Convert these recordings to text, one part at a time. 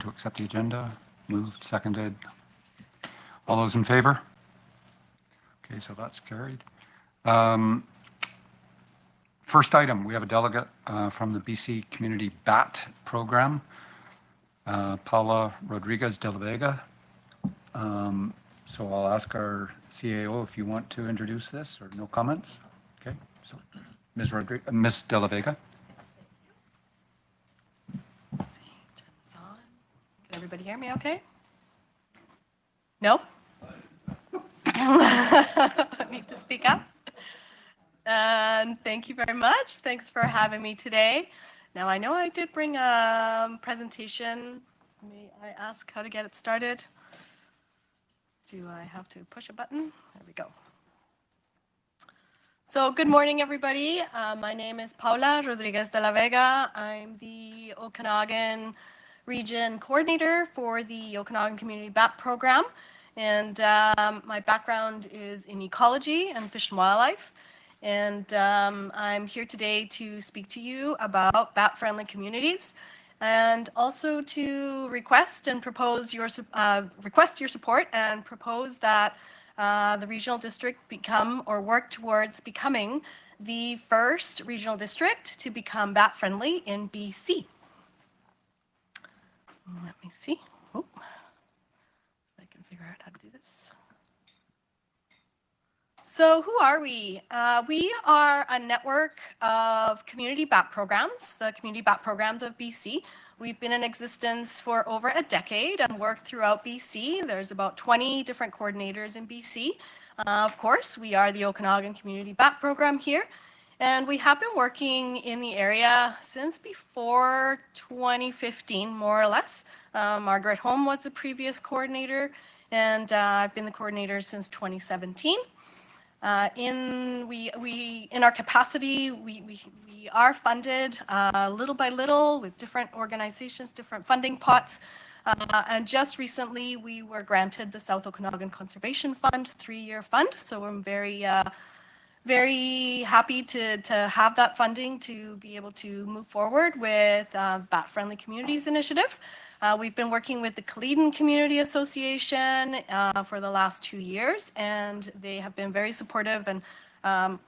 To accept the agenda, moved, seconded. All those in favor? Okay, so that's carried. First item, we have a delegate from the BC Community BAT program, Paula Rodriguez de la Vega. So I'll ask our CAO if you want to introduce this or no comments. Okay, so Ms. de la Vega. Let's see, turn this on. Can everybody hear me okay? No? I need to speak up. And thank you very much. Thanks for having me today. Now, I know I did bring a presentation. May I ask how to get it started? Do I have to push a button? There we go. So good morning, everybody. My name is Paula Rodriguez de la Vega. I'm the Okanagan Region Coordinator for the Okanagan Community BAT Program. And my background is in ecology and fish and wildlife. And I'm here today to speak to you about bat-friendly communities and also to request and propose your support and propose that the regional district become or work towards becoming the first regional district to become bat-friendly in BC. Let me see. Oh, if I can figure out how to do this. So who are we? We are a network of community BAT programs, the community BAT programs of BC. We've been in existence for over a decade and work throughout BC. There's about 20 different coordinators in BC. Of course, we are the Okanagan Community BAT program here. And we have been working in the area since before 2015, more or less. Margaret Holm was the previous coordinator, and I've been the coordinator since 2017. In our capacity, we are funded little by little with different organizations, different funding pots. And just recently, we were granted the South Okanagan Conservation Fund, 3-year fund. So I'm very happy to have that funding to be able to move forward with Bat Friendly Communities Initiative. We've been working with the Kaleden Community Association for the last 2 years, and they have been very supportive. And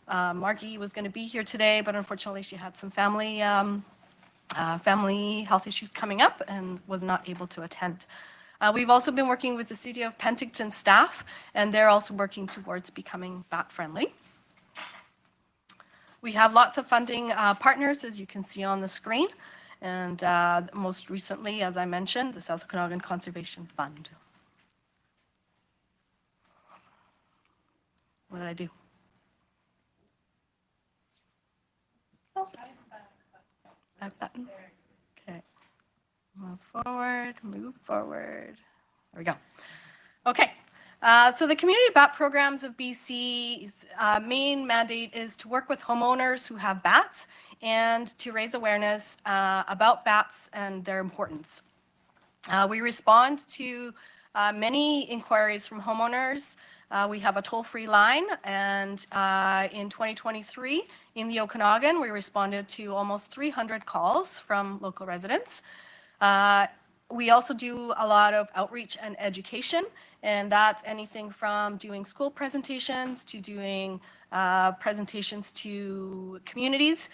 Margie was going to be here today, but unfortunately she had some family health issues coming up and was not able to attend. We've also been working with the City of Penticton staff, and they're also working towards becoming bat friendly. We have lots of funding partners, as you can see on the screen. And most recently, as I mentioned, the South Okanagan Conservation Fund. What did I do? Oh, back button. Okay. Move forward, move forward. There we go. Okay. So the Community BAT programs of BC's main mandate is to work with homeowners who have bats and to raise awareness about bats and their importance. We respond to many inquiries from homeowners. We have a toll-free line, and in 2023, in the Okanagan, we responded to almost 300 calls from local residents. We also do a lot of outreach and education, and that's anything from doing school presentations to doing presentations to communities,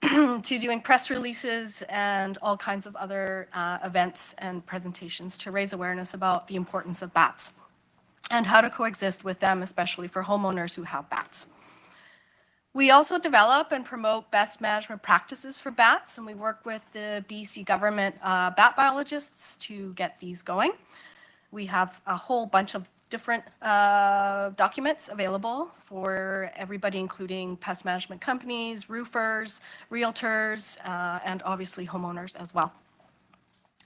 to doing press releases and all kinds of other events and presentations to raise awareness about the importance of bats and how to coexist with them, especially for homeowners who have bats. We also develop and promote best management practices for bats, and we work with the BC government bat biologists to get these going. We have a whole bunch of different documents available for everybody, including pest management companies, roofers, realtors, and obviously homeowners as well.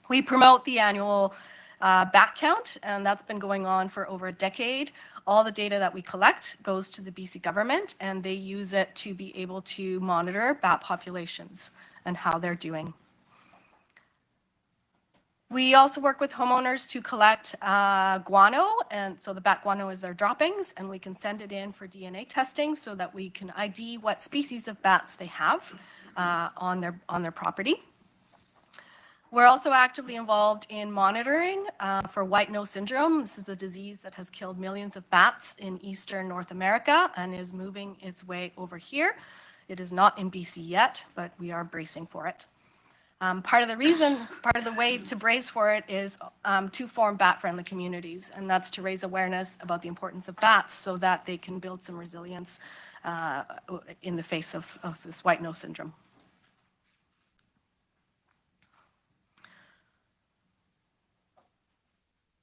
We promote the annual bat count, and that's been going on for over a decade. All the data that we collect goes to the BC government, and they use it to be able to monitor bat populations and how they're doing. We also work with homeowners to collect guano, and so the bat guano is their droppings, and we can send it in for DNA testing so that we can ID what species of bats they have on their property. We're also actively involved in monitoring for white nose syndrome. This is a disease that has killed millions of bats in eastern North America and is moving its way over here. It is not in BC yet, but we are bracing for it. Part of the way to brace for it is to form bat-friendly communities, and that's to raise awareness about the importance of bats so that they can build some resilience in the face of this white nose syndrome.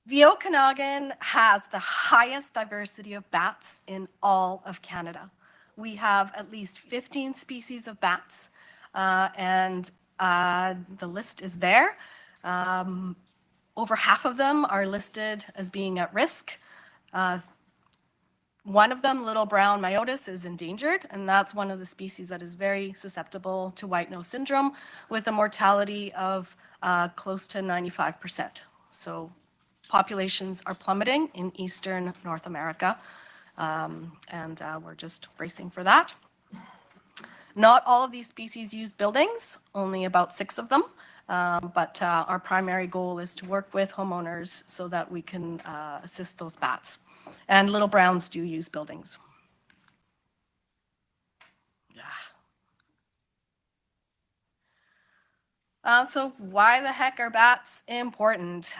The Okanagan has the highest diversity of bats in all of Canada. We have at least 15 species of bats, and the list is there. Over half of them are listed as being at risk. One of them, little brown myotis, is endangered, and that's one of the species that is very susceptible to white nose syndrome with a mortality of close to 95%. So populations are plummeting in eastern North America, and we're just bracing for that. Not all of these species use buildings, only about 6 of them, but our primary goal is to work with homeowners so that we can assist those bats. And little browns do use buildings. So why the heck are bats important?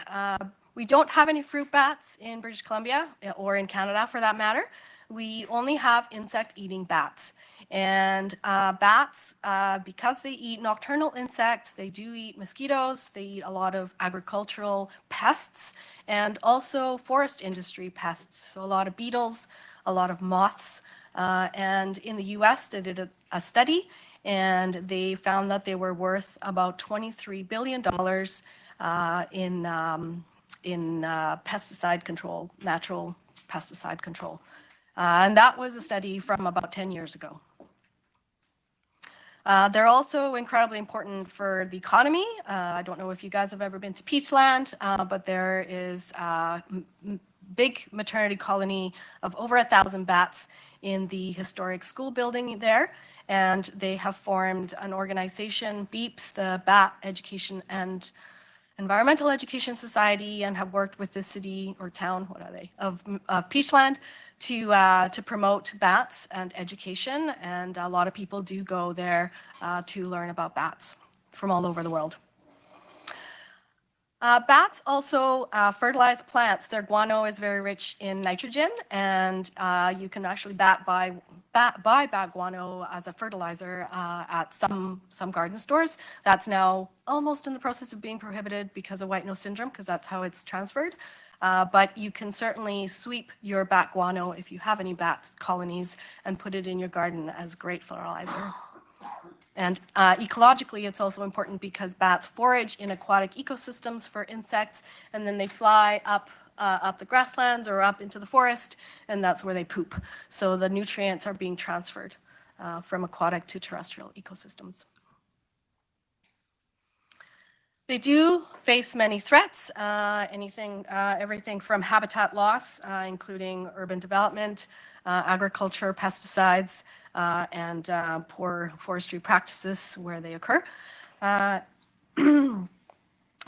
We don't have any fruit bats in British Columbia, or in Canada for that matter. We only have insect-eating bats. And bats, because they eat nocturnal insects, they do eat mosquitoes, they eat a lot of agricultural pests, and also forest industry pests. So a lot of beetles, a lot of moths. And in the US, they did a study, and they found that they were worth about $23 billion in pesticide control, natural pesticide control. And that was a study from about 10 years ago. They're also incredibly important for the economy. I don't know if you guys have ever been to Peachland, but there is a big maternity colony of over 1,000 bats in the historic school building there. And they have formed an organization, BEEPS, the Bat Education and Environmental Education Society, and have worked with the city or town, what are they, of Peachland to promote bats and education. And a lot of people do go there to learn about bats from all over the world. Bats also fertilize plants. Their guano is very rich in nitrogen, and you can actually buy bat guano as a fertilizer at some garden stores. That's now almost in the process of being prohibited because of white nose syndrome, because that's how it's transferred. But you can certainly sweep your bat guano if you have any bat colonies and put it in your garden as great fertilizer. And ecologically, it's also important because bats forage in aquatic ecosystems for insects, and then they fly up the grasslands or up into the forest, and that's where they poop. So the nutrients are being transferred from aquatic to terrestrial ecosystems. They do face many threats, everything from habitat loss, including urban development, agriculture, pesticides, and poor forestry practices where they occur.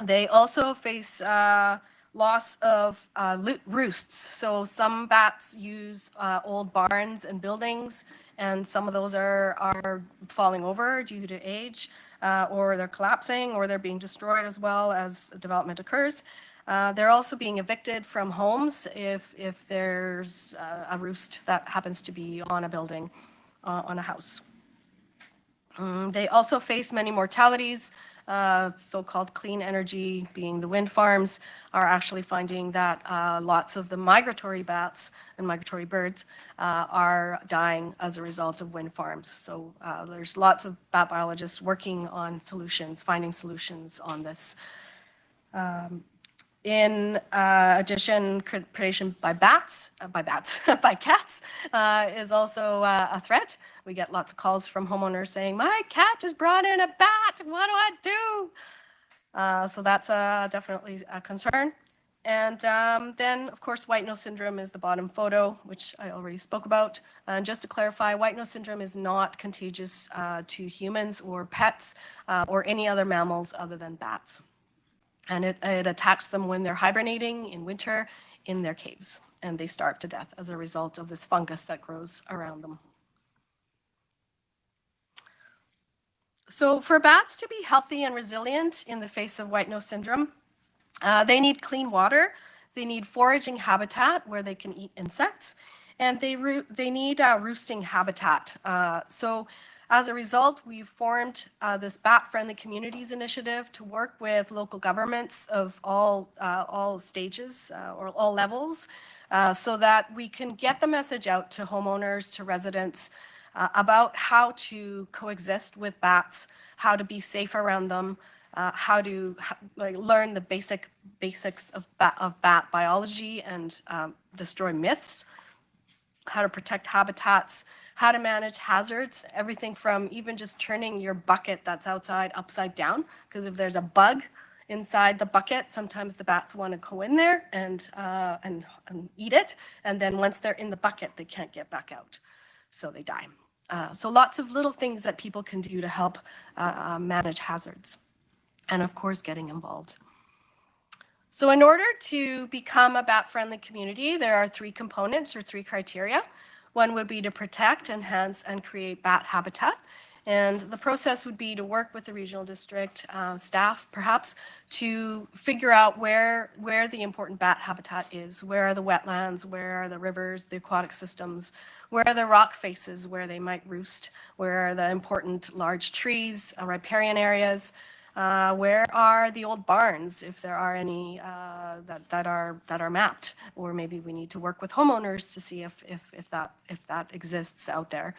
They also face loss of roosts. So some bats use old barns and buildings, and some of those are falling over due to age, or they're collapsing, or they're being destroyed as well as development occurs. They're also being evicted from homes if there's a roost that happens to be on a building, on a house. They also face many mortalities. So-called clean energy, being the wind farms, are actually finding that lots of the migratory bats and migratory birds are dying as a result of wind farms. So there's lots of bat biologists working on solutions, finding solutions on this. In addition, predation by cats is also a threat. We get lots of calls from homeowners saying, "My cat just brought in a bat, what do I do?" So that's definitely a concern. And then, of course, white nose syndrome is the bottom photo, which I already spoke about. And just to clarify, white nose syndrome is not contagious to humans or pets or any other mammals other than bats. And it attacks them when they're hibernating in winter in their caves, and they starve to death as a result of this fungus that grows around them. So for bats to be healthy and resilient in the face of white nose syndrome, they need clean water, they need foraging habitat where they can eat insects, and they need roosting habitat. So as a result, we've formed this bat-friendly communities initiative to work with local governments of all stages or all levels, so that we can get the message out to homeowners, to residents, about how to coexist with bats, how to be safe around them, how to learn the basics of bat biology and destroy myths, how to protect habitats, how to manage hazards, everything from even just turning your bucket that's outside upside down, because if there's a bug inside the bucket, sometimes the bats want to go in there and eat it, and then once they're in the bucket, they can't get back out, so they die. So lots of little things that people can do to help manage hazards, and of course, getting involved. So in order to become a bat-friendly community, there are 3 components or 3 criteria. One would be to protect, enhance, and create bat habitat. And the process would be to work with the regional district staff, perhaps, to figure out where the important bat habitat is. Where are the wetlands? Where are the rivers, the aquatic systems? Where are the rock faces where they might roost? Where are the important large trees, riparian areas? Where are the old barns, if there are any that are mapped, or maybe we need to work with homeowners to see if that exists out there.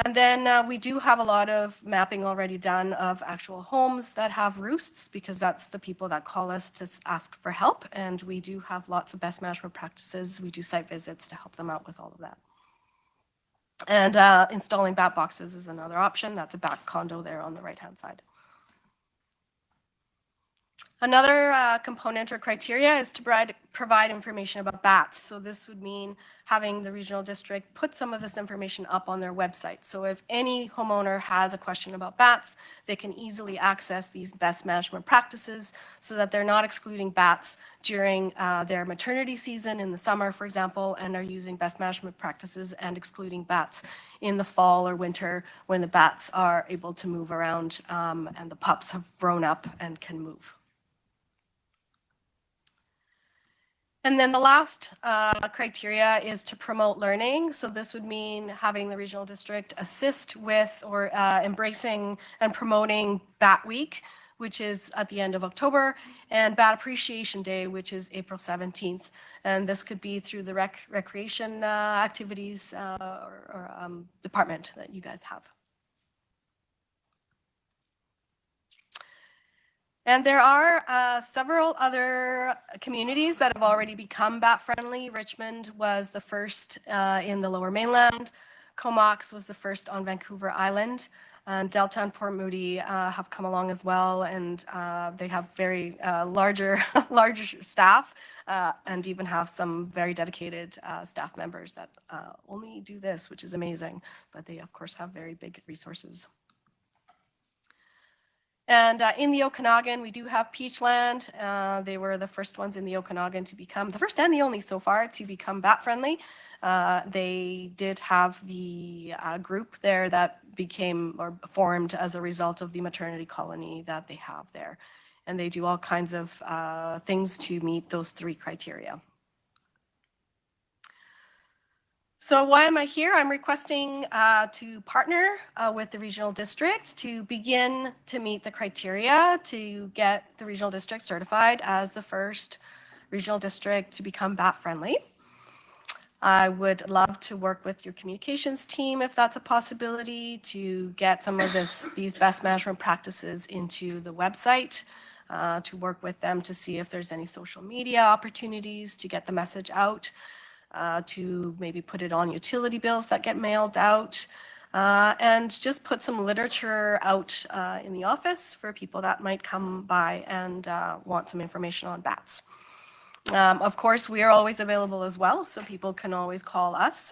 And then we do have a lot of mapping already done of actual homes that have roosts, because that's the people that call us to ask for help. And we do have lots of best management practices. We do site visits to help them out with all of that. And installing bat boxes is another option. That's a bat condo there on the right-hand side. Another component or criteria is to provide information about bats. So this would mean having the regional district put some of this information up on their website. So if any homeowner has a question about bats, they can easily access these best management practices so that they're not excluding bats during their maternity season in the summer, for example, and are using best management practices and excluding bats in the fall or winter when the bats are able to move around and the pups have grown up and can move. And then the last criteria is to promote learning. So this would mean having the regional district assist with or embracing and promoting Bat Week, which is at the end of October, and Bat Appreciation Day, which is April 17th. And this could be through the recreation activities or department that you guys have. And there are several other communities that have already become bat-friendly. Richmond was the first in the Lower Mainland. Comox was the first on Vancouver Island. And Delta and Port Moody have come along as well, and they have very larger staff and even have some very dedicated staff members that only do this, which is amazing. But they, of course, have very big resources. And in the Okanagan, we do have Peachland. They were the first ones in the Okanagan to become, the first and the only so far, to become bat-friendly. They did have the group there that became or formed as a result of the maternity colony that they have there. And they do all kinds of things to meet those 3 criteria. So why am I here? I'm requesting to partner with the regional district to begin to meet the criteria to get the regional district certified as the first regional district to become bat-friendly. I would love to work with your communications team if that's a possibility to get some of these best management practices into the website, to work with them to see if there's any social media opportunities to get the message out. To maybe put it on utility bills that get mailed out, and just put some literature out in the office for people that might come by and want some information on bats. Of course, we are always available as well, so people can always call us.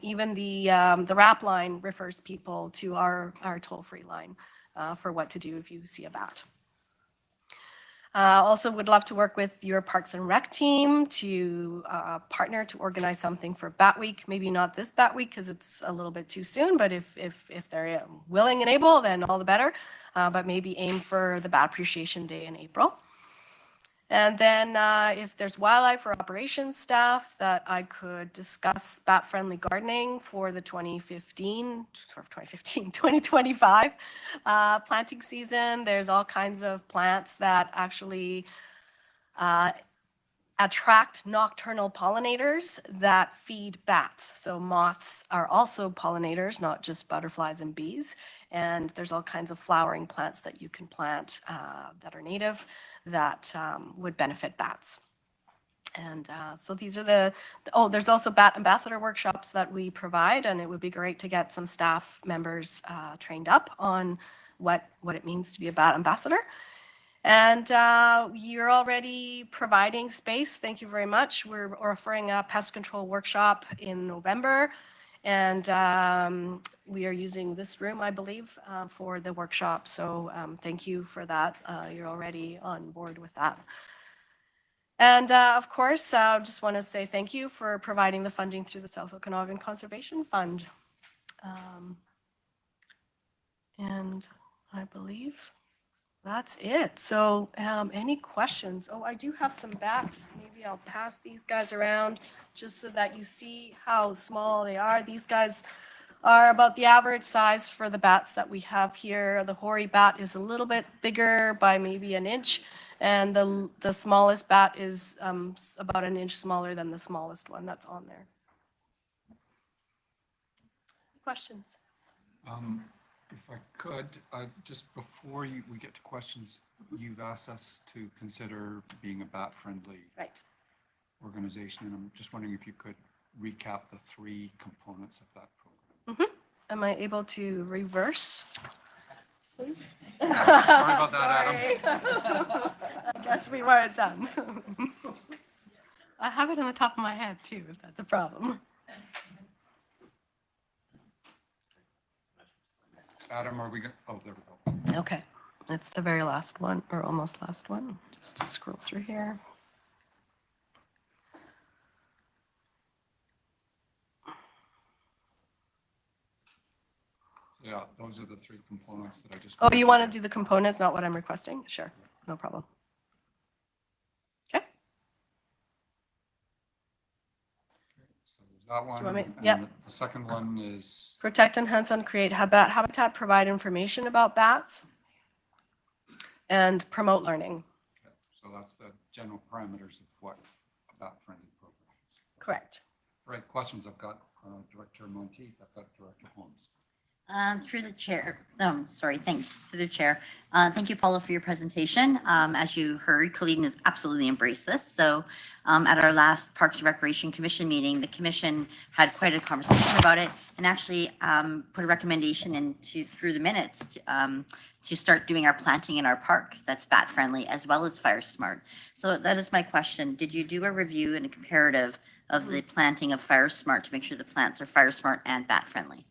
Even the RAP line refers people to our toll-free line for what to do if you see a bat. Also would love to work with your Parks and Rec team to partner to organize something for Bat Week. Maybe not this Bat Week because it's a little bit too soon, but if they're willing and able, then all the better. But maybe aim for the Bat Appreciation Day in April. And then if there's wildlife or operations staff that I could discuss bat-friendly gardening for the 2025 planting season. There's all kinds of plants that actually attract nocturnal pollinators that feed bats. So moths are also pollinators, not just butterflies and bees. And there's all kinds of flowering plants that you can plant that are native that would benefit bats. And so these are there's also bat ambassador workshops that we provide, and it would be great to get some staff members trained up on what it means to be a bat ambassador. And you're already providing space. Thank you very much. We're offering a pest control workshop in November. And we are using this room, I believe, for the workshop. So thank you for that. You're already on board with that. And of course, I just want to say thank you for providing the funding through the South Okanagan Conservation Fund. And I believe that's it. So any questions? Oh, I do have some bats. Maybe I'll pass these guys around just so that you see how small they are. These guys are about the average size for the bats that we have here. The hoary bat is a little bit bigger by maybe an inch, and the smallest bat is about an inch smaller than the smallest one that's on there. Questions? If I could, just before we get to questions, you've asked us to consider being a bat-friendly organization, and I'm just wondering if you could recap the 3 components of that program. Am I able to reverse, please? Sorry about that, Adam. I guess we weren't done. I have it on the top of my head, too, if that's a problem. Adam, are we going? Oh, there we go. Okay, it's the very last one, or almost last one. Just to scroll through here. Yeah, those are the 3 components that I just. Oh, you want to do the components, not what I'm requesting? Sure, no problem. Okay. So there's that one. Do you want me? And Yep. The second one is. Protect, enhance, and create habitat, provide information about bats, and promote learning. Okay, so that's the general parameters of what a bat-friendly program is. Correct. Right, questions. I've got Director Monteith, I've got Director Holmes. Through the chair, thanks, through the chair. Thank you, Paula, for your presentation. As you heard, Culleton has absolutely embraced this. So at our last Parks and Recreation Commission meeting, the commission had quite a conversation about it and actually put a recommendation through the minutes to start doing our planting in our park that's bat friendly as well as fire smart. So that is my question. Did you do a review and a comparative of the planting of fire smart to make sure the plants are fire smart and bat friendly?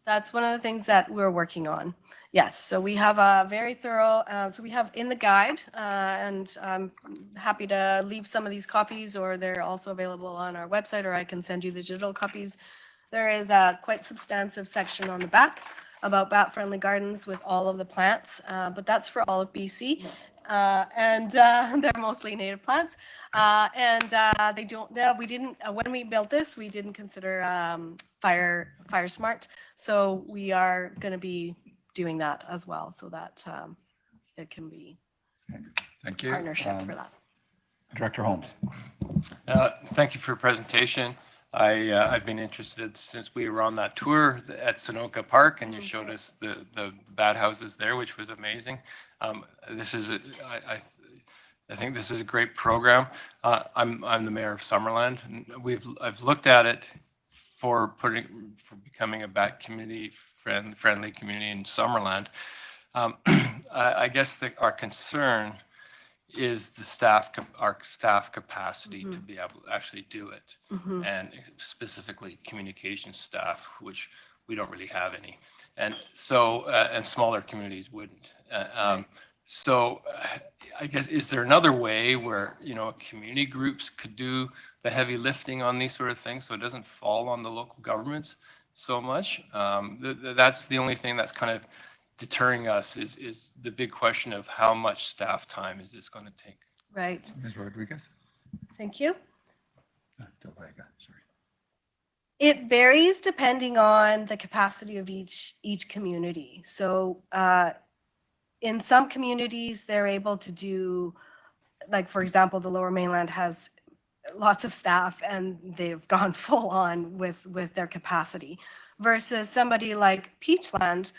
That's one of the things that we're working on. Yes, so we have a very thorough, so we have in the guide, and I'm happy to leave some of these copies, or they're also available on our website, or I can send you the digital copies. There is a quite substantive section on the back about bat-friendly gardens with all of the plants, but that's for all of BC. And they're mostly native plants. They don't, we didn't, when we built this, we didn't consider fire smart. So we are going to be doing that as well so that it can be Thank you. Partnership for that. Director Holmes. Thank you for your presentation. I've been interested since we were on that tour at Sunoka Park, and you showed us the bat houses there, which was amazing. This is I think this is a great program. I'm the mayor of Summerland, and I've looked at it for becoming a bat community friendly community in Summerland. I guess our concern is our staff capacity to be able to actually do it, and specifically communication staff, which we don't really have any, and so and smaller communities wouldn't. So I guess, is there another way where, community groups could do the heavy lifting on these sort of things so it doesn't fall on the local governments so much? That's the only thing that's kind of deterring us is the big question of how much staff time is this going to take? Right. Ms. Rodriguez? Thank you. Delega, sorry. It varies depending on the capacity of each community. So in some communities, they're able to do, like, for example, the Lower Mainland has lots of staff and they've gone full on with their capacity, versus somebody like Peachland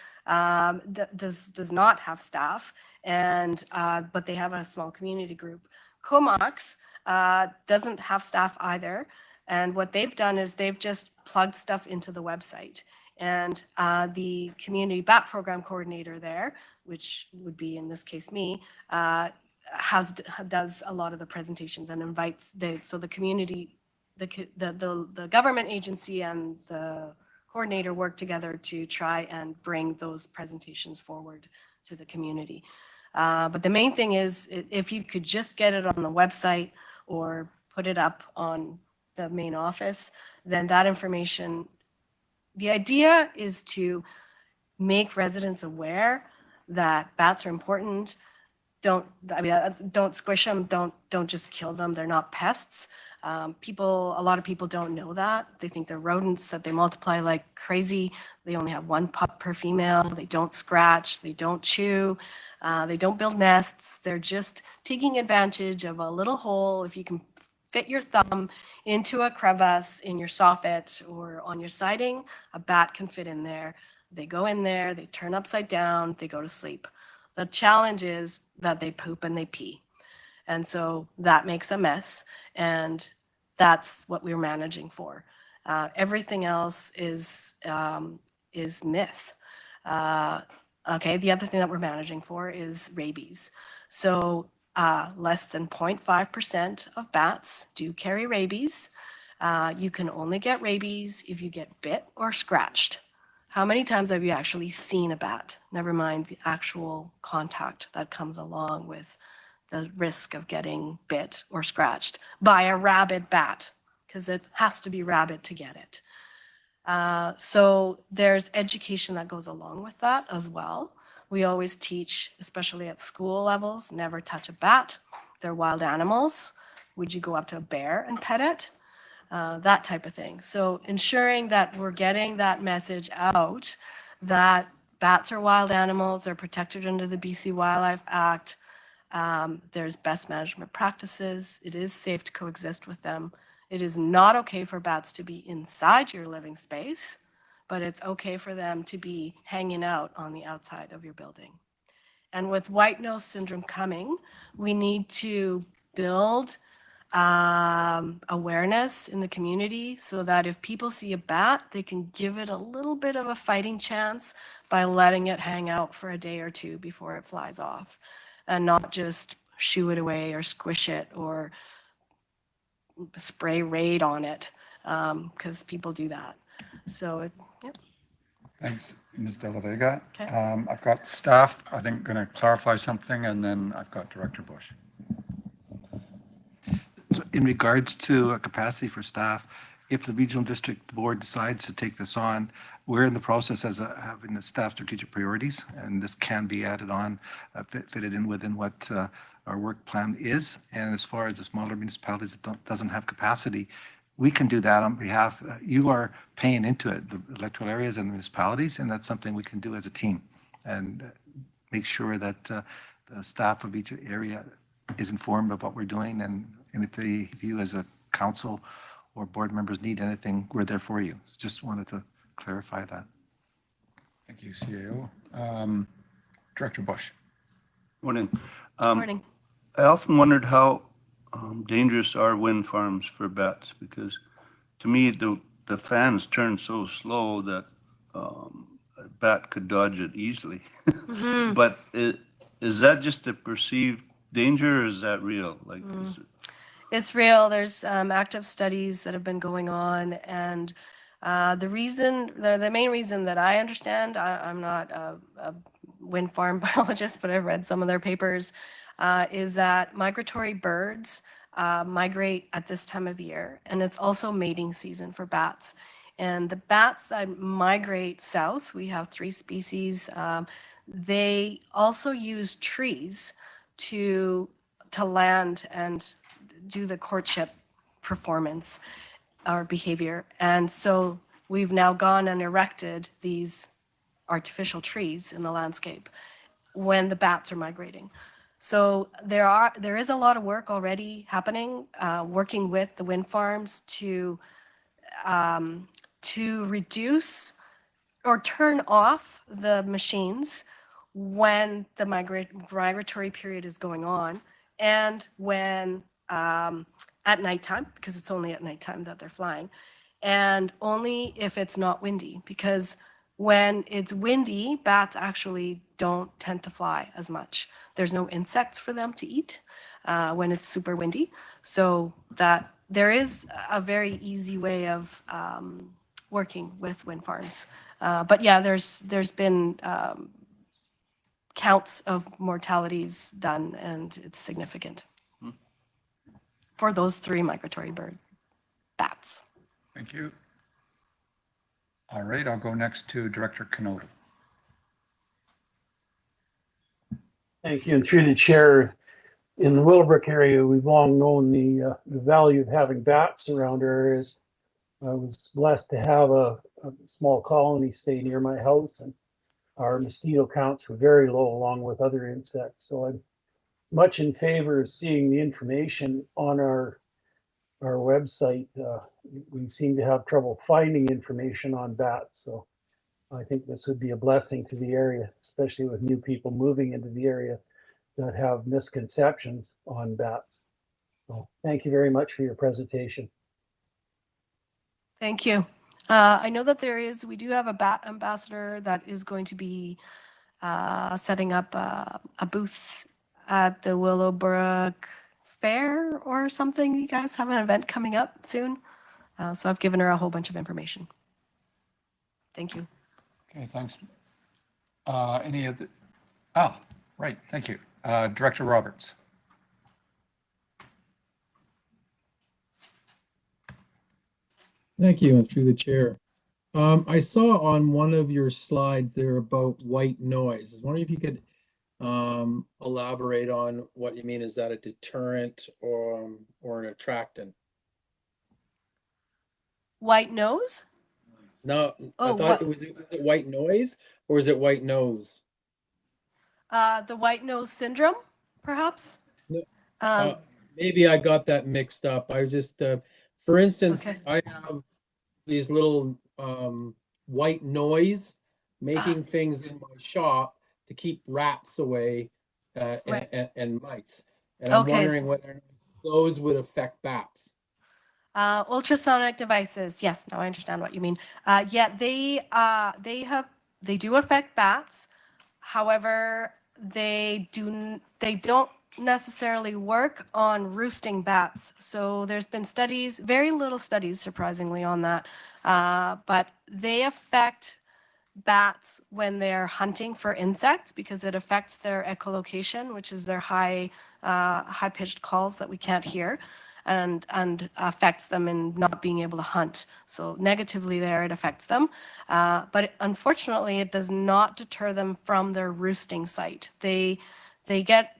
does not have staff, and but they have a small community group. Comox doesn't have staff either, and what they've done is they've just plugged stuff into the website. And the community BAT program coordinator there, which would be in this case me, does a lot of the presentations and invites so the community, the government agency and the coordinator work together to try and bring those presentations forward to the community. But the main thing is, if you could just get it on the website or put it up on the main office, then that information, the idea is to make residents aware that bats are important. Don't squish them. Don't just kill them. They're not pests. A lot of people don't know that. They think they're rodents, that they multiply like crazy. They only have one pup per female. They don't scratch. They don't chew. They don't build nests. They're just taking advantage of a little hole. If you can fit your thumb into a crevice in your soffit or on your siding, a bat can fit in there. They go in there, they turn upside down, they go to sleep. The challenge is that they poop and they pee. And so that makes a mess. And that's what we're managing for. Everything else is myth. Okay, the other thing that we're managing for is rabies. So less than 0.5% of bats do carry rabies. You can only get rabies if you get bit or scratched. How many times have you actually seen a bat? Never mind the actual contact that comes along with the risk of getting bit or scratched by a rabid bat, because it has to be rabid to get it. So there's education that goes along with that as well. We always teach, especially at school levels, never touch a bat. They're wild animals. Would you go up to a bear and pet it? That type of thing. So ensuring that we're getting that message out that bats are wild animals, they're protected under the BC Wildlife Act. There's best management practices. It is safe to coexist with them. It is not okay for bats to be inside your living space, but it's okay for them to be hanging out on the outside of your building. And with white nose syndrome coming, we need to build awareness in the community so that if people see a bat, they can give it a little bit of a fighting chance by letting it hang out for a day or two before it flies off, and not just shoo it away or squish it or spray Raid on it, because people do that. So, yep. Thanks, Ms. De La Vega. Okay. I've got staff, I think, going to clarify something, and then I've got Director Bush. So in regards to a capacity for staff, if the regional district board decides to take this on, we're in the process as having the staff strategic priorities, and this can be added on, fitted in within what our work plan is. And as far as the smaller municipalities that doesn't have capacity, we can do that on behalf. You are paying into it, the electoral areas and the municipalities, and that's something we can do as a team and make sure that the staff of each area is informed of what we're doing, and if you as a council or board members need anything, we're there for you. So just wanted to clarify that. Thank you, CAO. Director Bush. Morning. Morning. I often wondered how dangerous are wind farms for bats, because to me the fans turn so slow that a bat could dodge it easily. Mm-hmm. But is that just a perceived danger, or is that real? Like, is it... It's real. There's active studies that have been going on, and the main reason that I understand, I'm not a wind farm biologist, but I've read some of their papers, is that migratory birds migrate at this time of year, and it's also mating season for bats. And the bats that migrate south, we have 3 species, they also use trees to land and do the courtship performance or behavior. And so we've now gone and erected these artificial trees in the landscape when the bats are migrating. So there is a lot of work already happening, working with the wind farms to reduce or turn off the machines when the migratory period is going on, and when at nighttime, because it's only at nighttime that they're flying, and only if it's not windy, because when it's windy, bats actually don't tend to fly as much. There's no insects for them to eat when it's super windy. So that there is a very easy way of working with wind farms. But yeah, there's been counts of mortalities done, and it's significant for those 3 migratory bird bats. Thank you. All right, I'll go next to Director Canode. Thank you. And through the chair, in the Willowbrook area, we've long known the value of having bats around our areas. I was blessed to have a small colony stay near my house, and our mosquito counts were very low along with other insects. So I'm much in favor of seeing the information on our website. We seem to have trouble finding information on bats. So I think this would be a blessing to the area, especially with new people moving into the area that have misconceptions on bats. So thank you very much for your presentation. Thank you. I know that we do have a bat ambassador that is going to be setting up a booth at the Willowbrook Fair or something. You guys have an event coming up soon. So I've given her a whole bunch of information. Thank you. Okay, thanks. Any of the, right, thank you. Director Roberts. Thank you, and through the chair. I saw on one of your slides there about white noise. I was wondering if you could elaborate on what you mean. Is that a deterrent or an attractant? White nose? No, Oh, I thought was it white noise or is it white nose? The white nose syndrome, perhaps? No. Maybe I got that mixed up. I was just, for instance, Okay. I have these little white noise making things in my shop to keep rats away Right. and mice. And I'm Okay, wondering whether those would affect bats. Ultrasonic devices. Yes, now I understand what you mean. Yeah, they do affect bats. However, they don't necessarily work on roosting bats. So there's been studies, very little studies, surprisingly, on that. But they affect bats when they're hunting for insects because it affects their echolocation, which is their high-pitched calls that we can't hear, and affects them in not being able to hunt. So negatively there, it affects them. But unfortunately, it does not deter them from their roosting site. They get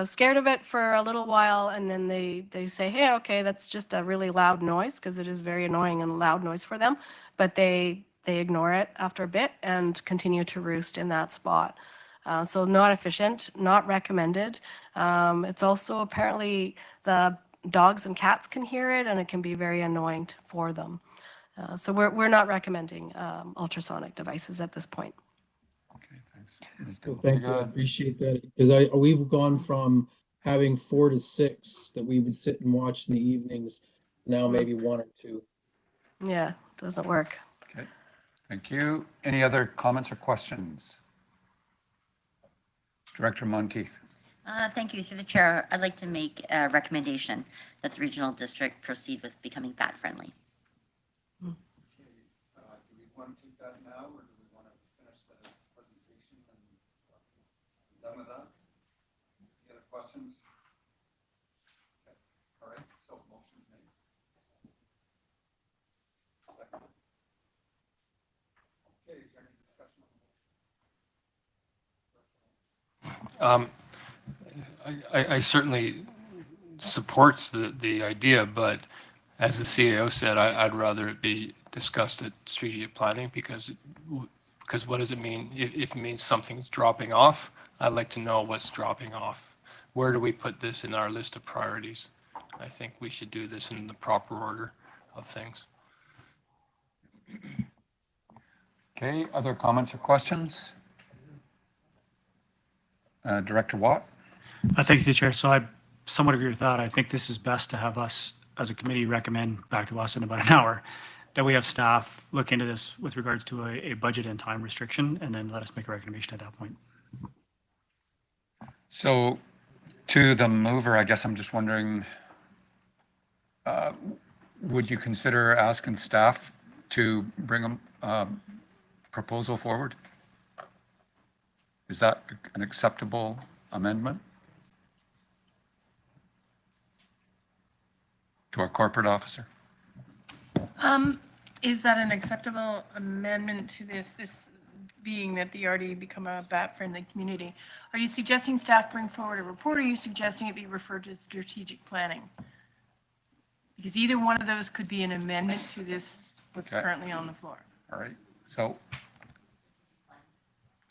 scared of it for a little while, and then they say, hey, okay, that's just a really loud noise, because it is very annoying and loud noise for them. But they ignore it after a bit and continue to roost in that spot. So not efficient, not recommended. It's also apparently the dogs and cats can hear it, and it can be very annoying for them. So we're not recommending ultrasonic devices at this point. Okay, thanks. Well, thank you. I appreciate that, because we've gone from having 4 to 6 that we would sit and watch in the evenings, now maybe 1 or 2. Yeah, doesn't work. Okay, thank you. Any other comments or questions? Director Monteith. Thank you. Through the chair, I'd like to make a recommendation that the regional district proceed with becoming bat friendly. Do we want to take that now, or do we want to finish the presentation? I certainly supports the idea, but as the CAO said, I'd rather it be discussed at strategic planning because what does it mean? If it means something's dropping off, I'd like to know what's dropping off. Where do we put this in our list of priorities? I think we should do this in the proper order of things. Okay, other comments or questions? Director Watt? Thank you, the chair. So I somewhat agree with that. I think this is best to have us as a committee recommend back to us in about an hour that we have staff look into this with regards to a budget and time restriction, and then let us make a recommendation at that point. So to the mover, I guess I'm just wondering, would you consider asking staff to bring a proposal forward? Is that an acceptable amendment to our corporate officer? Is that an acceptable amendment to this being that the RD become a bat-friendly community? Are you suggesting staff bring forward a report, or are you suggesting it be referred to strategic planning? Because either one of those could be an amendment to this, what's Okay. currently on the floor. All right, so,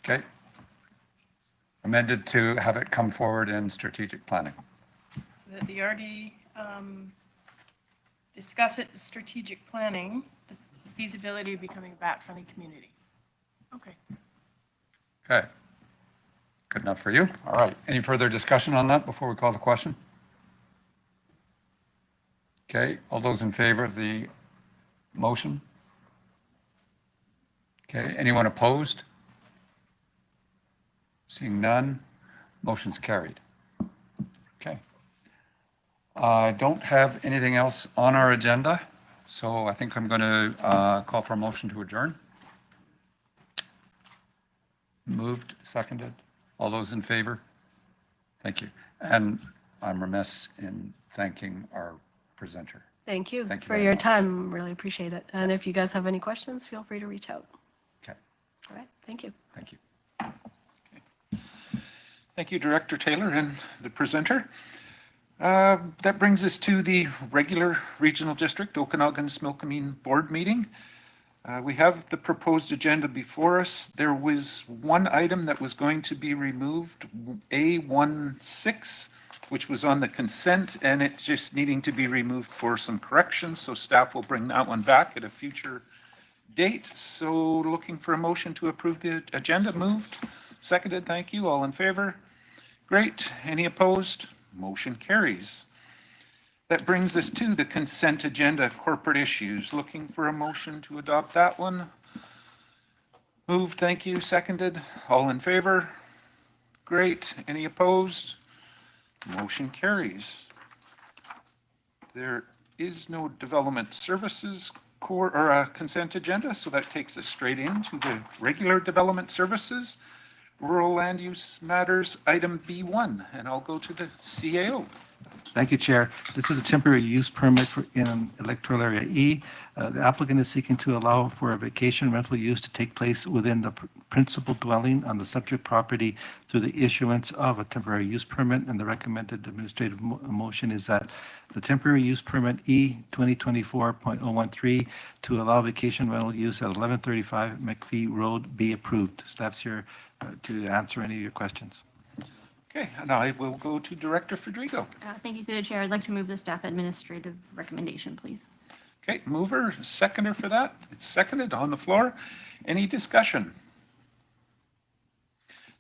okay. Amended to have it come forward in strategic planning. So that the RD discuss it, strategic planning, the feasibility of becoming a bat-friendly community. Okay. Okay. Good enough for you? All right. Any further discussion on that before we call the question? Okay, all those in favor of the motion? Okay, anyone opposed? Seeing none, motion's carried. Okay. I don't have anything else on our agenda, so I think I'm going to call for a motion to adjourn. Moved, seconded. All those in favor? Thank you. And I'm remiss in thanking our presenter. Thank you Thank you for very your much. time. Really appreciate it. And if you guys have any questions, feel free to reach out. Okay, All right. Thank you. thank you. Thank you, Director Taylor and the presenter. That brings us to the regular Regional District Okanagan-Smilkameen Board meeting. We have the proposed agenda before us. There was one item that was going to be removed, A16, which was on the consent, and it's just needing to be removed for some corrections. So staff will bring that one back at a future date. So looking for a motion to approve the agenda. Moved, seconded. Thank you. All in favor? Great. Any opposed? Motion carries. That brings us to the consent agenda, corporate issues. Looking for a motion to adopt that one. Moved, thank you, seconded. All in favor? Great. Any opposed? Motion carries. There is no development services core or consent agenda, so that takes us straight into the regular development services. Rural land use matters, item B1, and I'll go to the CAO. Thank you, Chair. This is a temporary use permit for in electoral area E. The applicant is seeking to allow for a vacation rental use to take place within the principal dwelling on the subject property through the issuance of a temporary use permit, and the recommended administrative motion is that the temporary use permit E 2024.013 to allow vacation rental use at 1135 McPhee Road be approved. Staff's here to answer any of your questions. Okay, and I will go to Director Federico. Thank you, through the chair. I'd like to move the staff administrative recommendation, please. Okay, mover, seconder for that. It's seconded on the floor. Any discussion?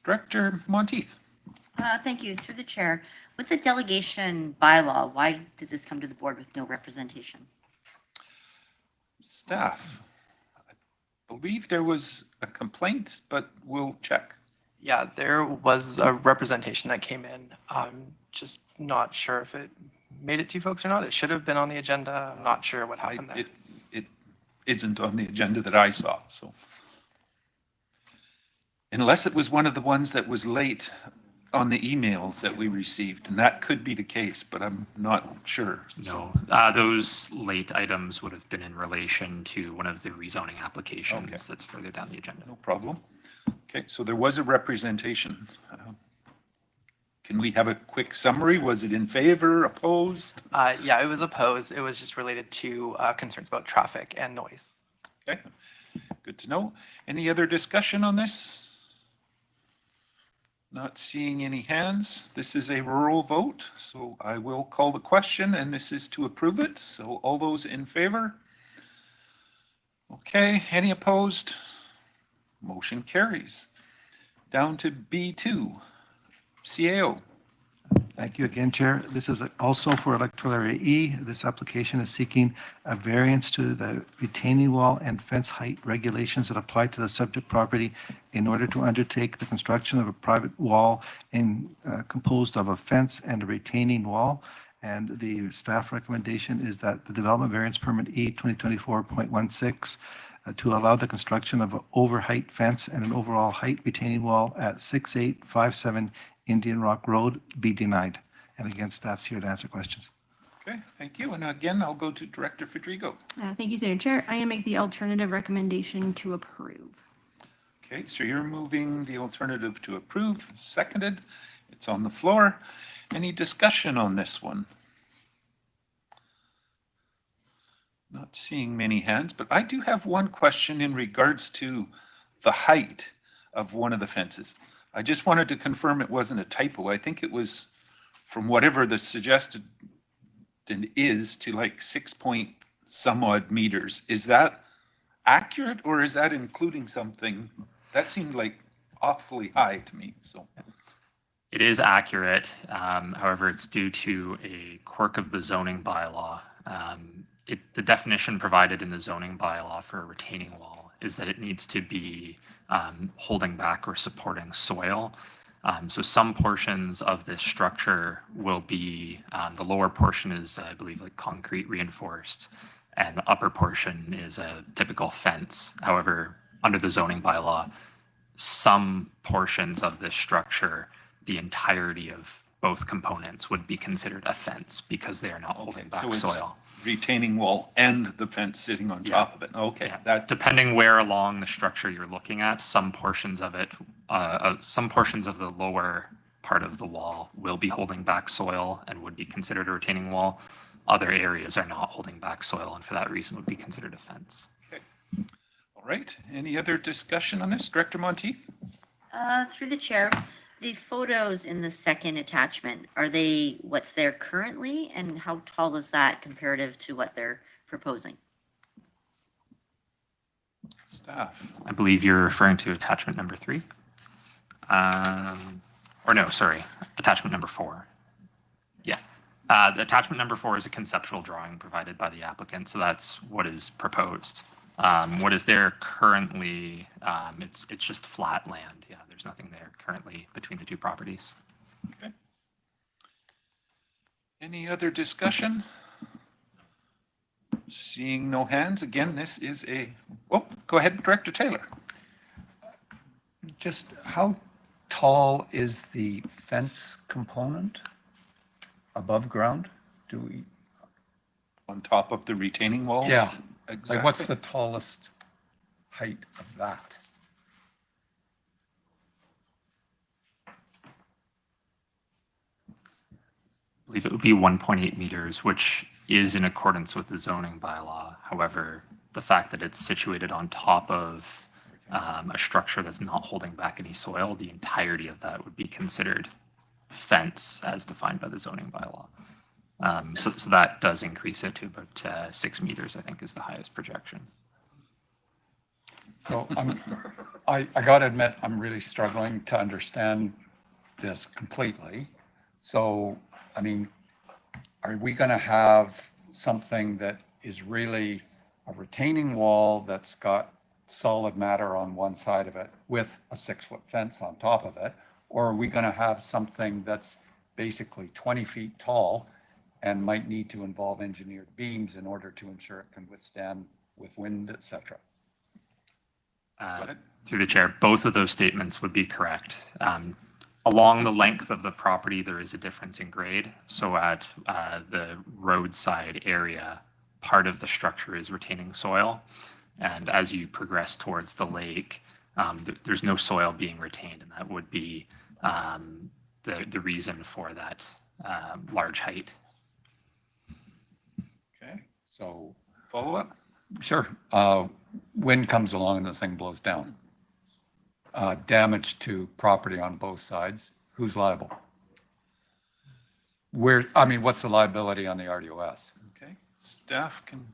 Director Monteith. Thank you. Through the chair, with the delegation bylaw, why did this come to the board with no representation? Staff. I believe there was a complaint, but we'll check. Yeah, there was a representation that came in. I'm just not sure if it made it to you folks or not. It should have been on the agenda. I'm not sure what happened there. It isn't on the agenda that I saw, so. Unless it was one of the ones that was late on the emails that we received, and that could be the case, but I'm not sure. No, those late items would have been in relation to one of the rezoning applications Okay. that's further down the agenda. No problem. Okay, so there was a representation. Can we have a quick summary? Was it in favor, opposed? Yeah, it was opposed. It was just related to concerns about traffic and noise. Okay, good to know. Any other discussion on this? Not seeing any hands. This is a rural vote, so I will call the question, and this is to approve it. So all those in favor? Okay, any opposed? Motion carries. Down to B2, CAO. Thank you again, Chair. This is also for electoral area E. This application is seeking a variance to the retaining wall and fence height regulations that apply to the subject property in order to undertake the construction of a private wall composed of a fence and a retaining wall. And the staff recommendation is that the development variance permit E 2024.16 to allow the construction of an overheight fence and an overall height retaining wall at 6857 Indian Rock Road be denied. And again, staff's here to answer questions. Okay, thank you. And again, I'll go to Director Federico. Thank you, through the chair. I am make the alternative recommendation to approve. Okay, so you're moving the alternative to approve, seconded. It's on the floor. Any discussion on this one? Not seeing many hands, but I do have one question in regards to the height of one of the fences. I just wanted to confirm it wasn't a typo. I think it was from whatever the suggested is to like 6 point some odd meters. Is that accurate, or is that including something? That seemed like awfully high to me, so. It is accurate. However, it's due to a quirk of the zoning bylaw. The definition provided in the zoning bylaw for a retaining wall is that it needs to be holding back or supporting soil. So some portions of this structure will be, the lower portion is, I believe, like concrete reinforced, and the upper portion is a typical fence. However, under the zoning bylaw, some portions of this structure, the entirety of both components would be considered a fence because they are not holding back soil. Retaining wall and the fence sitting on top of it. Okay. Yeah. That, depending where along the structure you're looking at, some portions of it, some portions of the lower part of the wall will be holding back soil and would be considered a retaining wall. Other areas are not holding back soil and for that reason would be considered a fence. okay. All right. Any other discussion on this? Director Monteith? Through the chair, the photos in the second attachment, are they what's there currently, and how tall is that comparative to what they're proposing? Staff. I believe you're referring to attachment number 3. Or no, sorry, attachment number 4. Yeah. The attachment number 4 is a conceptual drawing provided by the applicant, so that's what is proposed. What is there currently, it's just flat land. Yeah, there's nothing there currently between the two properties. Okay. Any other discussion? Seeing no hands, again, this is a, oh, go ahead, Director Taylor. Just how tall is the fence component above ground? Do we? On top of the retaining wall? Yeah. Exactly. Like what's the tallest height of that? I believe it would be 1.8 meters, which is in accordance with the zoning bylaw. However, the fact that it's situated on top of a structure that's not holding back any soil, the entirety of that would be considered fence as defined by the zoning bylaw. So that does increase it to about 6 meters, I think, is the highest projection. So I got to admit, I'm really struggling to understand this completely. So, I mean, are we going to have something that is really a retaining wall that's got solid matter on one side of it with a 6-foot fence on top of it? Or are we going to have something that's basically 20 feet tall and might need to involve engineered beams in order to ensure it can withstand with wind, et cetera? Through the chair, both of those statements would be correct. Along the length of the property, there is a difference in grade. So at the roadside area, part of the structure is retaining soil. And as you progress towards the lake, there's no soil being retained, and that would be the reason for that large height. Okay, so follow up? Sure. Wind comes along and the thing blows down. Damage to property on both sides. Who's liable? What's the liability on the RDOS? Okay, staff can.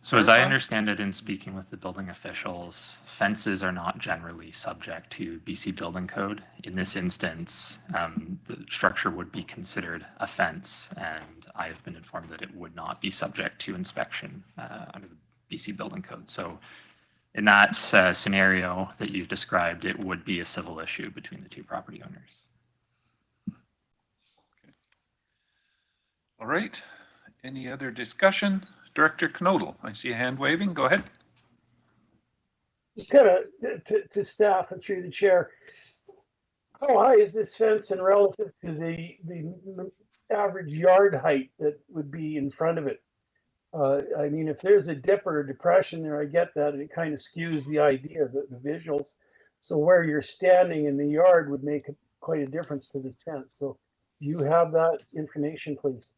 So as I understand it in speaking with the building officials, fences are not generally subject to BC Building Code. In this instance, the structure would be considered a fence, and I have been informed that it would not be subject to inspection under the BC Building Code. So in that scenario that you've described, it would be a civil issue between the two property owners. All right, any other discussion? Director Knodel, I see a hand waving. Go ahead. Just kind of to staff and through the chair, how high is this fence in relative to the average yard height that would be in front of it? I mean, if there's a dip or a depression there, I get that, and it kind of skews the idea, the visuals. So where you're standing in the yard would make quite a difference to this fence. So do you have that information, please?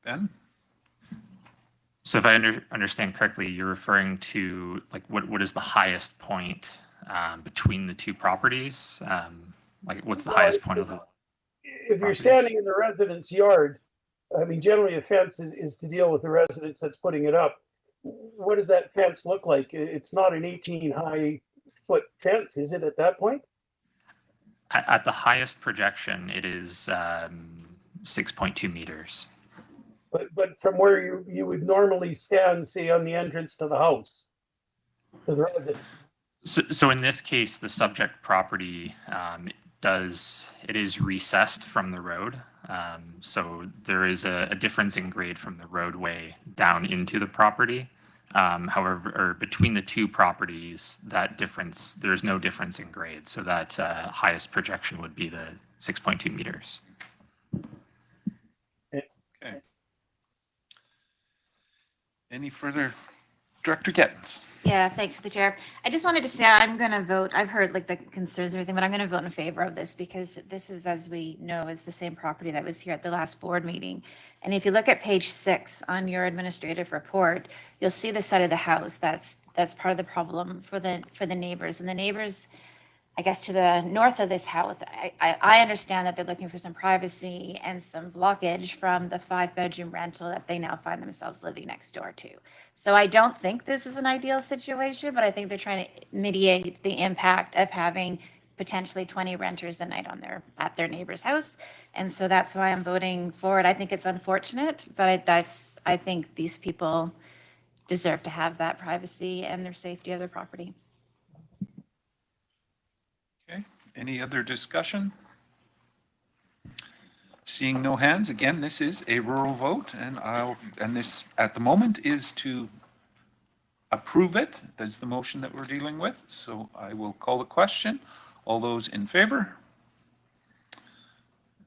Ben? So if I understand correctly, you're referring to like what is the highest point between the two properties? Like what's the highest point of the If you're standing in the resident's yard, I mean, generally a fence is to deal with the residents that's putting it up. What does that fence look like? It's not an 18 high foot fence, is it at that point? At the highest projection, it is 6.2 meters. But from where you would normally stand, say on the entrance to the house, to the resident. So in this case, the subject property it is recessed from the road. So there is a difference in grade from the roadway down into the property. However, or between the two properties, that difference, there's no difference in grade. So that highest projection would be the 6.2 meters. Okay. Any further? Director Gettens. Yeah, thanks to the chair. I just wanted to say I'm going to vote. I've heard like the concerns and everything, but I'm going to vote in favor of this because this is, as we know, is the same property that was here at the last board meeting. And if you look at page 6 on your administrative report, you'll see the side of the house that's part of the problem for the neighbors. And the neighbors, I guess, to the north of this house, I understand that they're looking for some privacy and some blockage from the 5-bedroom rental that they now find themselves living next door to. So I don't think this is an ideal situation, but I think they're trying to mitigate the impact of having potentially 20 renters a night at their neighbor's house. And so that's why I'm voting for it. I think it's unfortunate, but I think these people deserve to have that privacy and their safety of their property. Okay, any other discussion? Seeing no hands, again, this is a rural vote, and this at the moment is to approve it. That's the motion that we're dealing with. So I will call the question. All those in favor?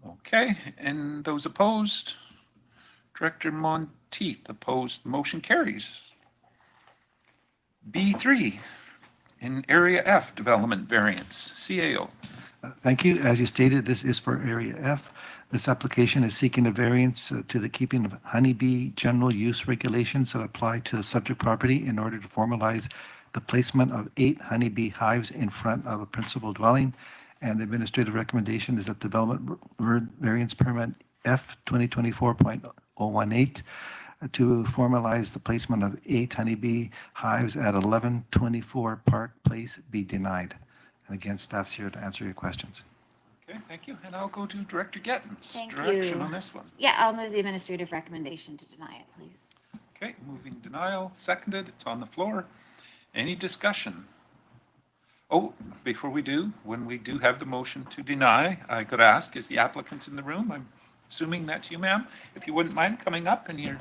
Okay, and those opposed? Director Monteith opposed, motion carries. B3, in Area F Development Variance, CAO. Thank you. As you stated, this is for Area F. This application is seeking a variance to the keeping of honeybee general use regulations that apply to the subject property in order to formalize the placement of 8 honeybee hives in front of a principal dwelling. And the administrative recommendation is that development variance permit F 2024.018 to formalize the placement of 8 honeybee hives at 1124 Park Place be denied. And again, staff's here to answer your questions. Okay, thank you. And I'll go to Director Gettens. Thank Direction you. on this one. Yeah, I'll move the administrative recommendation to deny it, please. Okay, moving denial, seconded. It's on the floor. Any discussion? Oh, before we do, when we do have the motion to deny, I could ask, is the applicant in the room? I'm assuming that's you, ma'am. If you wouldn't mind coming up and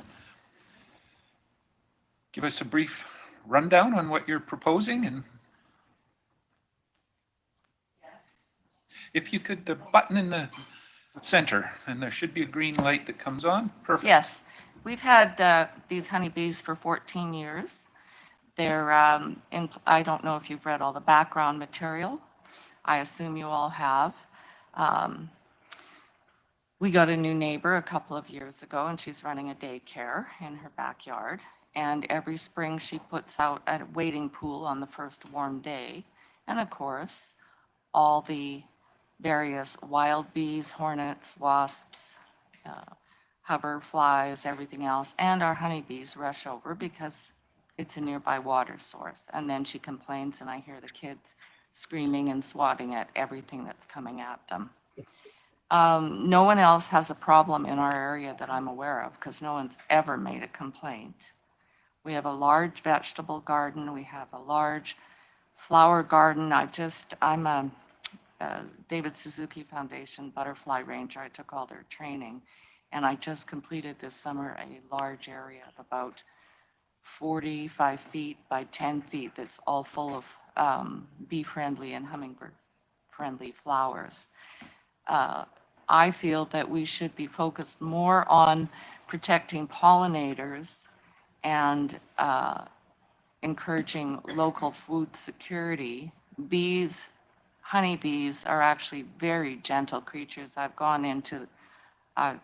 give us a brief rundown on what you're proposing, and if you could, the button in the center, and there should be a green light that comes on. Perfect. Yes, we've had these honeybees for 14 years. They're I don't know if you've read all the background material. I assume you all have. Um, We got a new neighbor a couple of years ago, and she's running a daycare in her backyard. And every spring, she puts out a wading pool on the first warm day. And of course, all the various wild bees, hornets, wasps, hover flies, everything else, and our honeybees rush over because it's a nearby water source. And then she complains, and I hear the kids screaming and swatting at everything that's coming at them. No one else has a problem in our area that I'm aware of because no one's ever made a complaint. We have a large vegetable garden. We have a large flower garden. I'm a David Suzuki Foundation Butterfly Ranger. I took all their training, and I just completed this summer a large area of about 45 feet by 10 feet that's all full of bee-friendly and hummingbird-friendly flowers. I feel that we should be focused more on protecting pollinators and encouraging local food security. Bees, honeybees are actually very gentle creatures. I've gone into a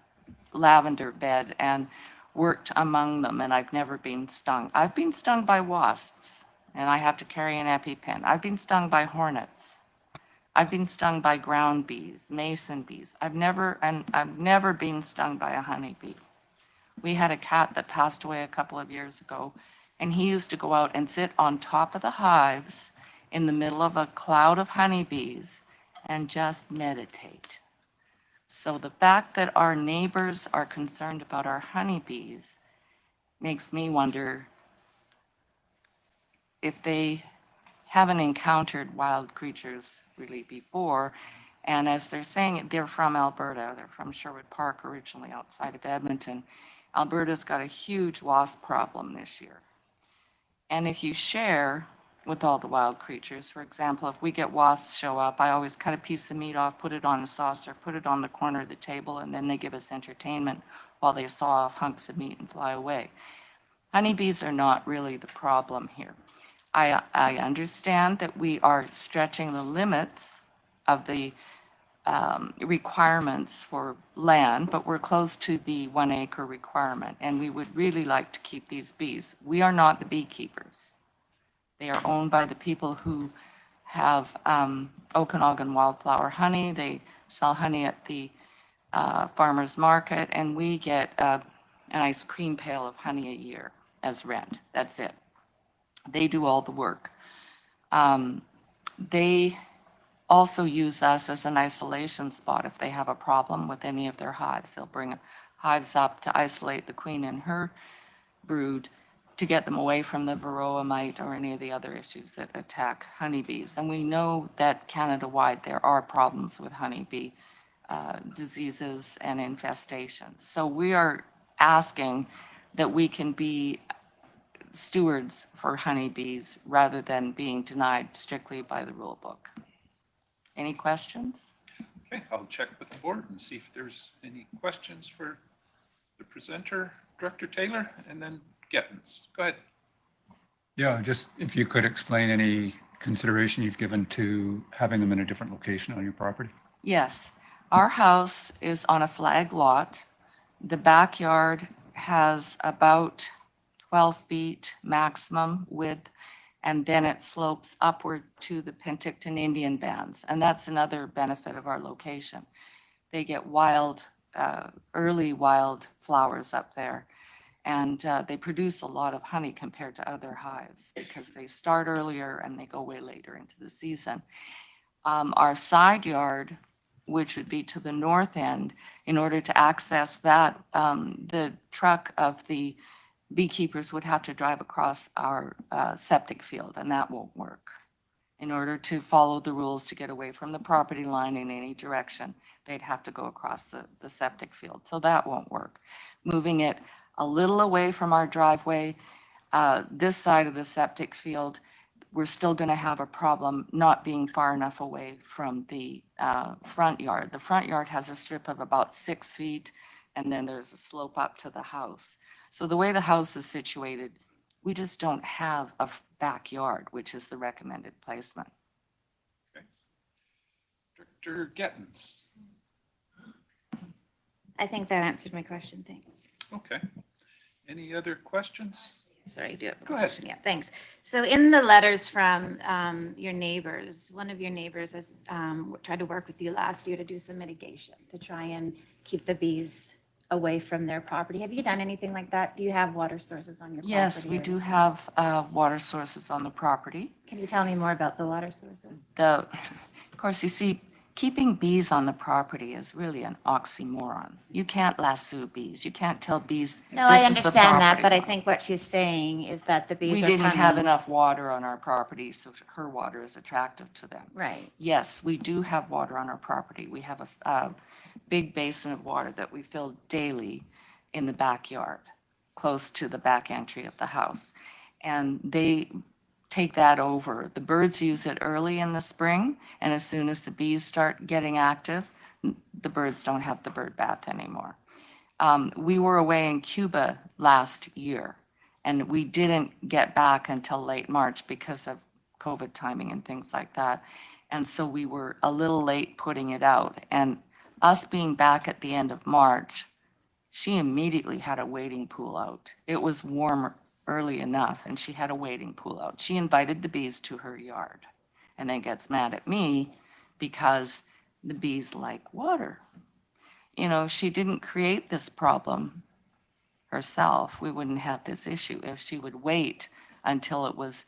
lavender bed and worked among them, and I've never been stung. I've been stung by wasps, and I have to carry an EpiPen. I've been stung by hornets. I've been stung by ground bees, mason bees. I've never been stung by a honeybee. We had a cat that passed away a couple of years ago, and he used to go out and sit on top of the hives in the middle of a cloud of honeybees and just meditate. So the fact that our neighbors are concerned about our honeybees makes me wonder if they haven't encountered wild creatures really before. And as they're saying, they're from Alberta. They're from Sherwood Park, originally outside of Edmonton. Alberta's got a huge wasp problem this year. And if you share with all the wild creatures, for example, if we get wasps show up, I always cut a piece of meat off, put it on a saucer, put it on the corner of the table, and then they give us entertainment while they saw off hunks of meat and fly away. Honeybees are not really the problem here. I understand that we are stretching the limits of the requirements for land, but we're close to the 1 acre requirement, and we would really like to keep these bees. We are not the beekeepers. They are owned by the people who have Okanagan wildflower honey. They sell honey at the farmer's market, and we get a nice cream pail of honey a year as rent. That's it. They do all the work. They also use us as an isolation spot if they have a problem with any of their hives. They'll bring hives up to isolate the queen and her brood to get them away from the varroa mite or any of the other issues that attack honeybees. And we know that Canada-wide there are problems with honeybee diseases and infestations. So we are asking that we can be stewards for honeybees rather than being denied strictly by the rule book. Any questions? Okay, I'll check with the board and see if there's any questions for the presenter, Director Taylor, and then Gettens. Go ahead. Yeah, just if you could explain any consideration you've given to having them in a different location on your property. Yes, our house is on a flag lot. The backyard has about 12 feet maximum width, and then it slopes upward to the Penticton Indian bands. And that's another benefit of our location. They get wild, early wild flowers up there. And they produce a lot of honey compared to other hives because they start earlier and they go way later into the season. Our side yard, which would be to the north end, in order to access that, the truck of the beekeepers would have to drive across our septic field, and that won't work. In order to follow the rules to get away from the property line in any direction, they'd have to go across the septic field. So that won't work. Moving it a little away from our driveway, this side of the septic field, we're still going to have a problem not being far enough away from the front yard. The front yard has a strip of about 6 feet, and then there's a slope up to the house. So the way the house is situated, we just don't have a backyard, which is the recommended placement. Director Gettens. I think that answered my question. Thanks. Okay. Any other questions? Sorry, I do have a Go ahead. question. Yeah, thanks. So in the letters from your neighbors, one of your neighbors has tried to work with you last year to do some mitigation to try and keep the bees away from their property. Have you done anything like that? Do you have water sources on your property? Yes, we do have water sources on the property. Can you tell me more about the water sources? Of course, you see, keeping bees on the property is really an oxymoron. You can't lasso bees. You can't tell bees. No, I "This is the understand that, property but I line." think what she's saying is that the bees We are didn't have coming- enough water on our property, so her water is attractive to them. Right. Yes, we do have water on our property. We have a big basin of water that we fill daily in the backyard, close to the back entry of the house. And they take that over. The birds use it early in the spring, and as soon as the bees start getting active, the birds don't have the bird bath anymore. We were away in Cuba last year, and we didn't get back until late March because of COVID timing and things like that. And so we were a little late putting it out. And us being back at the end of March, she immediately had a wading pool out. It was warm early enough, and she had a wading pool out. She invited the bees to her yard and then gets mad at me because the bees like water. You know, she didn't create this problem herself. We wouldn't have this issue if she would wait until it was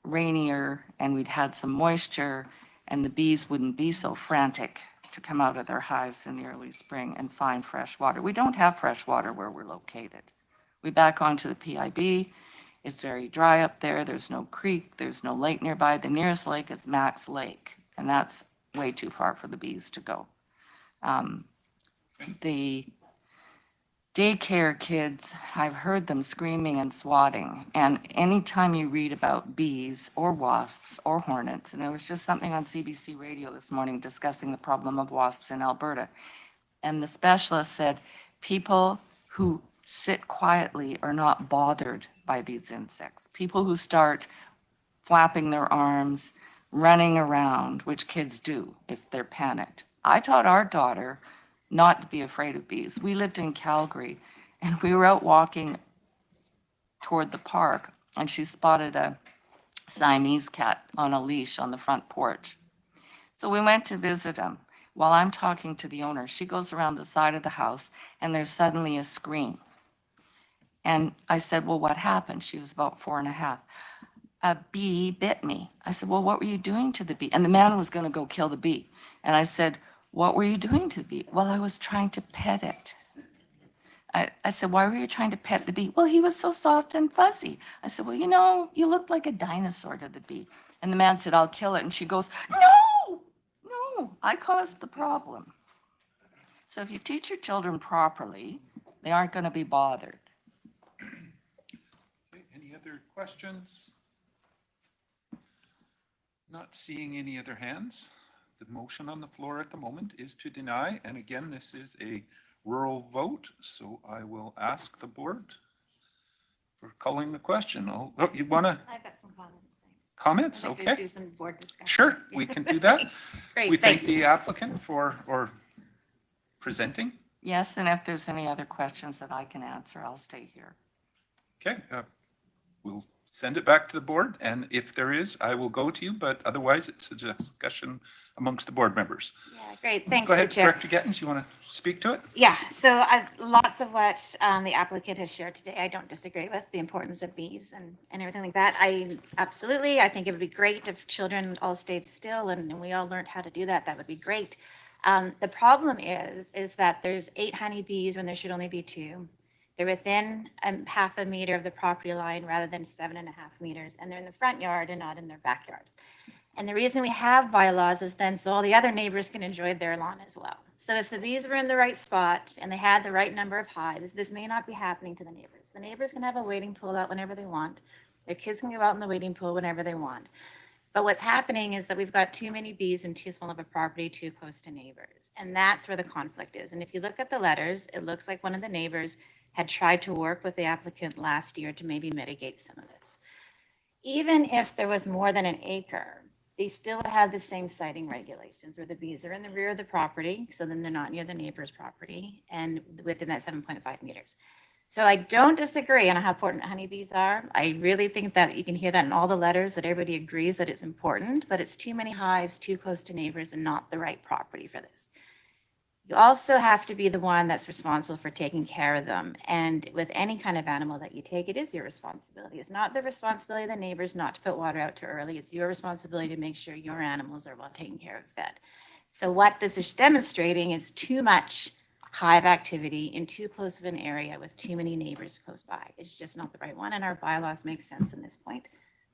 rainier and we'd had some moisture and the bees wouldn't be so frantic to come out of their hives in the early spring and find fresh water. We don't have fresh water where we're located. We back onto the PIB. It's very dry up there. There's no creek. There's no lake nearby. The nearest lake is Max Lake, and that's way too far for the bees to go. The daycare kids, I've heard them screaming and swatting. And anytime you read about bees or wasps or hornets, and there was just something on CBC radio this morning discussing the problem of wasps in Alberta. And the specialist said, people who sit quietly are not bothered by these insects. People who start flapping their arms, running around, which kids do if they're panicked. I taught our daughter not to be afraid of bees. We lived in Calgary and we were out walking toward the park and she spotted a Siamese cat on a leash on the front porch. So we went to visit him. While I'm talking to the owner, she goes around the side of the house and there's suddenly a scream. And I said, well, what happened? She was about 4.5. A bee bit me. I said, well, what were you doing to the bee? And the man was going to go kill the bee. And I said, what were you doing to the bee? Well, I was trying to pet it. I said, why were you trying to pet the bee? Well, he was so soft and fuzzy. I said, well, you know, you looked like a dinosaur to the bee. And the man said, I'll kill it. And she goes, no, I caused the problem. So if you teach your children properly, they aren't going to be bothered. Okay, any other questions? Not seeing any other hands. The motion on the floor at the moment is to deny. And again, this is a rural vote. So I will ask the board for calling the question. Oh, you want to I've got some comments. Thanks. comments? I'd like to Okay. do some board discussion. Sure, we can do that. Thanks. Great, We thank thanks. the applicant for presenting. Yes, and if there's any other questions that I can answer, I'll stay here. Okay, we'll send it back to the board, and if there is, I will go to you, but otherwise it's a discussion amongst the board members. Yeah, great. Thanks, Go for the ahead, chair. Director Gettens, you want to speak to it? Yeah, so lots of what the applicant has shared today, I don't disagree with, the importance of bees and everything like that. I think it would be great if children all stayed still and we all learned how to do that. That would be great. The problem is that there's 8 honeybees when there should only be 2. They're within half a meter of the property line rather than 7.5 meters, and they're in the front yard and not in their backyard. And the reason we have bylaws is then so all the other neighbors can enjoy their lawn as well. So if the bees were in the right spot and they had the right number of hives, this may not be happening to the neighbors. The neighbors can have a wading pool out whenever they want. Their kids can go out in the wading pool whenever they want. But what's happening is that we've got too many bees in too small of a property, too close to neighbors. And that's where the conflict is. And if you look at the letters, it looks like one of the neighbors had tried to work with the applicant last year to maybe mitigate some of this. Even if there was more than an acre, they still have the same siting regulations where the bees are in the rear of the property. So then they're not near the neighbor's property and within that 7.5 meters. So I don't disagree on how important honeybees are. I really think that you can hear that in all the letters that everybody agrees that it's important, but it's too many hives, too close to neighbors and not the right property for this. You also have to be the one that's responsible for taking care of them. And with any kind of animal that you take, it is your responsibility. It's not the responsibility of the neighbors not to put water out too early. It's your responsibility to make sure your animals are well taken care of, fed. So what this is demonstrating is too much hive activity in too close of an area with too many neighbors close by. It's just not the right one. And our bylaws make sense in this point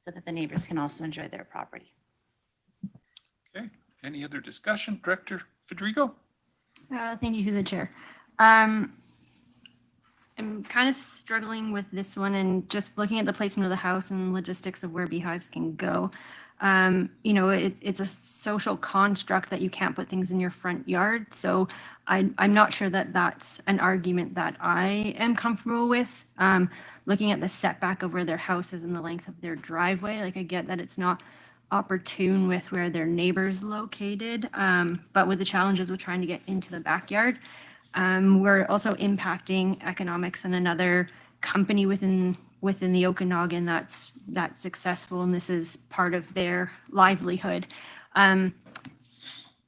so that the neighbors can also enjoy their property. Okay, any other discussion? Director Federico? Thank you, through the chair. I'm kind of struggling with this one and just looking at the placement of the house and logistics of where beehives can go. You know, it's a social construct that you can't put things in your front yard. So I'm not sure that that's an argument that I am comfortable with. Looking at the setback of where their house is and the length of their driveway, like I get that it's not opportune with where their neighbors located, but with the challenges with trying to get into the backyard, we're also impacting economics and another company within the Okanagan that's successful, and this is part of their livelihood.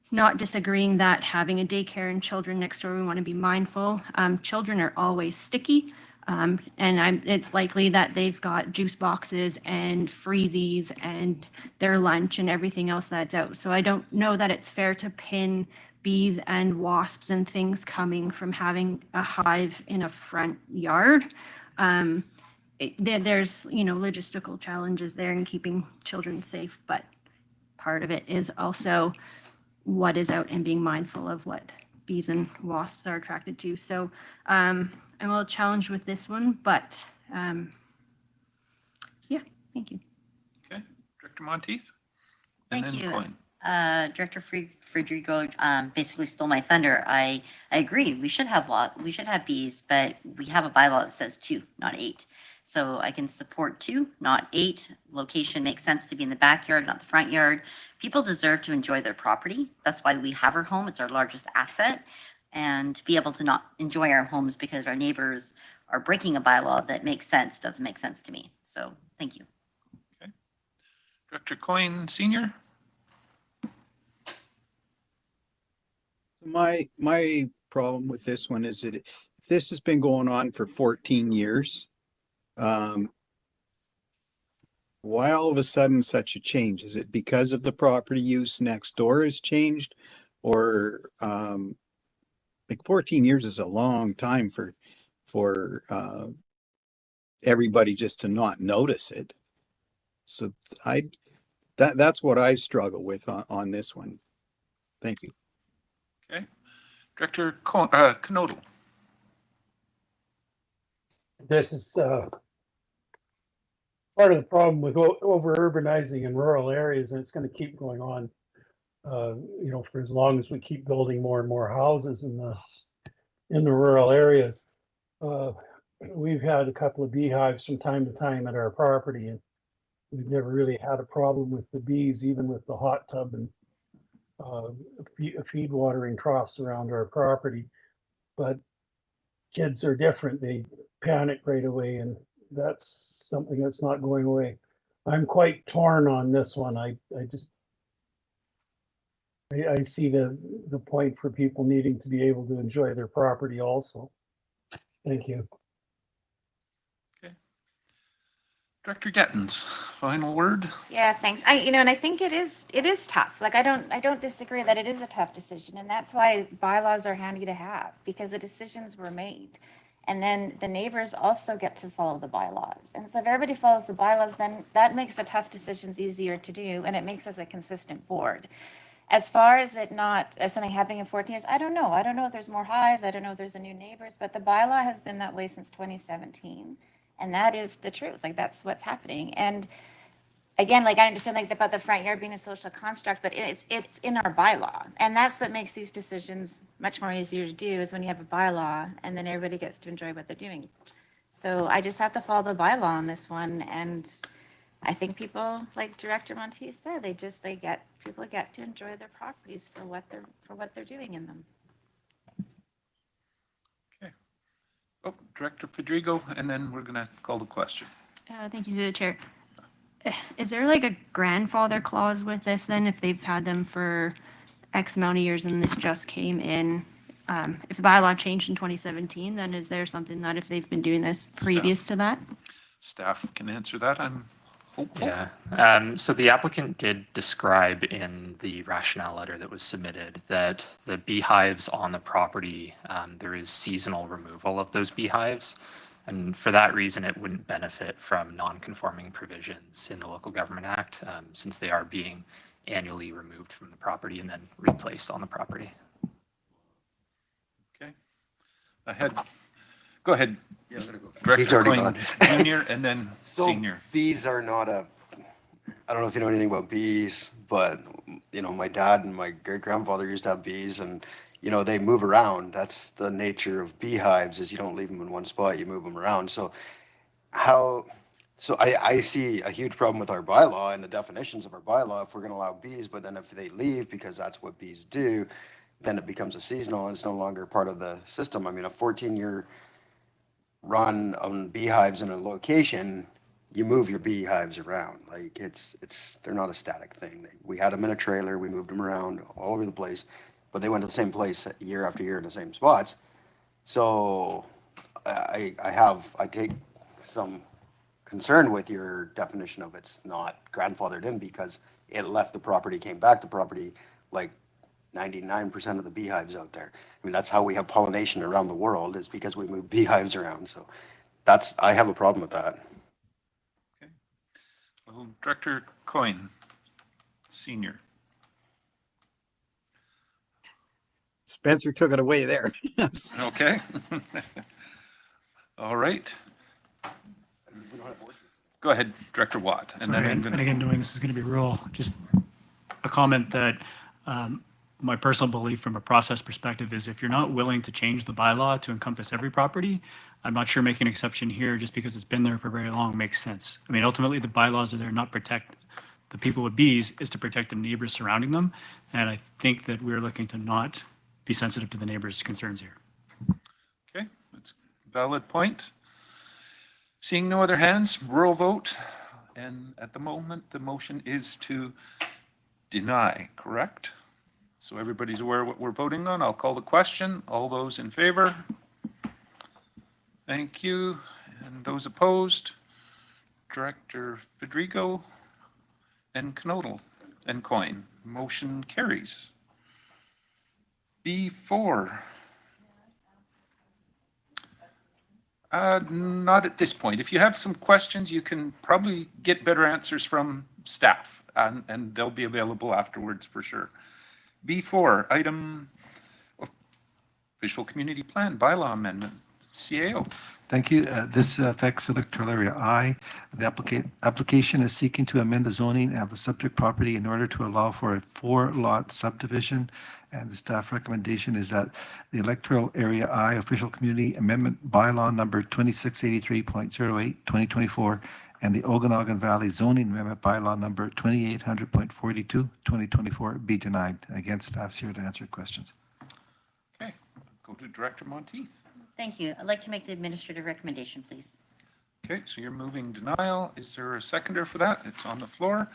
Not disagreeing that having a daycare and children next door, we want to be mindful. Children are always sticky. It's likely that they've got juice boxes and freezies and their lunch and everything else that's out. So I don't know that it's fair to pin bees and wasps and things coming from having a hive in a front yard. There's, you know, logistical challenges there in keeping children safe, but part of it is also what is out and being mindful of what bees and wasps are attracted to. So I'm a little challenged with this one, but yeah, thank you. Okay, Director Monteith? Thank you. Director Federico basically stole my thunder. I agree. We should have bees, but we have a bylaw that says 2, not 8. So I can support 2, not 8. Location makes sense to be in the backyard, not the front yard. People deserve to enjoy their property. That's why we have our home. It's our largest asset. And to be able to not enjoy our homes because our neighbors are breaking a bylaw that makes sense doesn't make sense to me. So thank you. Okay. Director Coyne, Senior? My problem with this one is that this has been going on for 14 years. Why all of a sudden such a change? Is it because of the property use next door has changed? Or like 14 years is a long time for everybody just to not notice it. So that's what I struggle with on this one. Thank you. Okay. Director Knodel? This is part of the problem with over urbanizing in rural areas, and it's going to keep going on. You know, for as long as we keep building more and more houses in the rural areas. We've had a couple of beehives from time to time at our property, and we've never really had a problem with the bees, even with the hot tub and feed watering troughs around our property. But kids are different. They panic right away, and that's something that's not going away. I'm quite torn on this one. I see the point for people needing to be able to enjoy their property also. Thank you. Okay. Director Gettens, final word? Yeah, thanks. And I think it is tough. Like, I don't disagree that it is a tough decision. And that's why bylaws are handy to have, because the decisions were made. And then the neighbors also get to follow the bylaws. And so if everybody follows the bylaws, then that makes the tough decisions easier to do. And it makes us a consistent board. As far as something happening in 14 years, I don't know. I don't know if there's more hives. I don't know if there's a new neighbors, but the bylaw has been that way since 2017. And that is the truth. Like, that's what's happening. And again, like, I understand like about the front yard being a social construct, but it's in our bylaw. And that's what makes these decisions much more easier to do, is when you have a bylaw and then everybody gets to enjoy what they're doing. So I just have to follow the bylaw on this one. And I think people, like Director Monteith said, people get to enjoy their properties for what they're doing in them. Okay. Oh, Director Federico, and then we're going to call the question. Thank you to the chair. Is there like a grandfather clause with this then, if they've had them for X amount of years and this just came in? If the bylaw changed in 2017, then is there something that if they've been doing this previous to that? Staff can answer that, I'm hopeful. Yeah. So the applicant did describe in the rationale letter that was submitted that the beehives on the property, there is seasonal removal of those beehives. And for that reason, it wouldn't benefit from non-conforming provisions in the Local Government Act, since they are being annually removed from the property and then replaced on the property. Okay. Go ahead. Yeah, I'm gonna go. Director He's already Coyne, gone. Junior, and then So Senior. bees are not I don't know if you know anything about bees, but you know, my dad and my great grandfather used to have bees, and you know, they move around. That's the nature of beehives, is you don't leave them in one spot, you move them around. So I see a huge problem with our bylaw and the definitions of our bylaw if we're going to allow bees, but then if they leave because that's what bees do, then it becomes a seasonal and it's no longer part of the system. I mean, a 14-year run on beehives in a location, you move your beehives around. Like they're not a static thing. We had them in a trailer, we moved them around all over the place, but they went to the same place year after year in the same spots. So I take some concern with your definition of it's not grandfathered in because it left the property, came back to property, like 99% of the beehives out there. I mean, that's how we have pollination around the world, is because we move beehives around. So I have a problem with that. Okay. Well, Director Coyne, Senior. Spencer took it away there. Okay. All right. Go ahead, Director Watt. And Sorry, then I'm and gonna- again, knowing this is going to be rural, just a comment that my personal belief from a process perspective is if you're not willing to change the bylaw to encompass every property, I'm not sure making an exception here just because it's been there for very long makes sense. I mean, ultimately, the bylaws are there not protect the people with bees, is to protect the neighbors surrounding them. And I think that we're looking to not be sensitive to the neighbors' concerns here. Okay, that's a valid point. Seeing no other hands, rural vote. And at the moment, the motion is to deny, correct? So everybody's aware of what we're voting on. I'll call the question. All those in favor? Thank you. And those opposed? Director Federico and Knodel and Coyne. Motion carries. B4. Not at this point. If you have some questions, you can probably get better answers from staff, and they'll be available afterwards for sure. B4, item official community plan bylaw amendment, CAO. Thank you. This affects electoral area I. The application is seeking to amend the zoning of the subject property in order to allow for a 4-lot subdivision. And the staff recommendation is that the electoral area I official community amendment bylaw number 2683.08 2024 and the Okanagan Valley zoning amendment bylaw number 2800.42 2024 be denied. Again, staff's here to answer questions. Okay, go to Director Monteith. Thank you. I'd like to make the administrative recommendation, please. Okay, so you're moving denial. Is there a seconder for that? It's on the floor.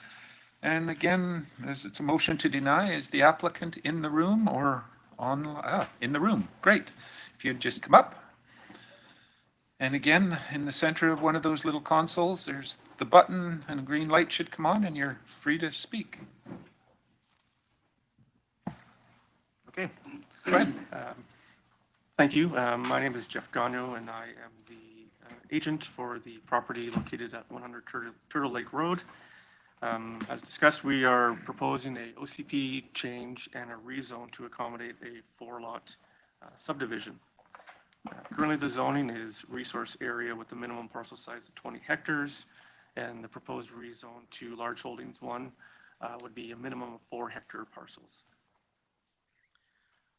And again, as it's a motion to deny, is the applicant in the room or on, in the room? Great. If you'd just come up. And again, in the center of one of those little consoles, there's the button and a green light should come on and you're free to speak. Okay. Go ahead. Thank you. My name is Jeff Gagno, and I am the agent for the property located at 100 Turtle Lake Road. As discussed, we are proposing a OCP change and a rezone to accommodate a 4-lot subdivision. Currently, the zoning is resource area with a minimum parcel size of 20 hectares, and the proposed rezone to large holdings 1 would be a minimum of 4-hectare parcels.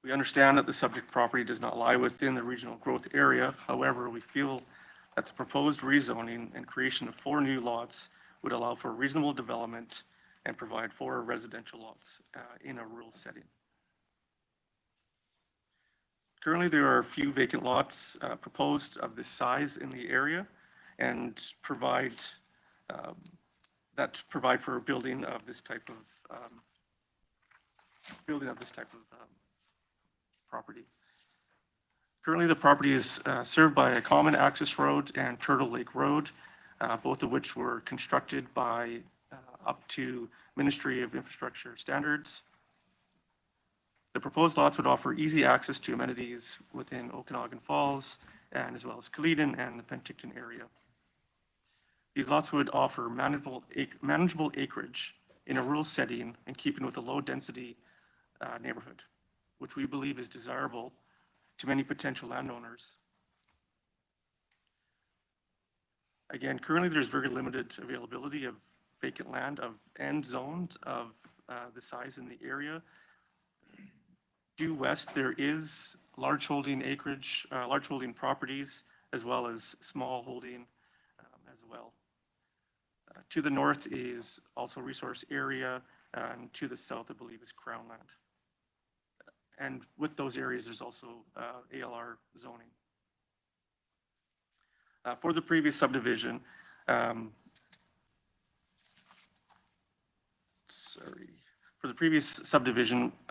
We understand that the subject property does not lie within the regional growth area. However, we feel that the proposed rezoning and creation of 4 new lots would allow for reasonable development and provide for residential lots in a rural setting. Currently, there are a few vacant lots proposed of this size in the area and provide for building of this type of property. Currently, the property is served by a common access road and Turtle Lake Road, both of which were constructed by up to Ministry of Infrastructure standards. The proposed lots would offer easy access to amenities within Okanagan Falls and as well as Culleton and the Penticton area. These lots would offer manageable acreage in a rural setting and keeping with a low density neighborhood, which we believe is desirable to many potential landowners. Again, currently there's very limited availability of vacant land and zones of the size in the area. Due west, there is large holding acreage, large holding properties, as well as small holding as well. To the north is also resource area, and to the south, I believe, is Crown land. And with those areas, there's also ALR zoning. For the previous subdivision,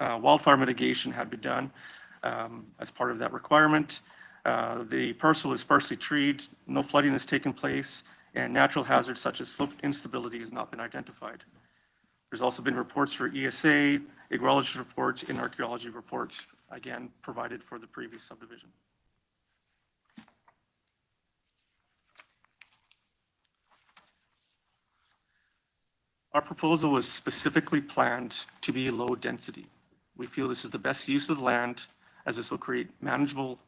wildfire mitigation had been done as part of that requirement. The parcel is sparsely treed, no flooding has taken place, and natural hazards such as slope instability has not been identified. There's also been reports for ESA, agrologist reports, and archaeology reports, again, provided for the previous subdivision. Our proposal was specifically planned to be low density. We feel this is the best use of the land, as this will create manageable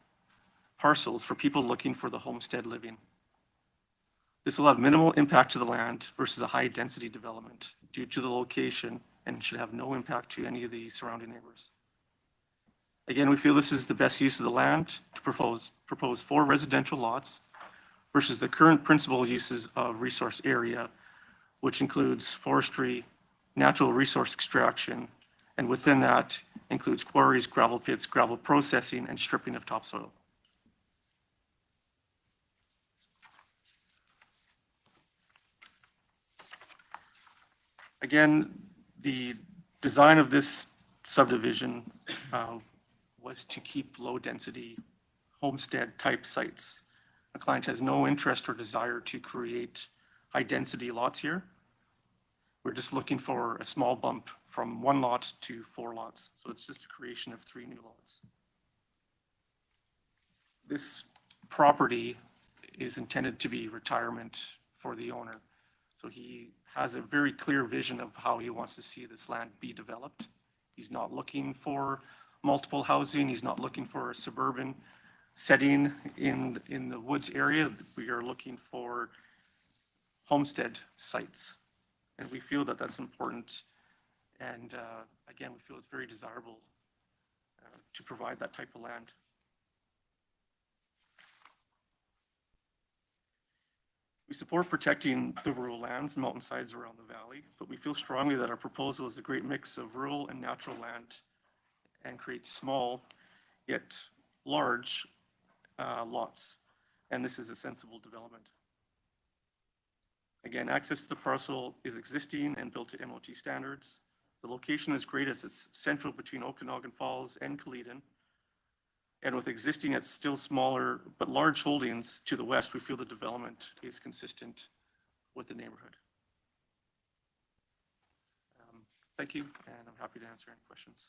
parcels for people looking for the homestead living. This will have minimal impact to the land versus a high density development due to the location and should have no impact to any of the surrounding neighbors. Again, we feel this is the best use of the land to propose 4 residential lots versus the current principal uses of resource area, which includes forestry, natural resource extraction, and within that includes quarries, gravel pits, gravel processing, and stripping of topsoil. Again, the design of this subdivision was to keep low density homestead type sites. The client has no interest or desire to create high density lots here. We're just looking for a small bump from 1 lot to 4 lots. So it's just a creation of 3 new lots. This property is intended to be retirement for the owner. So he has a very clear vision of how he wants to see this land be developed. He's not looking for multiple housing. He's not looking for a suburban setting in the woods area. We are looking for homestead sites. And we feel that that's important. And again, we feel it's very desirable to provide that type of land. We support protecting the rural lands and mountainsides around the valley, but we feel strongly that our proposal is a great mix of rural and natural land and creates small yet large lots. And this is a sensible development. Again, access to the parcel is existing and built to MOT standards. The location is great as it's central between Okanagan Falls and Culleton. And with existing yet still smaller but large holdings to the west, we feel the development is consistent with the neighborhood. Thank you, and I'm happy to answer any questions.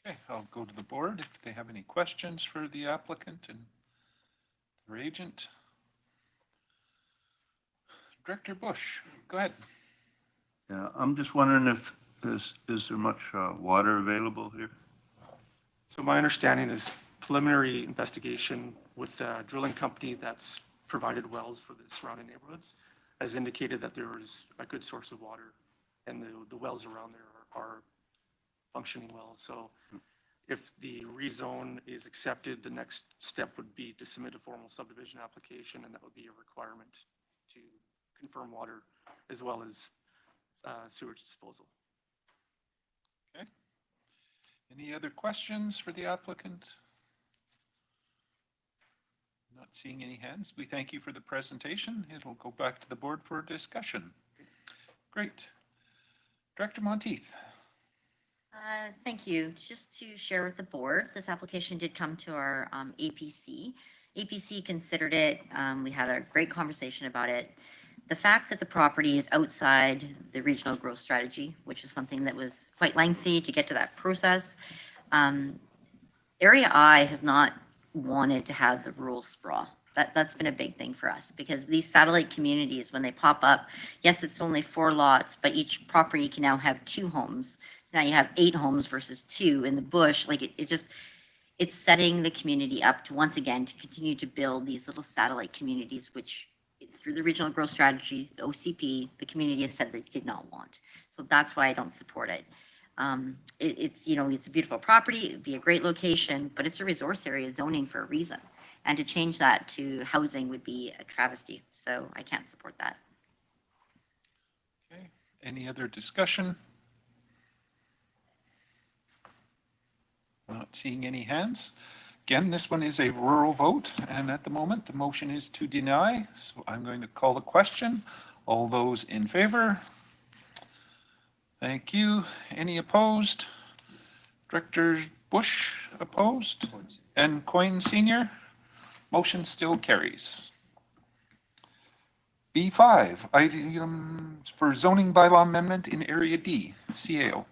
Okay, I'll go to the board if they have any questions for the applicant and their agent. Director Bush, go ahead. Yeah, I'm just wondering if is there much water available here? So my understanding is preliminary investigation with the drilling company that's provided wells for the surrounding neighborhoods has indicated that there is a good source of water and the wells around there are functioning well. So if the rezone is accepted, the next step would be to submit a formal subdivision application, and that would be a requirement to confirm water as well as sewage disposal. Okay. Any other questions for the applicant? Not seeing any hands. We thank you for the presentation. It'll go back to the board for discussion. Great. Director Monteith. Thank you. Just to share with the board, this application did come to our APC. APC considered it. We had a great conversation about it. The fact that the property is outside the regional growth strategy, which is something that was quite lengthy to get to that process. Area I has not wanted to have the rural sprawl. That's been a big thing for us because these satellite communities, when they pop up, yes, it's only 4 lots, but each property can now have 2 homes. So now you have 8 homes versus 2 in the bush. Like it's setting the community up to once again to continue to build these little satellite communities, which through the regional growth strategy, the OCP, the community has said they did not want. So that's why I don't support it. It's a beautiful property. It'd be a great location, but it's a resource area zoning for a reason. And to change that to housing would be a travesty. So I can't support that. Okay. Any other discussion? Not seeing any hands. Again, this one is a rural vote, and at the moment, the motion is to deny. So I'm going to call the question. All those in favor? Thank you. Any opposed? Director Bush opposed? And Coyne Senior? Motion still carries. B5, item for zoning bylaw amendment in Area D, CAO.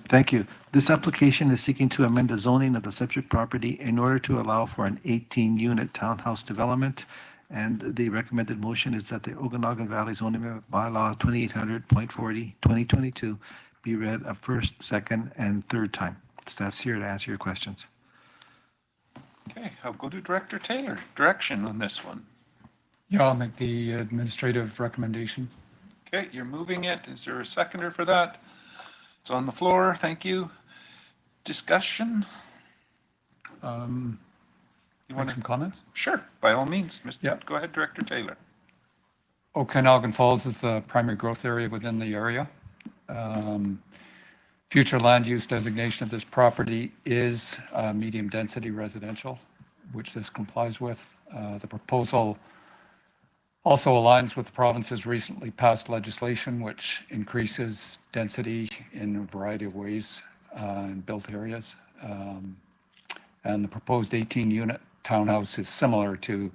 Thank you. This application is seeking to amend the zoning of the subject property in order to allow for an 18-unit townhouse development. And the recommended motion is that the Okanagan Valley zoning bylaw 2800.40, 2022 be read a first, second, and third time. Staff's here to answer your questions. Okay, I'll go to Director Taylor. Direction on this one. Yeah, I'll make the administrative recommendation. Okay, you're moving it. Is there a seconder for that? It's on the floor. Thank you. Discussion? You want some comments? Sure, by all means. Yeah. Go ahead, Director Taylor. Okanagan Falls is the primary growth area within the area. Future land use designation of this property is medium density residential, which this complies with. The proposal also aligns with the province's recently passed legislation, which increases density in a variety of ways in built areas. And the proposed 18-unit townhouse is similar to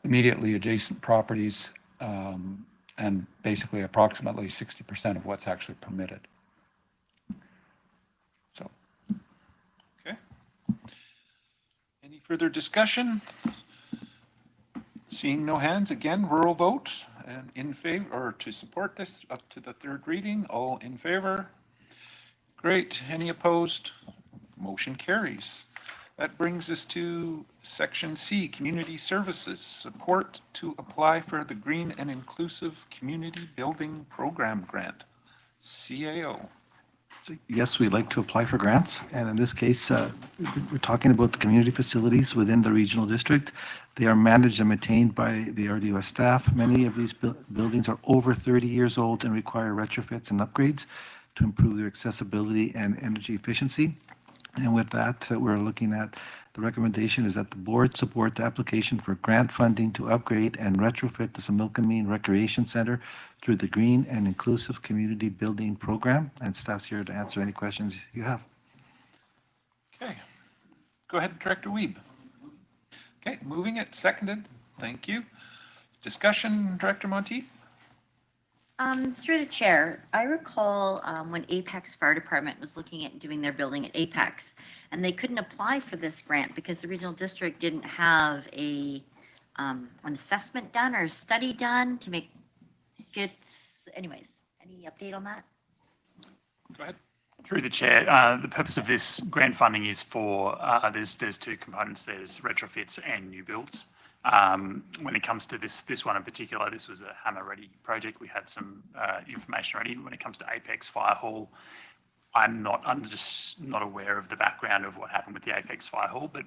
immediately adjacent properties and basically approximately 60% of what's actually permitted. So. Okay. Any further discussion? Seeing no hands, again, rural vote and in favor or to support this up to the third reading. All in favor? Great. Any opposed? Motion carries. That brings us to Section C, Community Services, support to apply for the Green and Inclusive Community Building Program Grant, CAO. So yes, we'd like to apply for grants. And in this case, we're talking about the community facilities within the regional district. They are managed and maintained by the RDOS staff. Many of these buildings are over 30 years old and require retrofits and upgrades to improve their accessibility and energy efficiency. And with that, we're looking at the recommendation is that the board support the application for grant funding to upgrade and retrofit the Similkameen Recreation Center through the Green and Inclusive Community Building Program. And staff's here to answer any questions you have. Okay. Go ahead, Director Wiebe. Okay, moving it, seconded. Thank you. Discussion, Director Monteith? Through the chair, I recall when Apex Fire Department was looking at doing their building at Apex, and they couldn't apply for this grant because the regional district didn't have an assessment done or a study done to make it. Anyways, any update on that? Go ahead. Through the chair, the purpose of this grant funding is for, there's 2 components. There's retrofits and new builds. When it comes to this one in particular, this was a hammer-ready project. We had some information ready. When it comes to Apex Fire Hall, I'm just not aware of the background of what happened with the Apex Fire Hall, but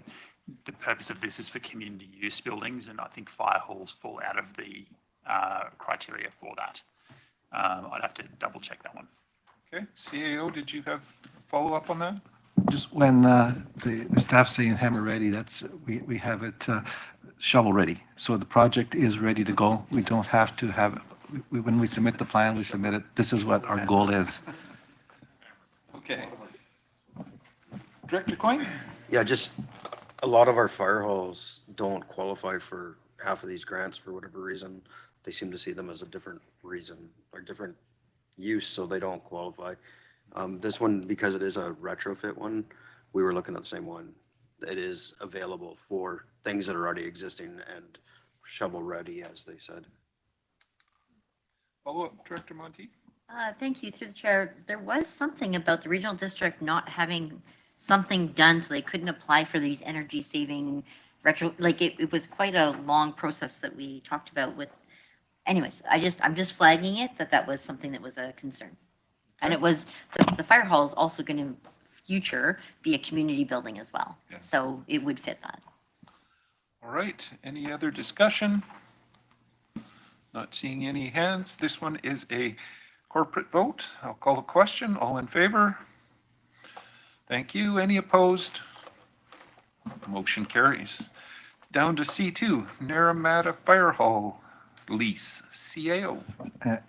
the purpose of this is for community use buildings, and I think fire halls fall out of the criteria for that. I'd have to double check that one. Okay, CAO, did you have follow-up on that? Just when the staff saying hammer ready, that's, we have it shovel ready. So the project is ready to go. We don't have to have, when we submit the plan, we submit it. This is what our goal is. Okay. Director Coyne? Yeah, just a lot of our fire halls don't qualify for half of these grants for whatever reason. They seem to see them as a different reason or different use, so they don't qualify. This one, because it is a retrofit one, we were looking at the same one. It is available for things that are already existing and shovel ready, as they said. Follow-up, Director Monteith? Thank you. Through the chair, there was something about the regional district not having something done, so they couldn't apply for these energy saving retro, like it was quite a long process that we talked about with, anyways, I'm just flagging it that was something that was a concern. And it was, the fire hall is also going to future be a community building as well. Yeah. So it would fit that. All right, any other discussion? Not seeing any hands. This one is a corporate vote. I'll call the question. All in favor? Thank you. Any opposed? Motion carries. Down to C2, Naramata Fire Hall lease, CAO.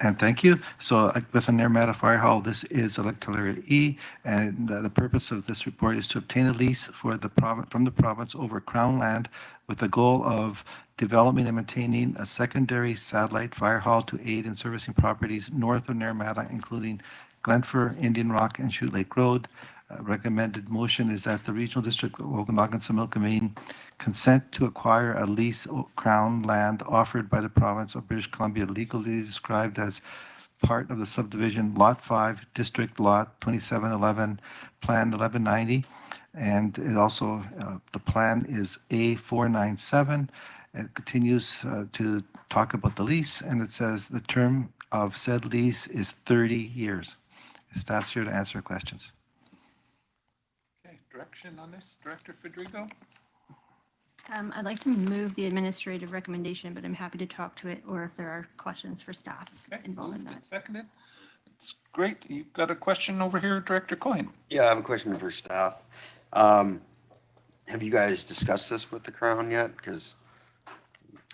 And thank you. So with the Naramata Fire Hall, this is electoral area E, and the purpose of this report is to obtain a lease for the from the province over Crown land with the goal of developing and maintaining a secondary satellite fire hall to aid in servicing properties north of Naramata, including Glenfir, Indian Rock, and Shoot Lake Road. Recommended motion is that the Regional District of Okanagan-Similkameen consent to acquire a lease Crown land offered by the province of British Columbia, legally described as part of the subdivision Lot 5, District Lot 2711, Plan 1190. And it also, the plan is A497. It continues to talk about the lease, and it says the term of said lease is 30 years. Staff's here to answer questions. Direction on this, Director Federico? I'd like to move the administrative recommendation, but I'm happy to talk to it or if there are questions for staff involved in that. Seconded. It's great. You've got a question over here, Director Coyne. Yeah, I have a question for staff. Have you guys discussed this with the Crown yet? Because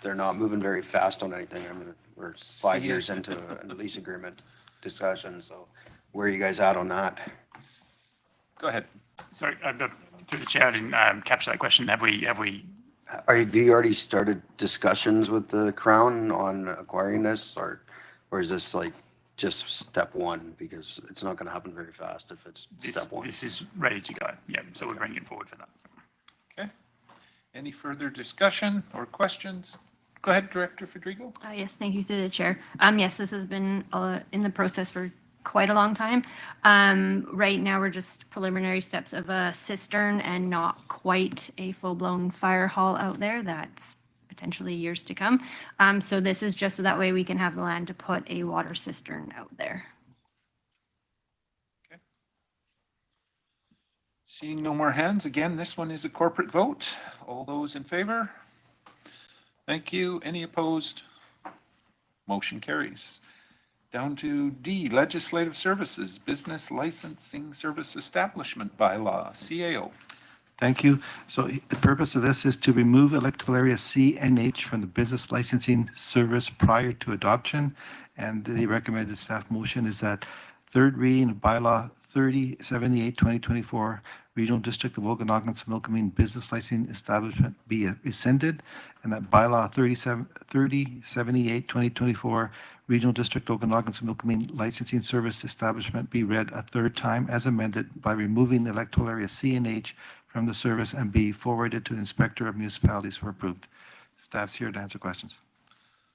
they're not moving very fast on anything. I mean, we're 5 years into a lease agreement discussion, so where are you guys at on that? Go ahead. Sorry, through the chair, I didn't capture that question. Have you already started discussions with the Crown on acquiring this, or is this like just step one? Because it's not going to happen very fast if it's step one. This is ready to go. Yeah, so we're bringing it forward for that. Okay. Any further discussion or questions? Go ahead, Director Federico. Yes, thank you through the chair. Yes, this has been in the process for quite a long time. Right now, we're just preliminary steps of a cistern and not quite a full-blown fire hall out there. That's potentially years to come. So this is just so that way we can have the land to put a water cistern out there. Okay. Seeing no more hands, again, this one is a corporate vote. All those in favor? Thank you. Any opposed? Motion carries. Down to D, Legislative Services, Business Licensing Service Establishment Bylaw, CAO. Thank you. So the purpose of this is to remove electoral area C and H from the business licensing service prior to adoption. And the recommended staff motion is that third reading of bylaw 3078-2024, Regional District of Okanagan-Similkameen Business Licensing Establishment be rescinded, and that bylaw 3078-2024, Regional District Okanagan-Similkameen Licensing Service Establishment be read a third time as amended by removing the electoral area C and H from the service and be forwarded to the Inspector of Municipalities for approved. Staff's here to answer questions.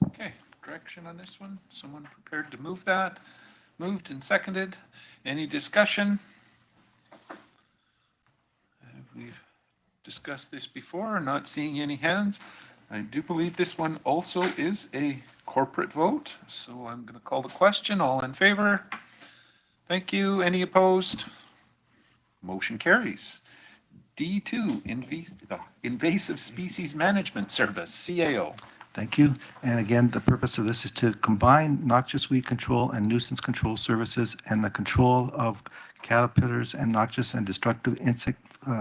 Okay, direction on this one? Someone prepared to move that? Moved and seconded. Any discussion? We've discussed this before, not seeing any hands. I do believe this one also is a corporate vote, so I'm going to call the question. All in favor? Thank you. Any opposed? Motion carries. D2, Invasive Species Management Service, CAO. Thank you. And again, the purpose of this is to combine noxious weed control and nuisance control services and the control of caterpillars and noxious and destructive insect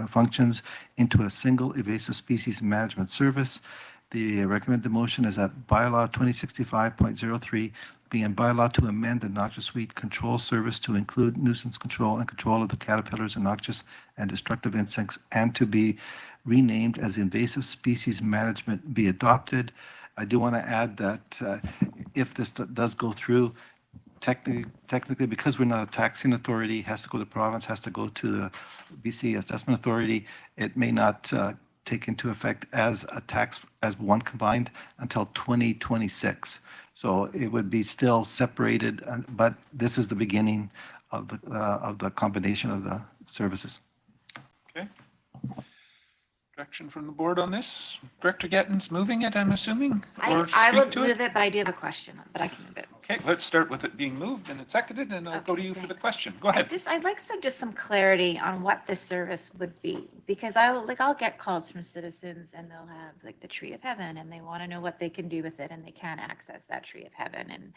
functions into a single invasive species management service. The recommended motion is that bylaw 2065.03 be in bylaw to amend the noxious weed control service to include nuisance control and control of the caterpillars and noxious and destructive insects, and to be renamed as invasive species management be adopted. I do want to add that if this does go through, technically, because we're not a taxing authority, has to go to the province, has to go to the BC Assessment Authority, it may not take into effect as a tax, as one combined until 2026. So it would be still separated, but this is the beginning of the combination of the services. Okay. Direction from the board on this? Director Gettin's moving it, I'm assuming? Or I speak will to move it, but I do have a question, but I can move it. Okay, let's start with it being moved and it's seconded, and I'll go to you for the question. Go ahead. I'd like some clarity on what this service would be, because I'll get calls from citizens and they'll have like the tree of heaven and they want to know what they can do with it and they can't access that tree of heaven. And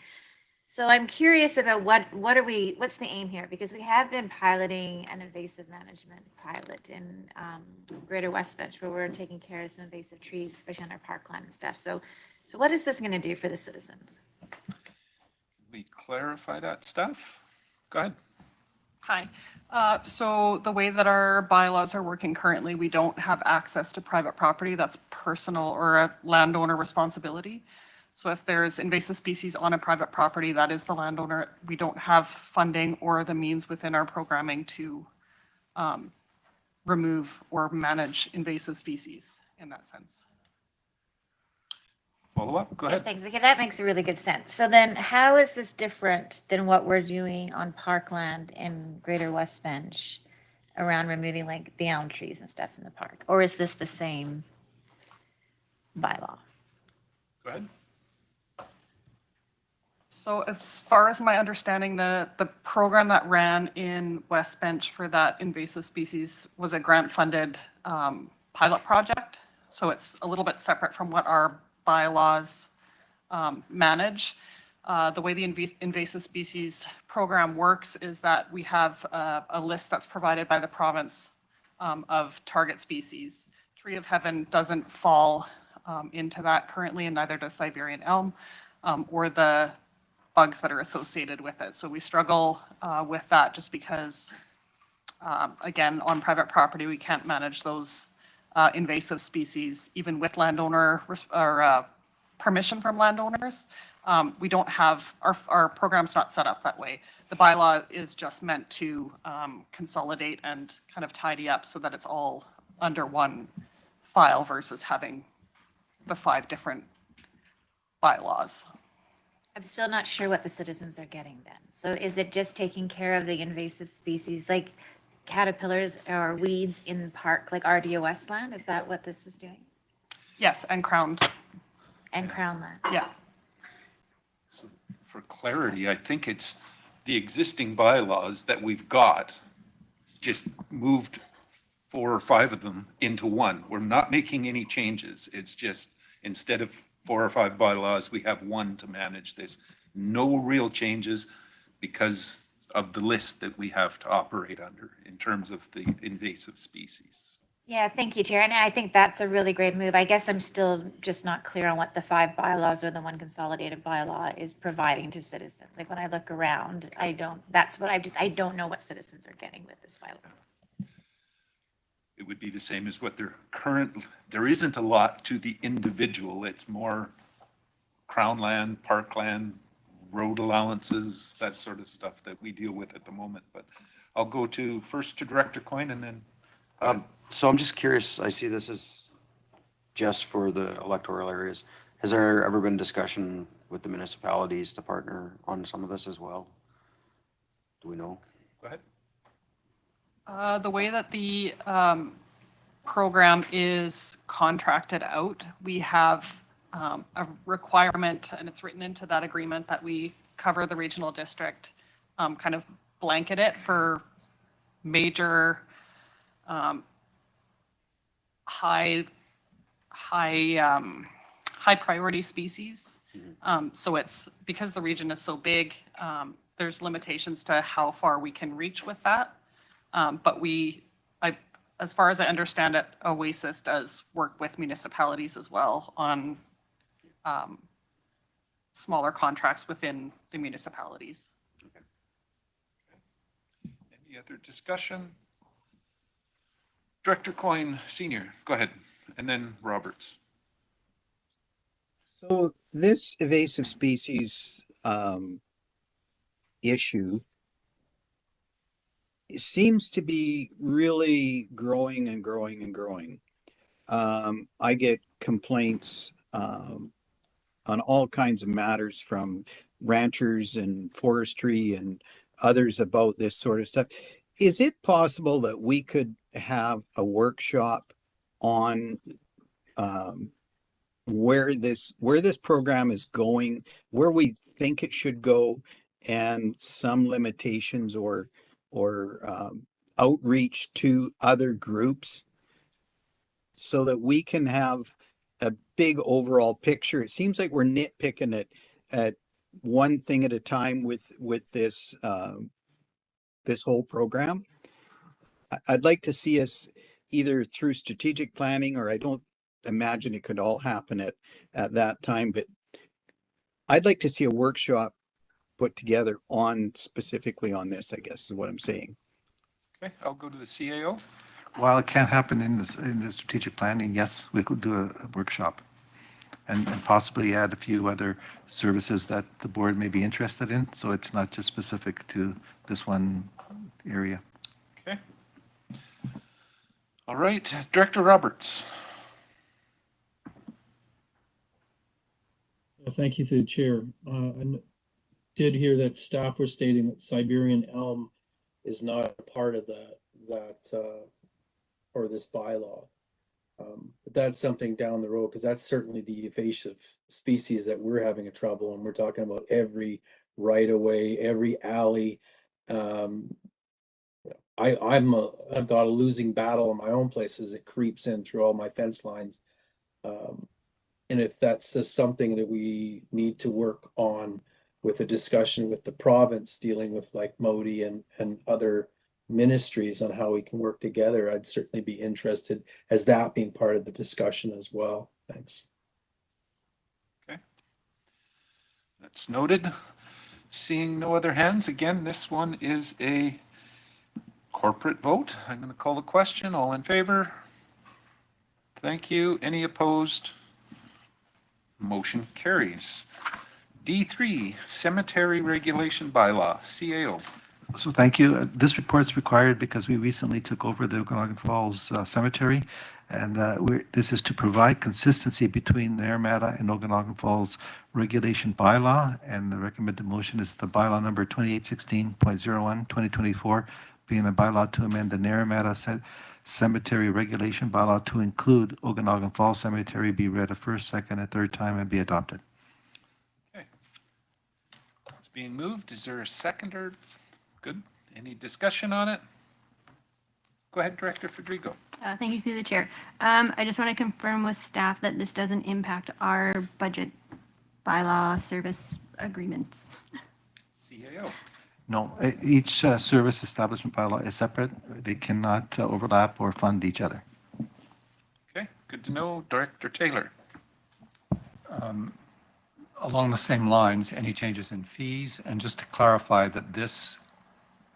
so I'm curious about what's the aim here? Because we have been piloting an invasive management pilot in Greater West Bench where we're taking care of some invasive trees, especially on our parkland and stuff. So what is this going to do for the citizens? We clarify that stuff? Go ahead. Hi. So the way that our bylaws are working currently, we don't have access to private property. That's personal or a landowner responsibility. So if there's invasive species on a private property, that is the landowner. We don't have funding or the means within our programming to remove or manage invasive species in that sense. Follow up, go ahead. Thanks. Okay, that makes a really good sense. So then how is this different than what we're doing on parkland in Greater West Bench around removing like the elm trees and stuff in the park? Or is this the same bylaw? Go ahead. So as far as my understanding, the program that ran in West Bench for that invasive species was a grant-funded pilot project. So it's a little bit separate from what our bylaws manage. The way the invasive species program works is that we have a list that's provided by the province of target species. Tree of heaven doesn't fall into that currently, and neither does Siberian elm or the bugs that are associated with it. So we struggle with that just because, again, on private property, we can't manage those invasive species, even with landowner or permission from landowners. We don't have, our program's not set up that way. The bylaw is just meant to consolidate and kind of tidy up so that it's all under one file versus having the 5 different bylaws. I'm still not sure what the citizens are getting then. So is it just taking care of the invasive species like caterpillars or weeds in park, like RDOS land? Is that what this is doing? Yes, and crown. And crown land. Yeah. So for clarity, I think it's the existing bylaws that we've got, just moved 4 or 5 of them into one. We're not making any changes. It's just, instead of 4 or 5 bylaws, we have one to manage this. No real changes because of the list that we have to operate under in terms of the invasive species. Yeah, thank you, Chair. And I think that's a really great move. I guess I'm still just not clear on what the 5 bylaws or the one consolidated bylaw is providing to citizens. Like when I look around, I don't know what citizens are getting with this bylaw. It would be the same as what their current, there isn't a lot to the individual. It's more crown land, parkland, road allowances, that sort of stuff that we deal with at the moment. But I'll go first to Director Coyne and then. So I'm just curious, I see this is just for the electoral areas. Has there ever been discussion with the municipalities to partner on some of this as well? Do we know? Go ahead. The way that the program is contracted out, we have a requirement, and it's written into that agreement, that we cover the regional district, kind of blanket it for major high priority species. So it's, because the region is so big, there's limitations to how far we can reach with that. But as far as I understand it, Oasis does work with municipalities as well on smaller contracts within the municipalities. Any other discussion? Director Coyne, Senior, go ahead, and then Roberts. So this invasive species issue seems to be really growing and growing and growing. I get complaints on all kinds of matters from ranchers and forestry and others about this sort of stuff. Is it possible that we could have a workshop on where this program is going, where we think it should go, and some limitations or outreach to other groups, so that we can have a big overall picture? It seems like we're nitpicking at one thing at a time with this this whole program. I'd like to see us either through strategic planning, or I don't imagine it could all happen at that time, but I'd like to see a workshop put together on specifically on this, I guess is what I'm saying. Okay, I'll go to the CAO. While it can't happen in the strategic planning, yes, we could do a workshop and possibly add a few other services that the board may be interested in. So it's not just specific to this one area. Okay. All right, Director Roberts. Thank you through the chair. I did hear that staff were stating that Siberian elm is not a part of or this bylaw. But that's something down the road, because that's certainly the invasive species that we're having a trouble, and we're talking about every right of way, every alley. I've got a losing battle in my own place as it creeps in through all my fence lines. And if that's just something that we need to work on with a discussion with the province, dealing with like Modi and other ministries on how we can work together, I'd certainly be interested as that being part of the discussion as well. Thanks. Okay. That's noted. Seeing no other hands, again, this one is a corporate vote. I'm going to call the question. All in favor? Thank you. Any opposed? Motion carries. D3, Cemetery Regulation Bylaw, CAO. So thank you. This report is required because we recently took over the Okanagan Falls Cemetery, and this is to provide consistency between the Naramata and Okanagan Falls Regulation Bylaw, and the recommended motion is the bylaw number 2816.01 2024 being a bylaw to amend the Naramata Cemetery Regulation Bylaw to include Okanagan Falls Cemetery be read a first, second, and third time and be adopted. Okay. It's being moved. Is there a seconder? Good. Any discussion on it? Go ahead, Director Federico. Thank you through the chair. I just want to confirm with staff that this doesn't impact our budget bylaw service agreements. CAO. No, each service establishment bylaw is separate. They cannot overlap or fund each other. Okay, good to know. Director Taylor. Along the same lines, any changes in fees, and just to clarify that this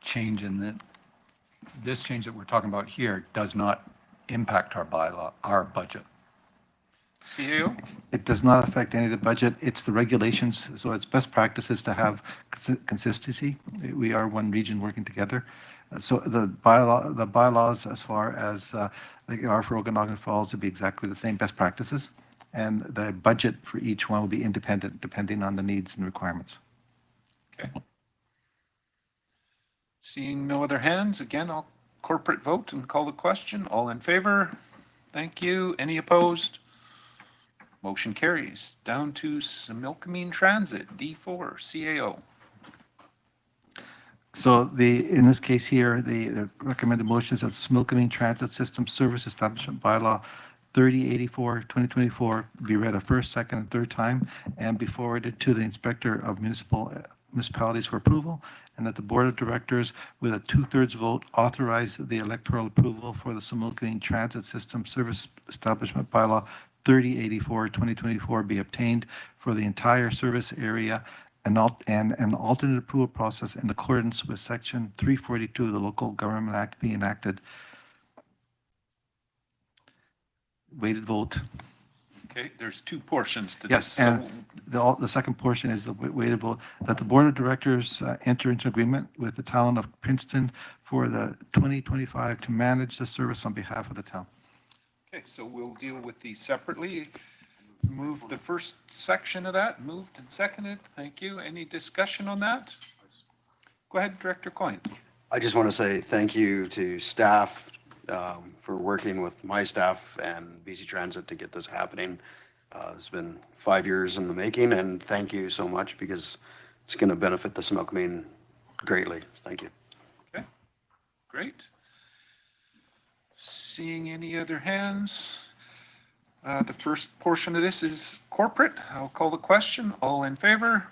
change that we're talking about here does not impact our bylaw, our budget. CAO? It does not affect any of the budget. It's the regulations. So it's best practices to have consistency. We are one region working together. So the bylaws, as far as they are for Okanagan Falls, would be exactly the same best practices. And the budget for each one will be independent, depending on the needs and requirements. Okay. Seeing no other hands, again, I'll corporate vote and call the question. All in favor? Thank you. Any opposed? Motion carries. Down to Similkameen Transit, D4, CAO. So in this case here, the recommended motions of Similkameen Transit System Service Establishment Bylaw 3084, 2024 be read a first, second, and third time and be forwarded to the Inspector of Municipalities for approval, and that the Board of Directors, with a 2/3 vote, authorize the electoral approval for the Similkameen Transit System Service Establishment Bylaw 3084, 2024 be obtained for the entire service area and an alternate approval process in accordance with Section 342 of the Local Government Act be enacted. Weighted vote. Okay, there's two portions to this. Yes, So and the second portion is the weighted vote, that the Board of Directors enter into agreement with the town of Penticton for the 2025 to manage the service on behalf of the town. okay, so we'll deal with these separately. Move the first section of that, moved and seconded. Thank you. Any discussion on that? Go ahead, Director Coyne. I just want to say thank you to staff for working with my staff and BC Transit to get this happening. It's been 5 years in the making, and thank you so much because it's going to benefit the Similkameen greatly. Thank you. Okay, great. Seeing any other hands? The first portion of this is corporate. I'll call the question. All in favor?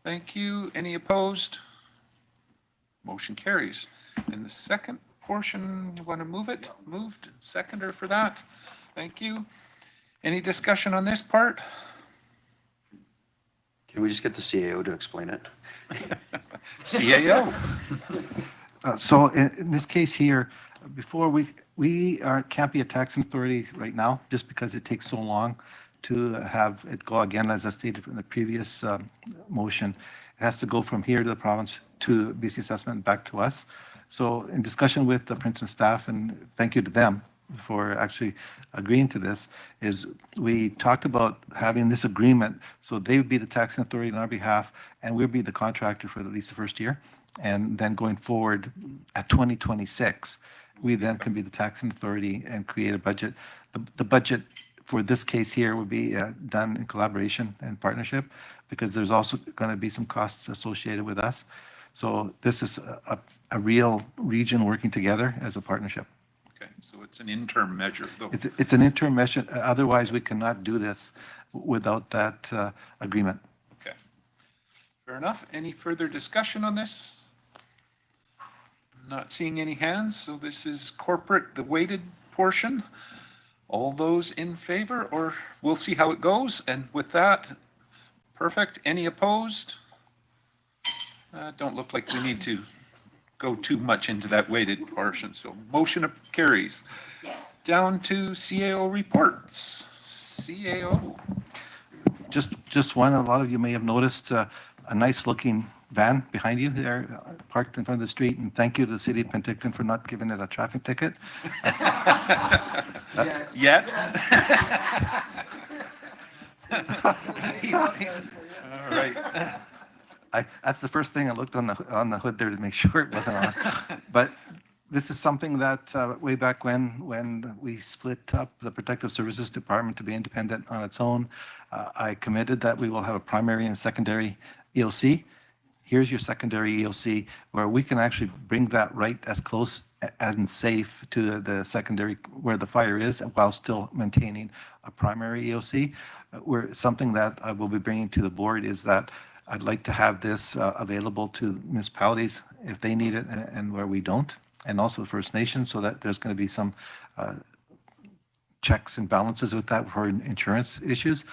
Thank you. Any opposed? Motion carries. And the second portion, you want to move it? Moved. Seconder for that. Thank you. Any discussion on this part? Can we just get the CAO to explain it? CAO. So in this case here, before can't be a taxing authority right now, just because it takes so long to have it go again, as I stated in the previous motion. It has to go from here to the province to BC Assessment and back to us. So in discussion with the Princeton staff, and thank you to them for actually agreeing to this, is we talked about having this agreement, so they would be the taxing authority on our behalf, and we'll be the contractor for at least the first year. And then going forward at 2026, we then can be the taxing authority and create a budget. The budget for this case here would be done in collaboration and partnership, because there's also going to be some costs associated with us. So this is a real region working together as a partnership. Okay, so it's an interim measure, though. It's an interim measure. Otherwise, we cannot do this without that agreement. Okay. Fair enough. Any further discussion on this? Not seeing any hands, so this is corporate, the weighted portion. All those in favor, or we'll see how it goes. And with that, perfect. Any opposed? Don't look like we need to go too much into that weighted portion. So motion carries. Down to CAO reports. CAO. Just one, a lot of you may have noticed a nice looking van behind you there, parked in front of the street, and thank you to the city of Penticton for not giving it a traffic ticket. Yet. All right. That's the first thing I looked on the hood there to make sure it wasn't on. But this is something that way back when we split up the Protective Services Department to be independent on its own, I committed that we will have a primary and secondary EOC. Here's your secondary EOC, where we can actually bring that right as close and safe to the secondary where the fire is, while still maintaining a primary EOC. Something that I will be bringing to the board is that I'd like to have this available to municipalities if they need it and where we don't, and also the First Nations, so that there's going to be some checks and balances with that for insurance issues.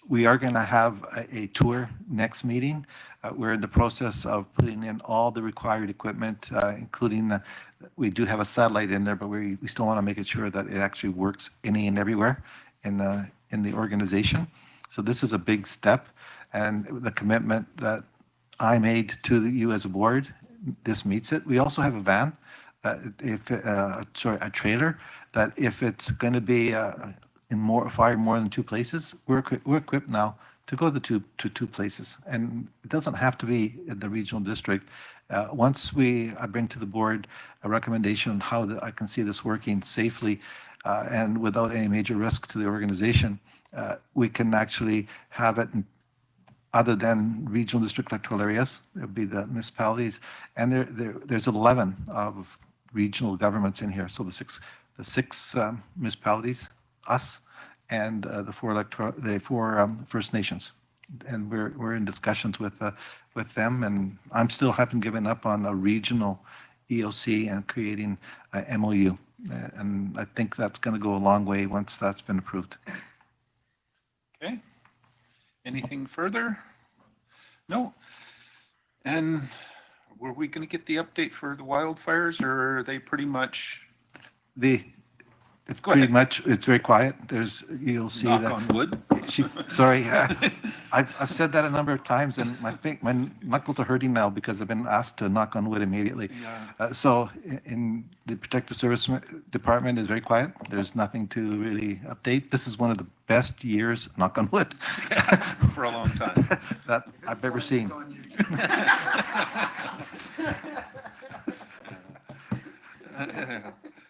We are going to have a tour next meeting. We're in the process of putting in all the required equipment, including we do have a satellite in there, but we still want to make it sure that it actually works any and everywhere in the organization. So this is a big step, and the commitment that I made to you as a board, this meets it. We also have a van, a trailer, that if it's going to be fire more than two places, we're equipped now to go to two places, and it doesn't have to be in the regional district. Once I bring to the board a recommendation on how I can see this working safely and without any major risk to the organization, we can actually have it other than regional district electoral areas. It would be the municipalities, and there's 11 of regional governments in here, so the 6 the 6 municipalities, us, and the 4 First Nations. And we're in discussions with them, and I'm still haven't given up on a regional EOC and creating a MOU. And I think that's going to go a long way once that's been approved. Okay. Anything further? No. And were we going to get the update for the wildfires, or are they pretty much? It's pretty much, it's very quiet. You'll see that. Knock on wood. Sorry, I've said that a number of times, and my knuckles are hurting now because I've been asked to knock on wood immediately. Yeah. So in the Protective Service Department is very quiet. There's nothing to really update. This is one of the best years, knock on wood. For a long time. That I've ever seen.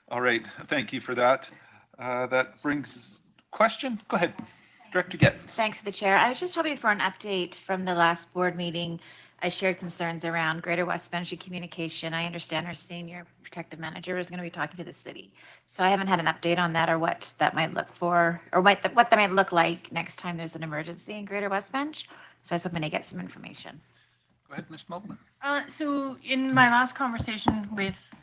All right, thank you for that. That brings question. Go ahead, Director Getz. Thanks to the chair. I was just hoping for an update from the last board meeting. I shared concerns around Greater West Benji communication. I understand our senior protective manager is going to be talking to the city. So I haven't had an update on that or what that might look for, or what that might look like next time there's an emergency in Greater West Bench. So I was hoping to get some information. Go ahead, Ms. Moulton. So in my last conversation with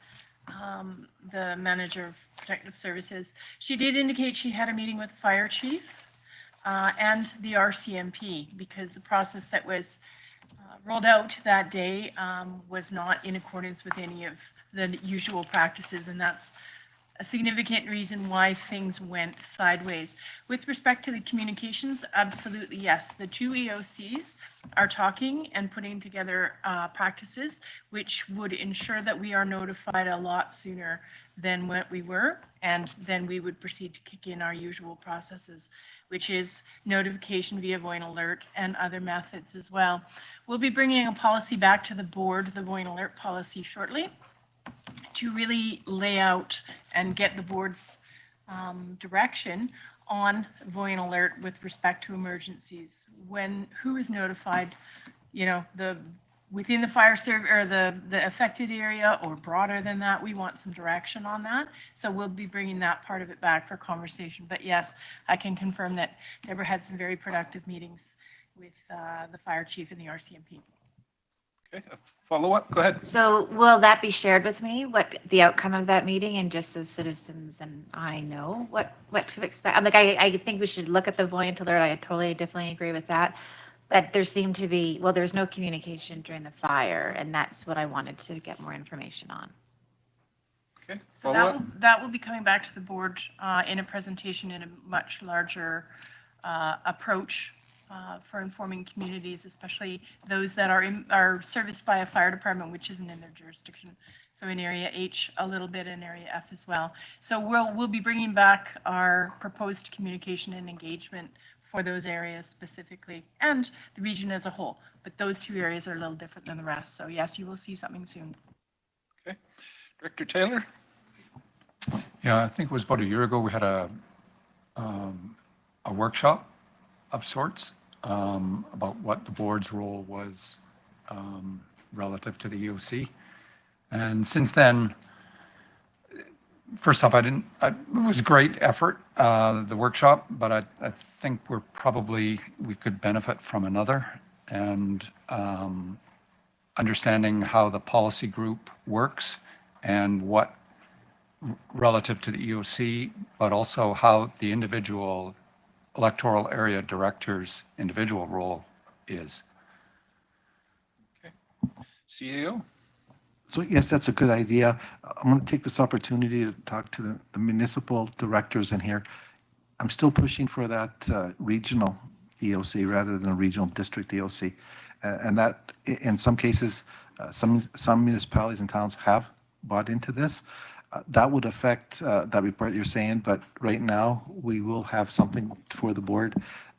the manager of protective services, she did indicate she had a meeting with the fire chief and the RCMP, because the process that was rolled out that day was not in accordance with any of the usual practices, and that's a significant reason why things went sideways. With respect to the communications, absolutely yes. The 2 EOCs are talking and putting together practices which would ensure that we are notified a lot sooner than what we were, and then we would proceed to kick in our usual processes, which is notification via Voin Alert and other methods as well. We'll be bringing a policy back to the board, the Voin Alert policy, shortly, to really lay out and get the board's direction on Voin Alert with respect to emergencies. Who is notified, within the fire service or the affected area or broader than that. We want some direction on that. So we'll be bringing that part of it back for conversation. But yes, I can confirm that Deborah had some very productive meetings with the fire chief and the RCMP. Okay, a follow-up, go ahead. So will that be shared with me, what the outcome of that meeting, and just so citizens and I know what to expect? I'm like, I think we should look at the Voyant Alert. I totally, definitely agree with that. But there seemed to be, there's no communication during the fire, and that's what I wanted to get more information on. Okay, so that will be coming back to the board in a presentation in a much larger approach for informing communities, especially those that are serviced by a fire department, which isn't in their jurisdiction. So in Area H a little bit, in Area F as well. So we'll be bringing back our proposed communication and engagement for those areas specifically, and the region as a whole. But those 2 areas are a little different than the rest. So yes, you will see something soon. Okay, Director Taylor. Yeah, I think it was about a year ago, we had a workshop of sorts about what the board's role was relative to the EOC. And since then, first off, it was a great effort, the workshop, but I think we could benefit from another, and understanding how the policy group works and what relative to the EOC, but also how the individual electoral area director's individual role is. Okay, CAO. So yes, that's a good idea. I'm going to take this opportunity to talk to the municipal directors in here. I'm still pushing for that regional EOC rather than a regional district EOC. And that, in some cases, some municipalities and towns have bought into this. That would affect that report you're saying, but right now we will have something for the board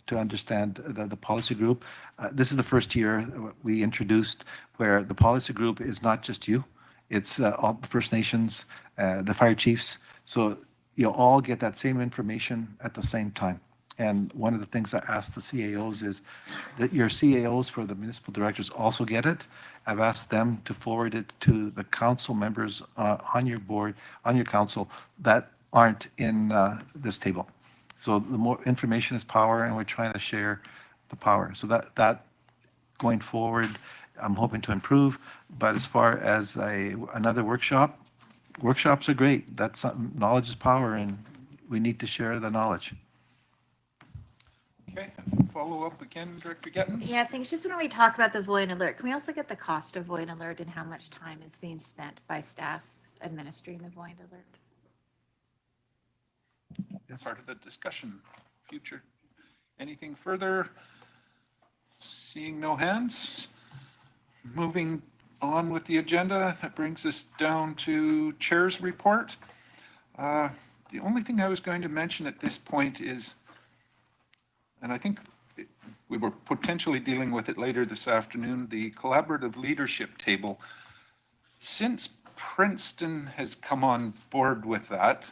to understand the policy group. This is the first year we introduced where the policy group is not just you, it's all the First Nations, the fire chiefs. So you'll all get that same information at the same time. And one of the things I asked the CAOs is that your CAOs for the municipal directors also get it. I've asked them to forward it to the council members on your board, on your council, that aren't in this table. So the more information is power, and we're trying to share the power. So that going forward, I'm hoping to improve. But as far as another workshop, workshops are great. That's something, knowledge is power, and we need to share the knowledge. Okay, follow up again, Director Gettens? Yeah, thanks. Just when we talk about the void alert, can we also get the cost of void alert and how much time is being spent by staff administering the void alert? Yes. Part of the discussion, future. Anything further? Seeing no hands. Moving on with the agenda, that brings us down to Chair's report. The only thing I was going to mention at this point is, and I think we were potentially dealing with it later this afternoon, the collaborative leadership table. Since Princeton has come on board with that,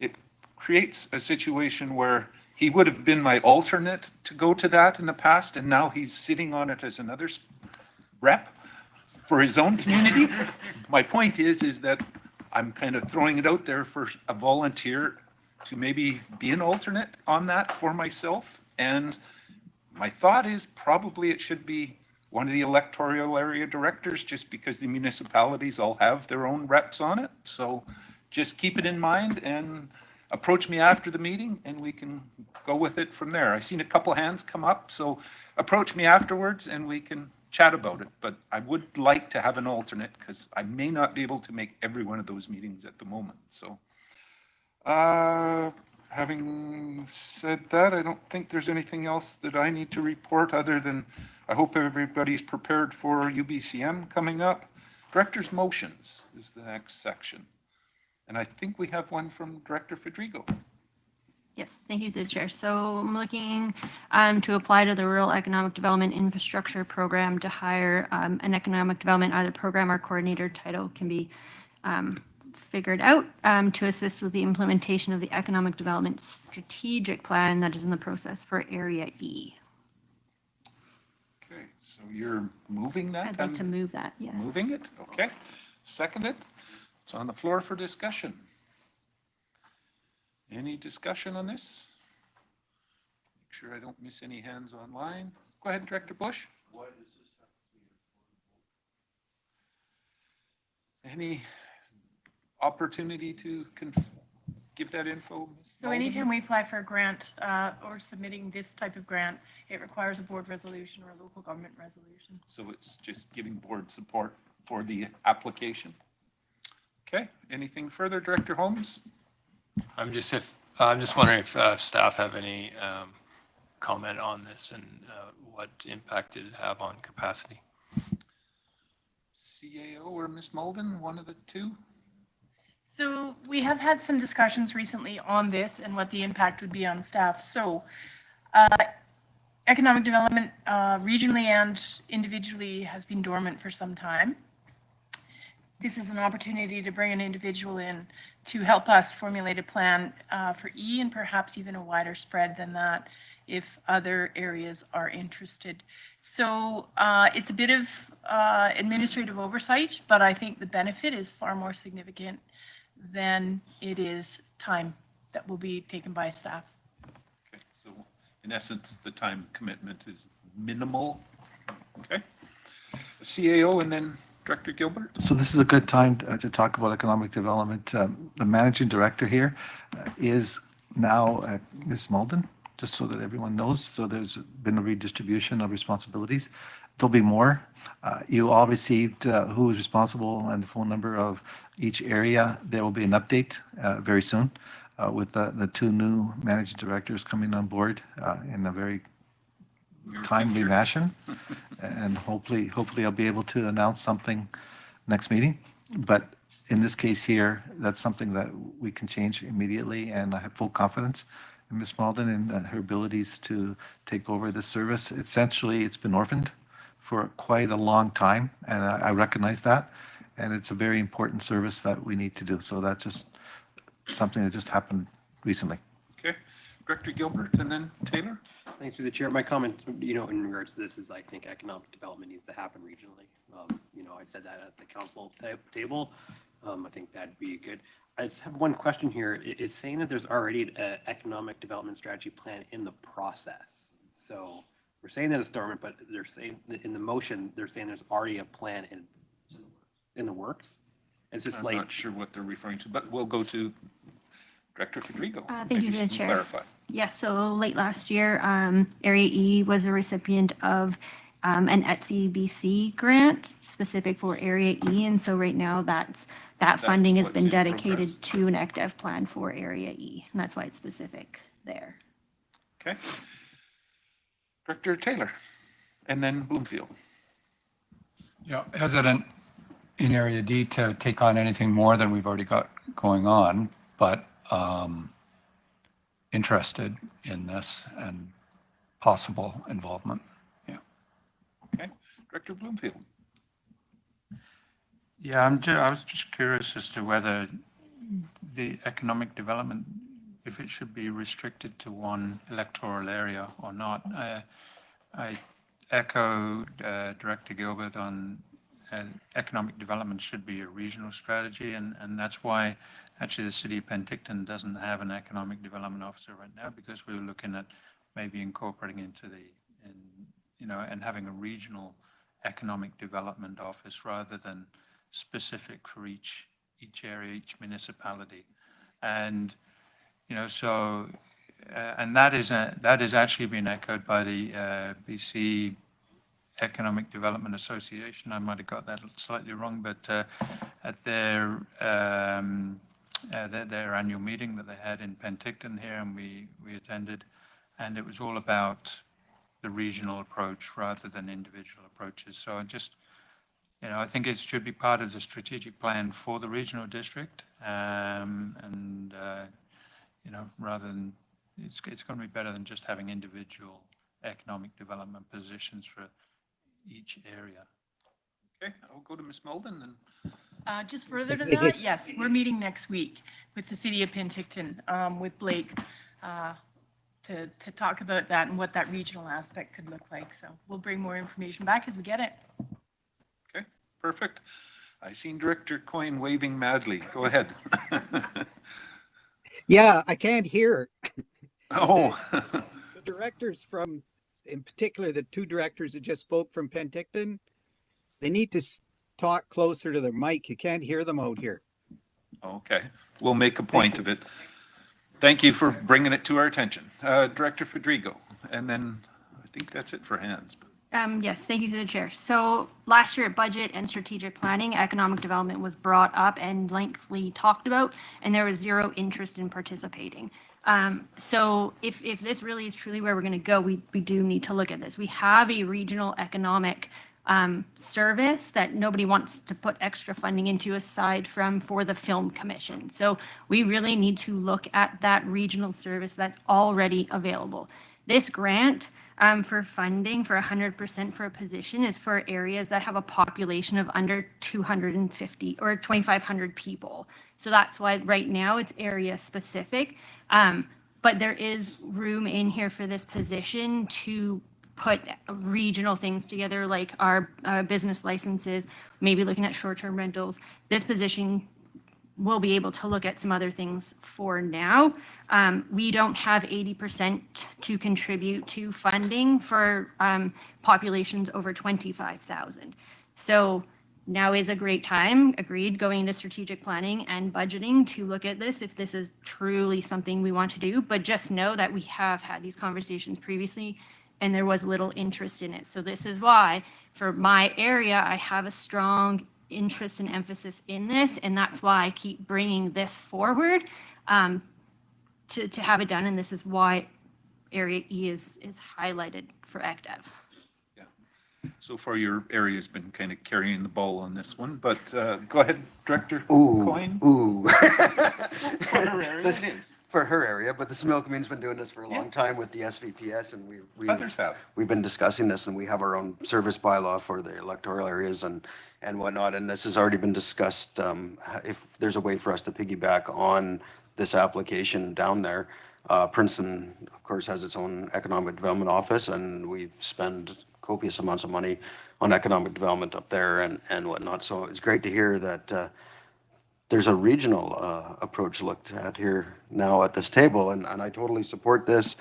it creates a situation where he would have been my alternate to go to that in the past, and now he's sitting on it as another rep for his own community. My point is that I'm kind of throwing it out there for a volunteer to maybe be an alternate on that for myself. And my thought is probably it should be one of the electoral area directors, just because the municipalities all have their own reps on it. So just keep it in mind and approach me after the meeting and we can go with it from there. I've seen a couple hands come up, so approach me afterwards and we can chat about it. But I would like to have an alternate because I may not be able to make every one of those meetings at the moment. So having said that, I don't think there's anything else that I need to report other than I hope everybody's prepared for UBCM coming up. Director's motions is the next section. And I think we have one from Director Federico. Yes, thank you, through the chair. So I'm looking to apply to the Rural Economic Development Infrastructure Program to hire an economic development, either program or coordinator title can be figured out to assist with the implementation of the economic development strategic plan that is in the process for Area E. Okay, so you're moving that? I'd like to move that, yes. Moving it, okay. Second it. It's on the floor for discussion. Any discussion on this? Make sure I don't miss any hands online. Go ahead, Director Bush. Any opportunity to give that info, Ms. So anytime we apply for a grant or submitting this type of grant, it requires a board resolution or a local government resolution. So it's just giving board support for the application. Okay, anything further, Director Holmes? I'm just wondering if staff have any comment on this and what impact did it have on capacity? CAO or Ms. Malden, one of the two? So we have had some discussions recently on this and what the impact would be on staff. So economic development regionally and individually has been dormant for some time. This is an opportunity to bring an individual in to help us formulate a plan for E and perhaps even a wider spread than that if other areas are interested. So it's a bit of administrative oversight, but I think the benefit is far more significant than it is time that will be taken by staff. Okay, so in essence, the time commitment is minimal. Okay. CAO and then Director Gilbert. So this is a good time to talk about economic development. The managing director here is now Ms. Malden, just so that everyone knows. So there's been a redistribution of responsibilities. There'll be more. You all received who is responsible and the phone number of each area. There will be an update very soon with the two new managing directors coming on board in a very timely fashion. And hopefully I'll be able to announce something next meeting. But in this case here, that's something that we can change immediately, and I have full confidence in Ms. Malden and her abilities to take over this service. Essentially, it's been orphaned for quite a long time, and I recognize that, and it's a very important service that we need to do. So that's just something that just happened recently. Okay, Director Gilbert and then Taylor. Thanks, through the chair. My comment, in regards to this is I think economic development needs to happen regionally. I've said that at the council table. I think that'd be good. I just have one question here. It's saying that there's already an economic development strategy plan in the process. So we're saying that it's dormant, but they're saying in the motion, they're saying there's already a plan in the works. It's just I'm not sure what they're referring to, but we'll go to Director Federico. Thank you Maybe for the she can chair. clarify. Yes, so late last year, Area E was a recipient of an ETSI BC grant specific for Area E. And so right now that funding has what's been in dedicated to an ECDEV plan for Area E. And that's why it's specific there. Okay. Director Taylor, and then Bloomfield. Yeah, hesitant in Area D to take on anything more than we've already got going on, but interested in this and possible involvement. Yeah. Okay. Director Bloomfield. Yeah, I was just curious as to whether the economic development, if it should be restricted to one electoral area or not. I echo Director Gilbert on economic development should be a regional strategy, and that's why actually the city of Penticton doesn't have an economic development officer right now, because we were looking at maybe incorporating into and having a regional economic development office rather than specific for each area, each municipality. And so and that is actually been echoed by the BC Economic Development Association. I might have got that slightly wrong, but at their annual meeting that they had in Penticton here, and we attended, and it was all about the regional approach rather than individual approaches. So I think it should be part of the strategic plan for the regional district, rather than it's going to be better than just having individual economic development positions for each area. Okay, I'll go to Ms. Molden. Just further to that, yes, we're meeting next week with the city of Penticton, with Blake, to talk about that and what that regional aspect could look like. So we'll bring more information back as we get it. Okay, perfect. I seen Director Coyne waving madly. Go ahead. Yeah, I can't hear. Oh. The directors in particular, the two directors that just spoke from Penticton, they need to talk closer to their mic. You can't hear them out here. Okay, we'll make a point of it. Thank you for bringing it to our attention. Director Federico, and then I think that's it for hands. Yes, thank you to the chair. So last year at budget and strategic planning, economic development was brought up and lengthily talked about, and there was zero interest in participating. So if this really is truly where we're going to go, we do need to look at this. We have a regional economic service that nobody wants to put extra funding into aside from for the film commission. So we really need to look at that regional service that's already available. This grant for funding for 100% for a position is for areas that have a population of under 250 or 2,500 people. So that's why right now it's area specific. But there is room in here for this position to put regional things together, like our business licenses, maybe looking at short-term rentals. This position will be able to look at some other things for now. We don't have 80% to contribute to funding for populations over 25,000. So now is a great time, agreed, going into strategic planning and budgeting to look at this if this is truly something we want to do. But just know that we have had these conversations previously and there was little interest in it. So this is why for my area, I have a strong interest and emphasis in this. And that's why I keep bringing this forward to have it done. And this is why Area E is highlighted for ECDEV. So far, your area has been kind of carrying the ball on this one, but go ahead, Director Coyne. For her area, it is. For her area, but the Smil Community's been doing this for a long time with the SVPS, and we've been discussing this, and we have our own service bylaw for the electoral areas and whatnot, and this has already been discussed, if there's a way for us to piggyback on this application down there. Princeton, of course, has its own economic development office, and we've spent copious amounts of money on economic development up there and whatnot. So it's great to hear that there's a regional approach looked at here now at this table, and I totally support this.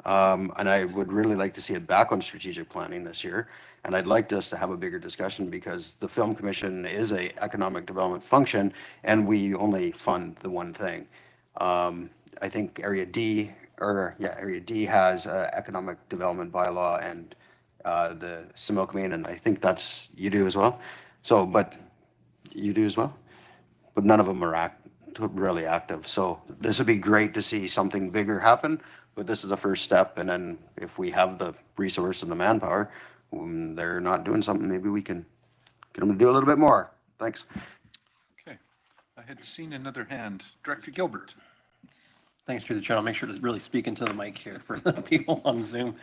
And I would really like to see it back on strategic planning this year. And I'd like us to have a bigger discussion because the Film Commission is a economic development function, and we only fund the one thing. I think Area D has economic development bylaw and the Similkameen, and I think that's, you do as well. So, but you do as well? But none of them are really active. So this would be great to see something bigger happen, but this is a first step. And then if we have the resource and the manpower, when they're not doing something, maybe we can get them to do a little bit more. Thanks. Okay. I had seen another hand. Director Gilbert. Thanks, through the chair. I'll make sure to really speak into the mic here for the people on Zoom.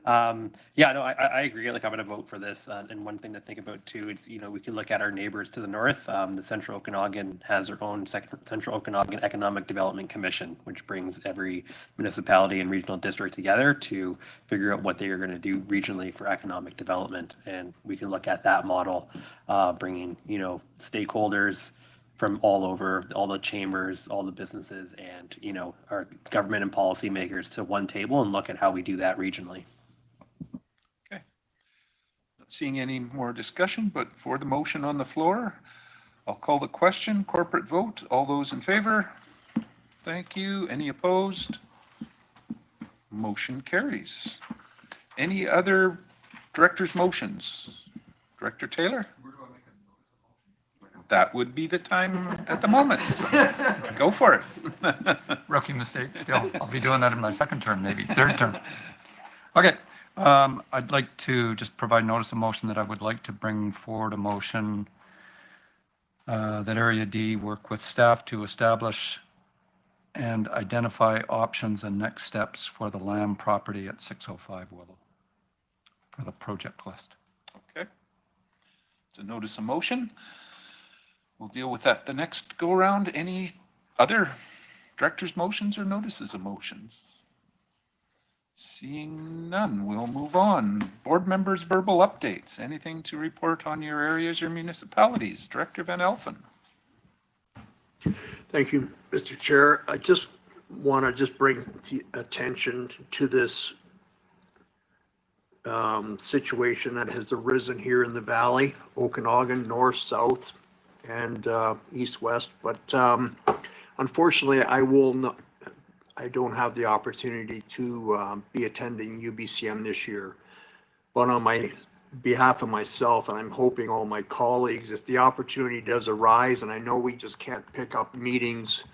Yeah, no, I agree. Like, I'm going to vote for this. And one thing to think about too, it's, you know, we can look at our neighbors to the north. The Central Okanagan has their own Central Okanagan Economic Development Commission, which brings every municipality and regional district together to figure out what they are going to do regionally for economic development. And we can look at that model, bringing, you know, stakeholders from all over, all the chambers, all the businesses, and, you know, our government and policymakers to one table and look at how we do that regionally. Okay. Not seeing any more discussion, but for the motion on the floor, I'll call the question. Corporate vote. All those in favor? Thank you. Any opposed? Motion carries. Any other director's motions? Director Taylor? That would be the time at the moment. So go for it. Rookie mistake still. I'll be doing that in my second term, maybe third term. Okay. I'd like to just provide notice of motion that I would like to bring forward a motion that Area D work with staff to establish and identify options and next steps for the land property at 605 Willow for the project list. Okay. It's a notice of motion. We'll deal with that the next go around. Any other director's motions or notices of motions? Seeing none, we'll move on. Board members' verbal updates. Anything to report on your areas or municipalities? Director Van Elfen. Thank you, Mr. Chair. I just want to bring attention to this situation that has arisen here in the valley, Okanagan, north, south, and east, west. But unfortunately, I don't have the opportunity to be attending UBCM this year. But on my behalf of myself, and I'm hoping all my colleagues, if the opportunity does arise, and I know we just can't pick up meetings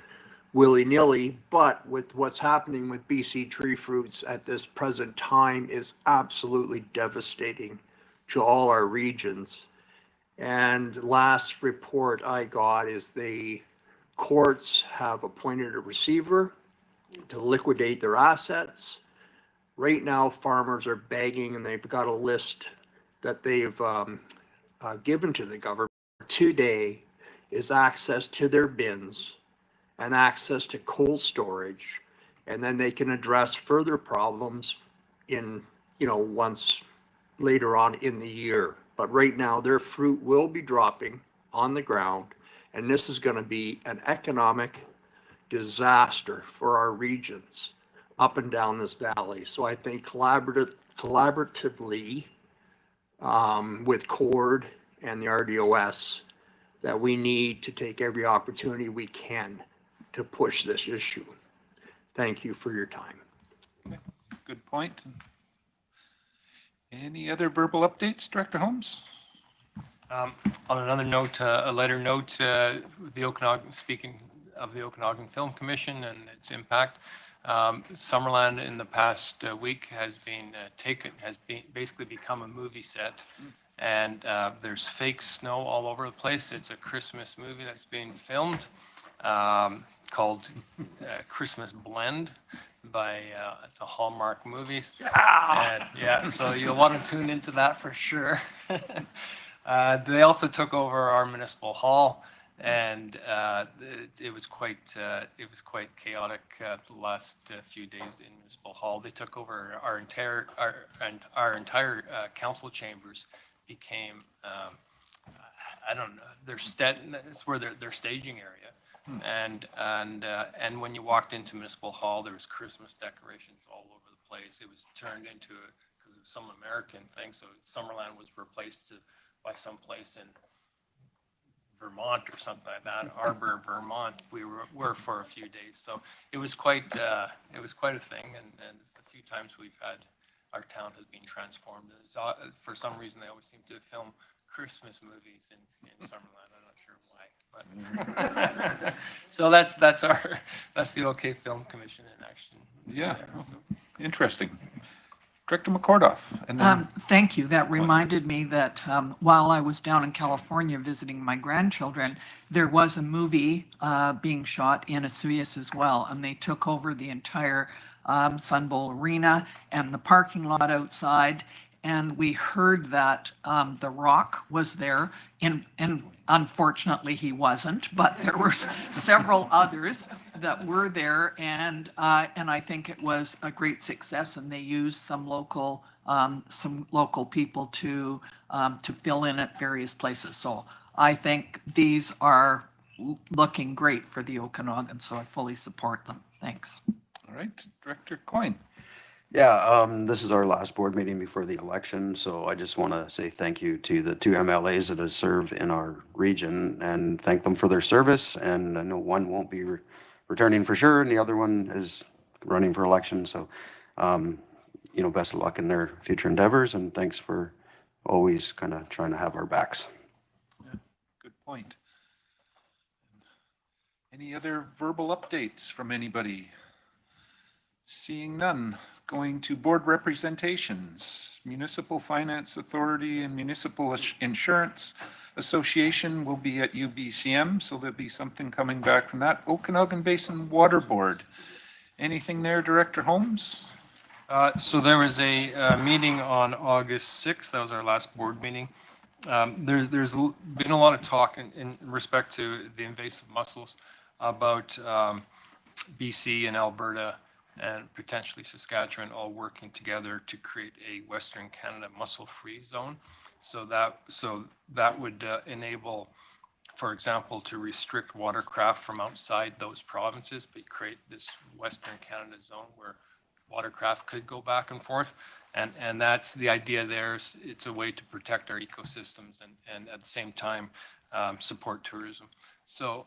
willy-nilly, but with what's happening with BC tree fruits at this present time is absolutely devastating to all our regions. And last report I got is the courts have appointed a receiver to liquidate their assets. Right now, farmers are begging, and they've got a list that they've given to the government. Today is access to their bins and access to cold storage, and then they can address further problems in, you know, once later on in the year. But right now, their fruit will be dropping on the ground, and this is going to be an economic disaster for our regions up and down this valley. So I think collaboratively with CORD and the RDOS, that we need to take every opportunity we can to push this issue. Thank you for your time. Okay. Good point. Any other verbal updates, Director Holmes? On another note, a lighter note, the Okanagan, speaking of the Okanagan Film Commission and its impact, Summerland in the past week has basically become a movie set, and there's fake snow all over the place. It's a Christmas movie that's being filmed called Christmas Blend by it's a Hallmark movie. And, yeah, so you'll want to tune into that for sure. They also took over our municipal hall, and it was quite chaotic the last few days in municipal hall. They took over our entire council chambers, became I don't know, it's where their staging area. And when you walked into Municipal Hall, there was Christmas decorations all over the place. It was turned into because it was some American thing. So Summerland was replaced by some place in Vermont or something like that, Arbor, Vermont. We were for a few days. So it was quite a thing. And a few times our town has been transformed. For some reason, they always seem to film Christmas movies in Summerland. I'm not sure why. But so that's the OK Film Commission in action. Yeah, interesting. Director McCordoff. And then Thank you. That reminded me that while I was down in California visiting my grandchildren, there was a movie being shot in Esuias as well, and they took over the entire Sun Bowl arena and the parking lot outside. And we heard that The Rock was there, and unfortunately he wasn't, but there were several others that were there, and I think it was a great success, and they used some local people to fill in at various places. So I think these are looking great for the Okanagan, so I fully support them. Thanks. All right, Director Coyne. Yeah, this is our last board meeting before the election, so I just want to say thank you to the 2 MLAs that have served in our region and thank them for their service. And I know one won't be returning for sure, and the other one is running for election. So, best of luck in their future endeavors, and thanks for always kind of trying to have our backs. Yeah, good point. Any other verbal updates from anybody? Seeing none, going to board representations. Municipal Finance Authority and Municipal Insurance Association will be at UBCM, so there'll be something coming back from that. Okanagan Basin Water Board. Anything there, Director Holmes? So there was a meeting on August 6th. That was our last board meeting. There's been a lot of talk in respect to the invasive mussels about BC and Alberta and potentially Saskatchewan all working together to create a Western Canada mussel-free zone. So that would enable, for example, to restrict watercraft from outside those provinces, but create this Western Canada zone where watercraft could go back and forth. And that's the idea there. It's a way to protect our ecosystems and at the same time support tourism. So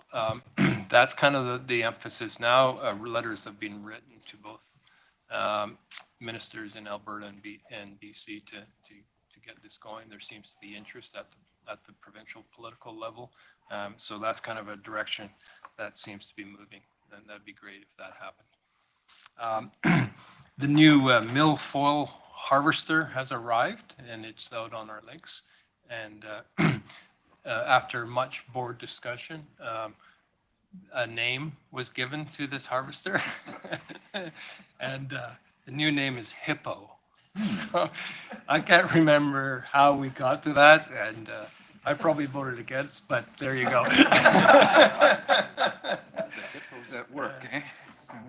that's kind of the emphasis now. Letters have been written to both ministers in Alberta and BC to get this going. There seems to be interest at the provincial political level. So that's kind of a direction that seems to be moving. And that'd be great if that happened. The new milfoil harvester has arrived, and it's out on our lakes. And after much board discussion, a name was given to this harvester. And the new name is Hippo. So I can't remember how we got to that, and I probably voted against, but there you go. The hippos at work, eh?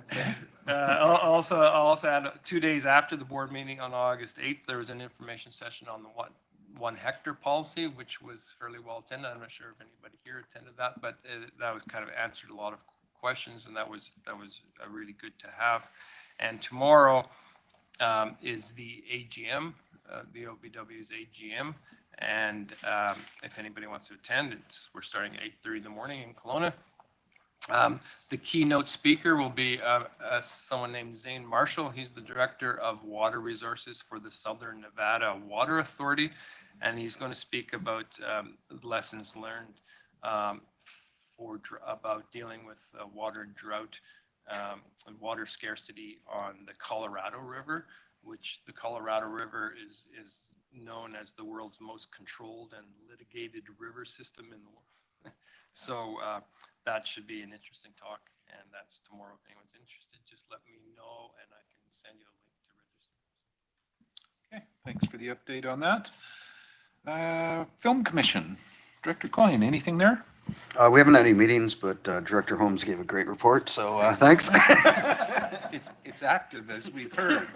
Okay. I'll also add 2 days after the board meeting on August 8th, there was an information session on the 1 hectare policy, which was fairly well attended. I'm not sure if anybody here attended that, but that was kind of answered a lot of questions, and that was really good to have. And tomorrow is the AGM, the OBW's AGM, and if anybody wants to attend, we're starting at 8:30 in the morning in Kelowna. The keynote speaker will be someone named Zane Marshall. He's the Director of Water Resources for the Southern Nevada Water Authority, and he's going to speak about lessons learned about dealing with water drought and water scarcity on the Colorado River, which the Colorado River is known as the world's most controlled and litigated river system in the world. So that should be an interesting talk, and that's tomorrow. If anyone's interested, just let me know, and I can send you a link to register. Okay, thanks for the update on that. Film Commission, Director Coyne, anything there? We haven't had any meetings, but Director Holmes gave a great report, so thanks. It's active, as we've heard.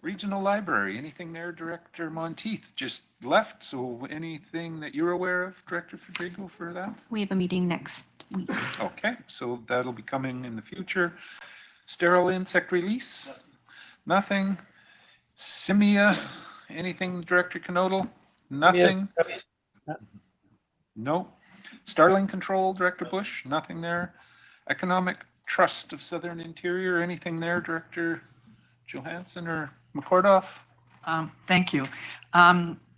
Regional Library, anything there, Director Monteith just left, so anything that you're aware of, Director Federico, for that? We have a meeting next week. Okay, so that'll be coming in the future. Sterile insect release? Nothing. Simia, anything, Director Canodal? Nothing? No. Starling Control, Director Bush? Nothing there. Economic Trust of Southern Interior, anything there, Director Johansson or McCordoff? Thank you.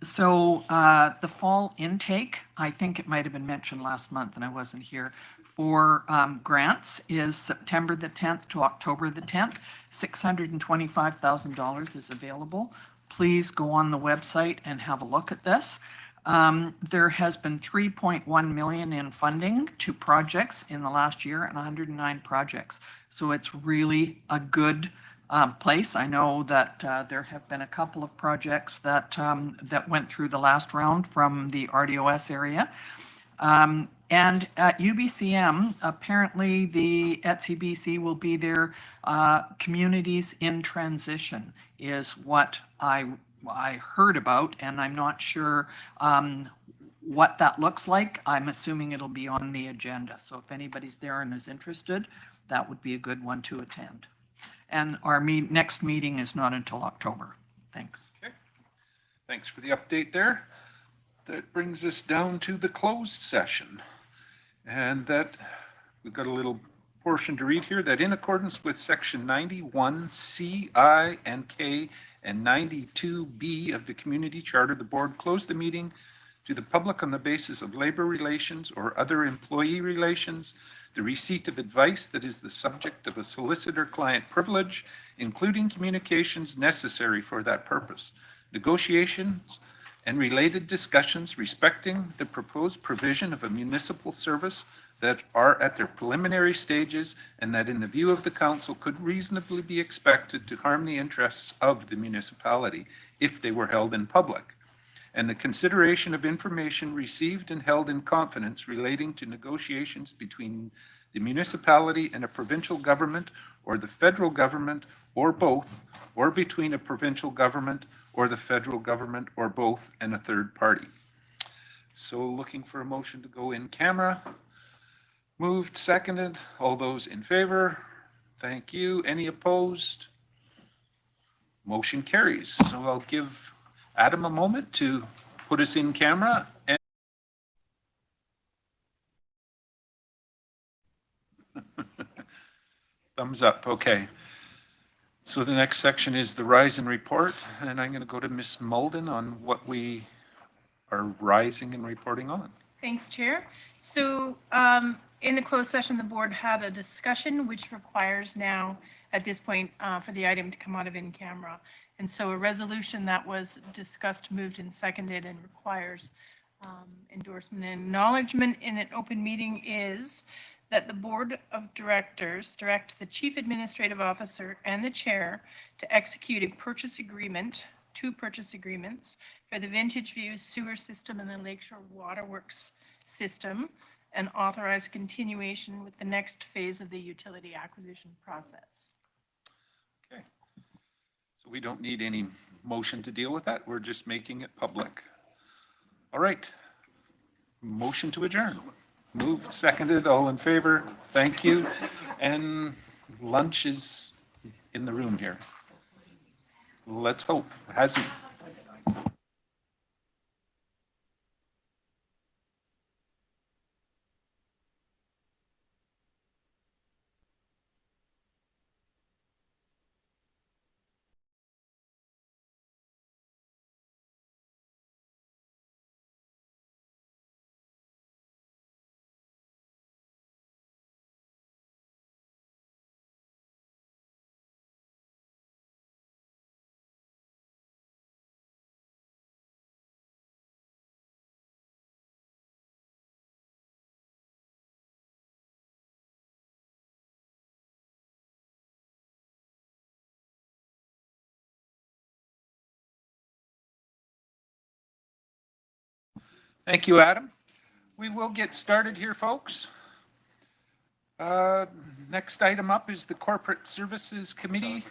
So the fall intake, I think it might have been mentioned last month and I wasn't here, for grants is September the 10th to October the 10th. $625,000 is available. Please go on the website and have a look at this. There has been 3.1 million in funding to projects in the last year and 109 projects. So it's really a good place. I know that there have been a couple of projects that that went through the last round from the RDOS area. And at UBCM, apparently the ETSI-BC will be their communities in transition is what I heard about, and I'm not sure what that looks like. I'm assuming it'll be on the agenda. So if anybody's there and is interested, that would be a good one to attend. And our next meeting is not until October. Thanks. Okay. Thanks for the update there. That brings us down to the closed session. And that we've got a little portion to read here, that in accordance with section 91 C, I, and K, and 92B of the Community Charter, the board closed the meeting to the public on the basis of labor relations or other employee relations, the receipt of advice that is the subject of a solicitor-client privilege, including communications necessary for that purpose, negotiations and related discussions respecting the proposed provision of a municipal service that are at their preliminary stages and that in the view of the council could reasonably be expected to harm the interests of the municipality if they were held in public, and the consideration of information received and held in confidence relating to negotiations between the municipality and a provincial government or the federal government or both, or between a provincial government or the federal government or both and a third party. So looking for a motion to go in camera. Moved, seconded. All those in favor? Thank you. Any opposed? Motion carries. So I'll give Adam a moment to put us in camera. And thumbs up. Okay. So the next section is the rise and report, and I'm going to go to Ms. Mulden on what we are rising and reporting on. Thanks, Chair. So in the closed session, the board had a discussion which requires now at this point for the item to come out of in camera. And so a resolution that was discussed, moved and seconded and requires endorsement and acknowledgement in an open meeting is that the Board of Directors direct the Chief Administrative Officer and the Chair to execute a purchase agreement, 2 purchase agreements for the Vintage Views sewer system and the Lakeshore Waterworks system, and authorize continuation with the next phase of the utility acquisition process. Okay. So we don't need any motion to deal with that. We're just making it public. All right. Motion to adjourn. Moved, seconded, all in favor. Thank you. And lunch is in the room here. Let's hope. Hasn't. Thank you, Adam. We will get started here, folks. Next item up is the Corporate Services Committee.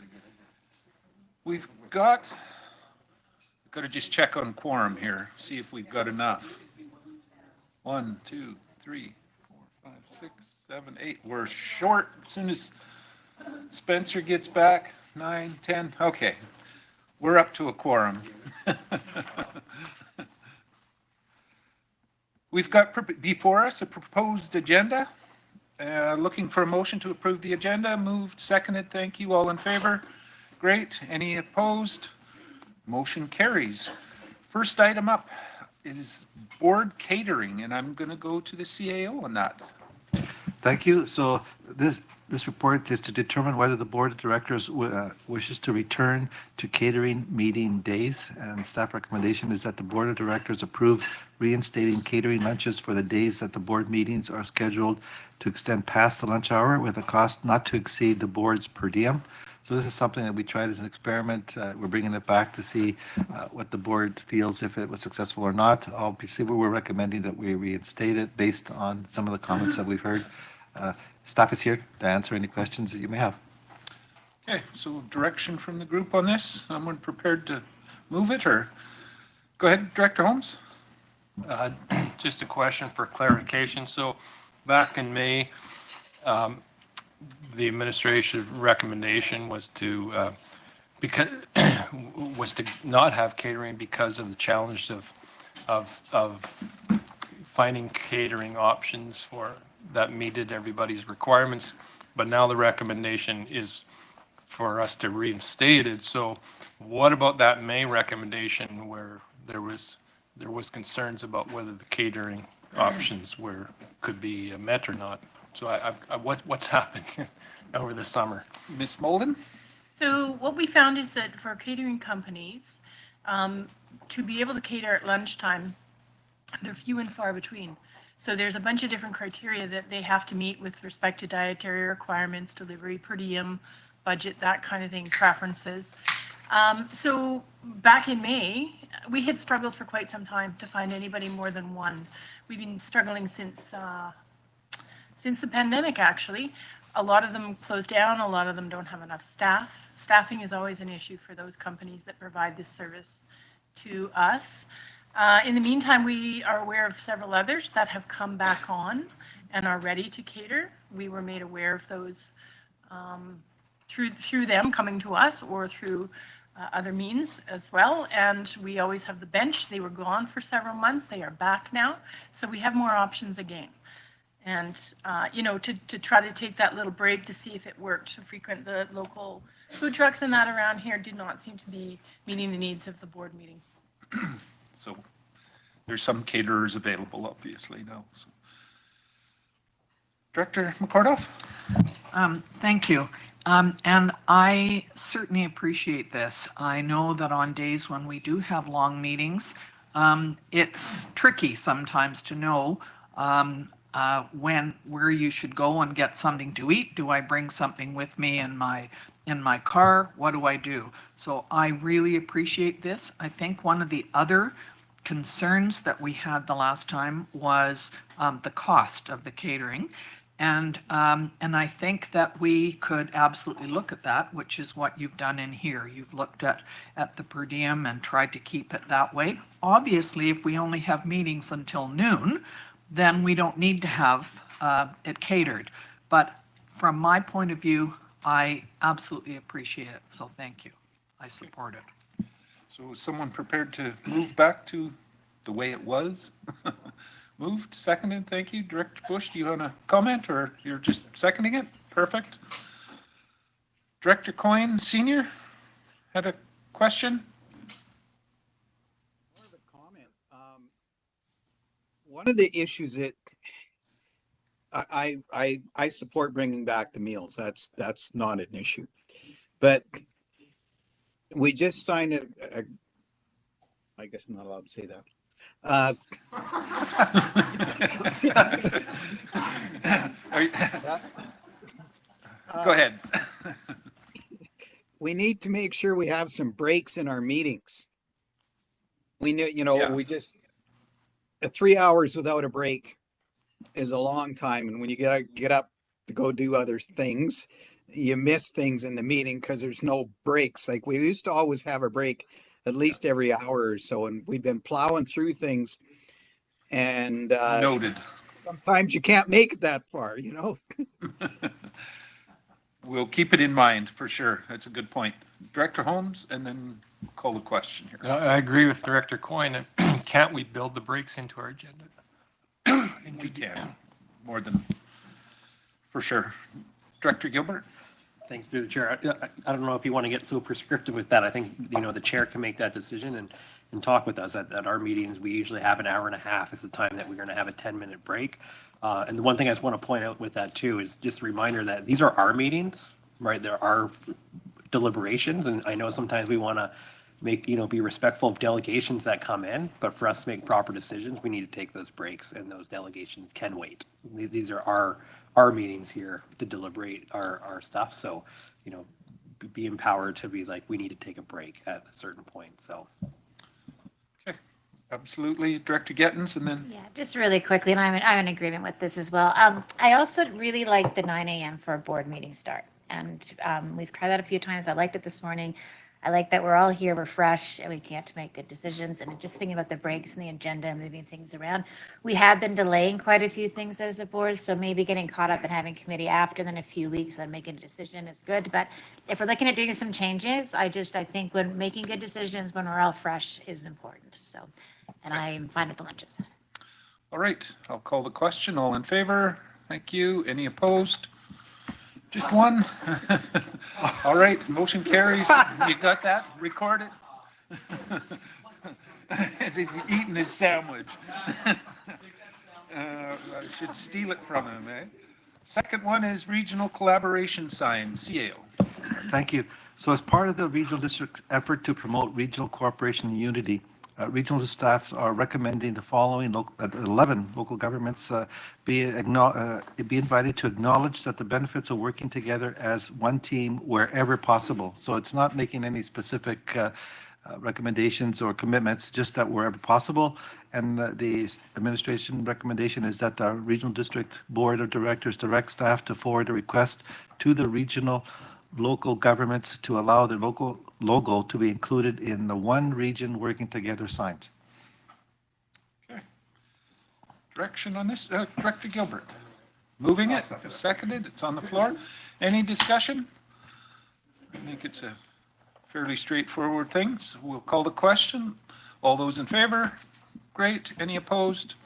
We've got to just check on quorum here, see if we've got enough. 1, 2, 3, 4, 5, 6, 7, 8. We're short as soon as Spencer gets back. 9, 10. Okay, we're up to a quorum. We've got before us a proposed agenda. Looking for a motion to approve the agenda. Moved, seconded. Thank you. All in favor? Great. Any opposed? Motion carries. First item up is board catering, and I'm going to go to the CAO on that. Thank you. So this report is to determine whether the board of directors wishes to return to catering meeting days. And staff recommendation is that the board of directors approve reinstating catering lunches for the days that the board meetings are scheduled to extend past the lunch hour with a cost not to exceed the board's per diem. So this is something that we tried as an experiment. We're bringing it back to see what the board feels, if it was successful or not. Obviously, we're recommending that we reinstate it based on some of the comments that we've heard. Staff is here to answer any questions that you may have. Okay, so direction from the group on this? Someone prepared to move it, or? Go ahead, Director Holmes. Just a question for clarification. So back in May, the administration recommendation was to not have catering because of the challenge of finding catering options that meted everybody's requirements. But now the recommendation is for us to reinstate it. So what about that May recommendation where there was concerns about whether the catering options could be met or not? So what's happened over the summer? Ms. Molden? So what we found is that for catering companies, to be able to cater at lunchtime, they're few and far between. So there's a bunch of different criteria that they have to meet with respect to dietary requirements, delivery per diem, budget, that kind of thing, preferences. So back in May, we had struggled for quite some time to find anybody more than one. We've been struggling since the pandemic, actually. A lot of them closed down. A lot of them don't have enough staff. Staffing is always an issue for those companies that provide this service to us. In the meantime, we are aware of several others that have come back on and are ready to cater. We were made aware of those through them coming to us or through other means as well. And we always have the bench. They were gone for several months. They are back now. So we have more options again. And, to try to take that little break to see if it worked, to frequent the local food trucks and that around here did not seem to be meeting the needs of the board meeting. So there's some caterers available, obviously, now. So. Director McCordoff? Thank you. And I certainly appreciate this. I know that on days when we do have long meetings, it's tricky sometimes to know where you should go and get something to eat. Do I bring something with me in my car? What do I do? So I really appreciate this. I think one of the other concerns that we had the last time was the cost of the catering. And I think that we could absolutely look at that, which is what you've done in here. You've looked at the per diem and tried to keep it that way. Obviously, if we only have meetings until noon, then we don't need to have it catered. But from my point of view, I absolutely appreciate it. So thank you. I support it. So is someone prepared to move back to the way it was? Moved, seconded, thank you. Director Bush, do you want to comment or you're just seconding it? Perfect. Director Coyne, Senior, had a question? More of a comment. One of the issues that I support bringing back the meals. That's not an issue. But we just signed I guess I'm not allowed to say that. Go ahead. We need to make sure we have some breaks in our meetings. We know, we just 3 hours without a break is a long time, and when you get up to go do other things, you miss things in the meeting because there's no breaks. Like we used to always have a break at least every hour or so, and we've been plowing through things. And Noted. sometimes you can't make it that far, you know? We'll keep it in mind for sure. That's a good point. Director Holmes, and then call the question here. I agree with Director Coyne. Can't we build the breaks into our agenda? We can, more than, for sure. Director Gilbert? Thanks through the chair. I don't know if you want to get so prescriptive with that. I think, you know, the chair can make that decision and talk with us. At our meetings, we usually have an hour and a half is the time that we're going to have a 10-minute break. And the one thing I just want to point out with that too is just a reminder that these are our meetings, right? There are deliberations, and I know sometimes we want to make, you know, be respectful of delegations that come in, but for us to make proper decisions, we need to take those breaks, and those delegations can wait. These are our meetings here to deliberate our stuff. So, you know, be empowered to be like, we need to take a break at a certain point. So. Okay, absolutely. Director Gettins, and then. Yeah, just really quickly, and I'm in agreement with this as well. I also really like the 9 a.m. for a board meeting start. And we've tried that a few times. I liked it this morning. I like that we're all here, we're fresh, and we get to make good decisions. And just thinking about the breaks and the agenda and moving things around. We have been delaying quite a few things as a board, so maybe getting caught up in having committee after then a few weeks and making a decision is good. But if we're looking at doing some changes, I think when making good decisions when we're all fresh is important. So, and I'm fine with the lunches. All right, I'll call the question. All in favor? Thank you. Any opposed? Just one? All right, motion carries. You got that? Record it. As he's eating his sandwich. I should steal it from him, eh? Second one is regional collaboration sign, CAO. Thank you. So as part of the regional district's effort to promote regional cooperation and unity, regional staff are recommending the following 11 local governments be invited to acknowledge that the benefits of working together as one team wherever possible. So it's not making any specific recommendations or commitments, just that wherever possible. And the administration recommendation is that the regional district board of directors direct staff to forward a request to the regional local governments to allow the local logo to be included in the one region working together signs. Okay. Direction on this, Director Gilbert. Moving it, seconded, it's on the floor. Any discussion? I think it's a fairly straightforward thing. So we'll call the question. All those in favor? Great. Any opposed?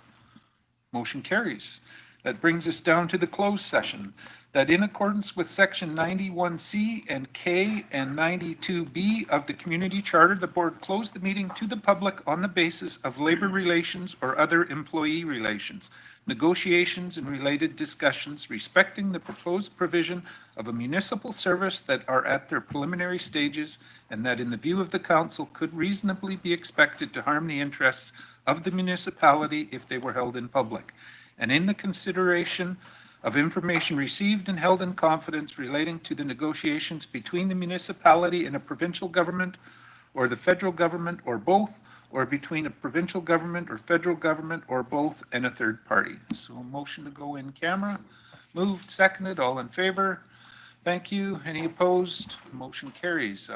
Motion carries. That brings us down to the closed session. That in accordance with section 91C and K and 92B of the community charter, the board closed the meeting to the public on the basis of labor relations or other employee relations, negotiations and related discussions respecting the proposed provision of a municipal service that are at their preliminary stages and that in the view of the council could reasonably be expected to harm the interests of the municipality if they were held in public. And in the consideration of information received and held in confidence relating to the negotiations between the municipality and a provincial government or the federal government or both, or between a provincial government or federal government or both and a third party. So a motion to go in camera. Moved, seconded, all in favor. Thank you. Any opposed? Motion carries.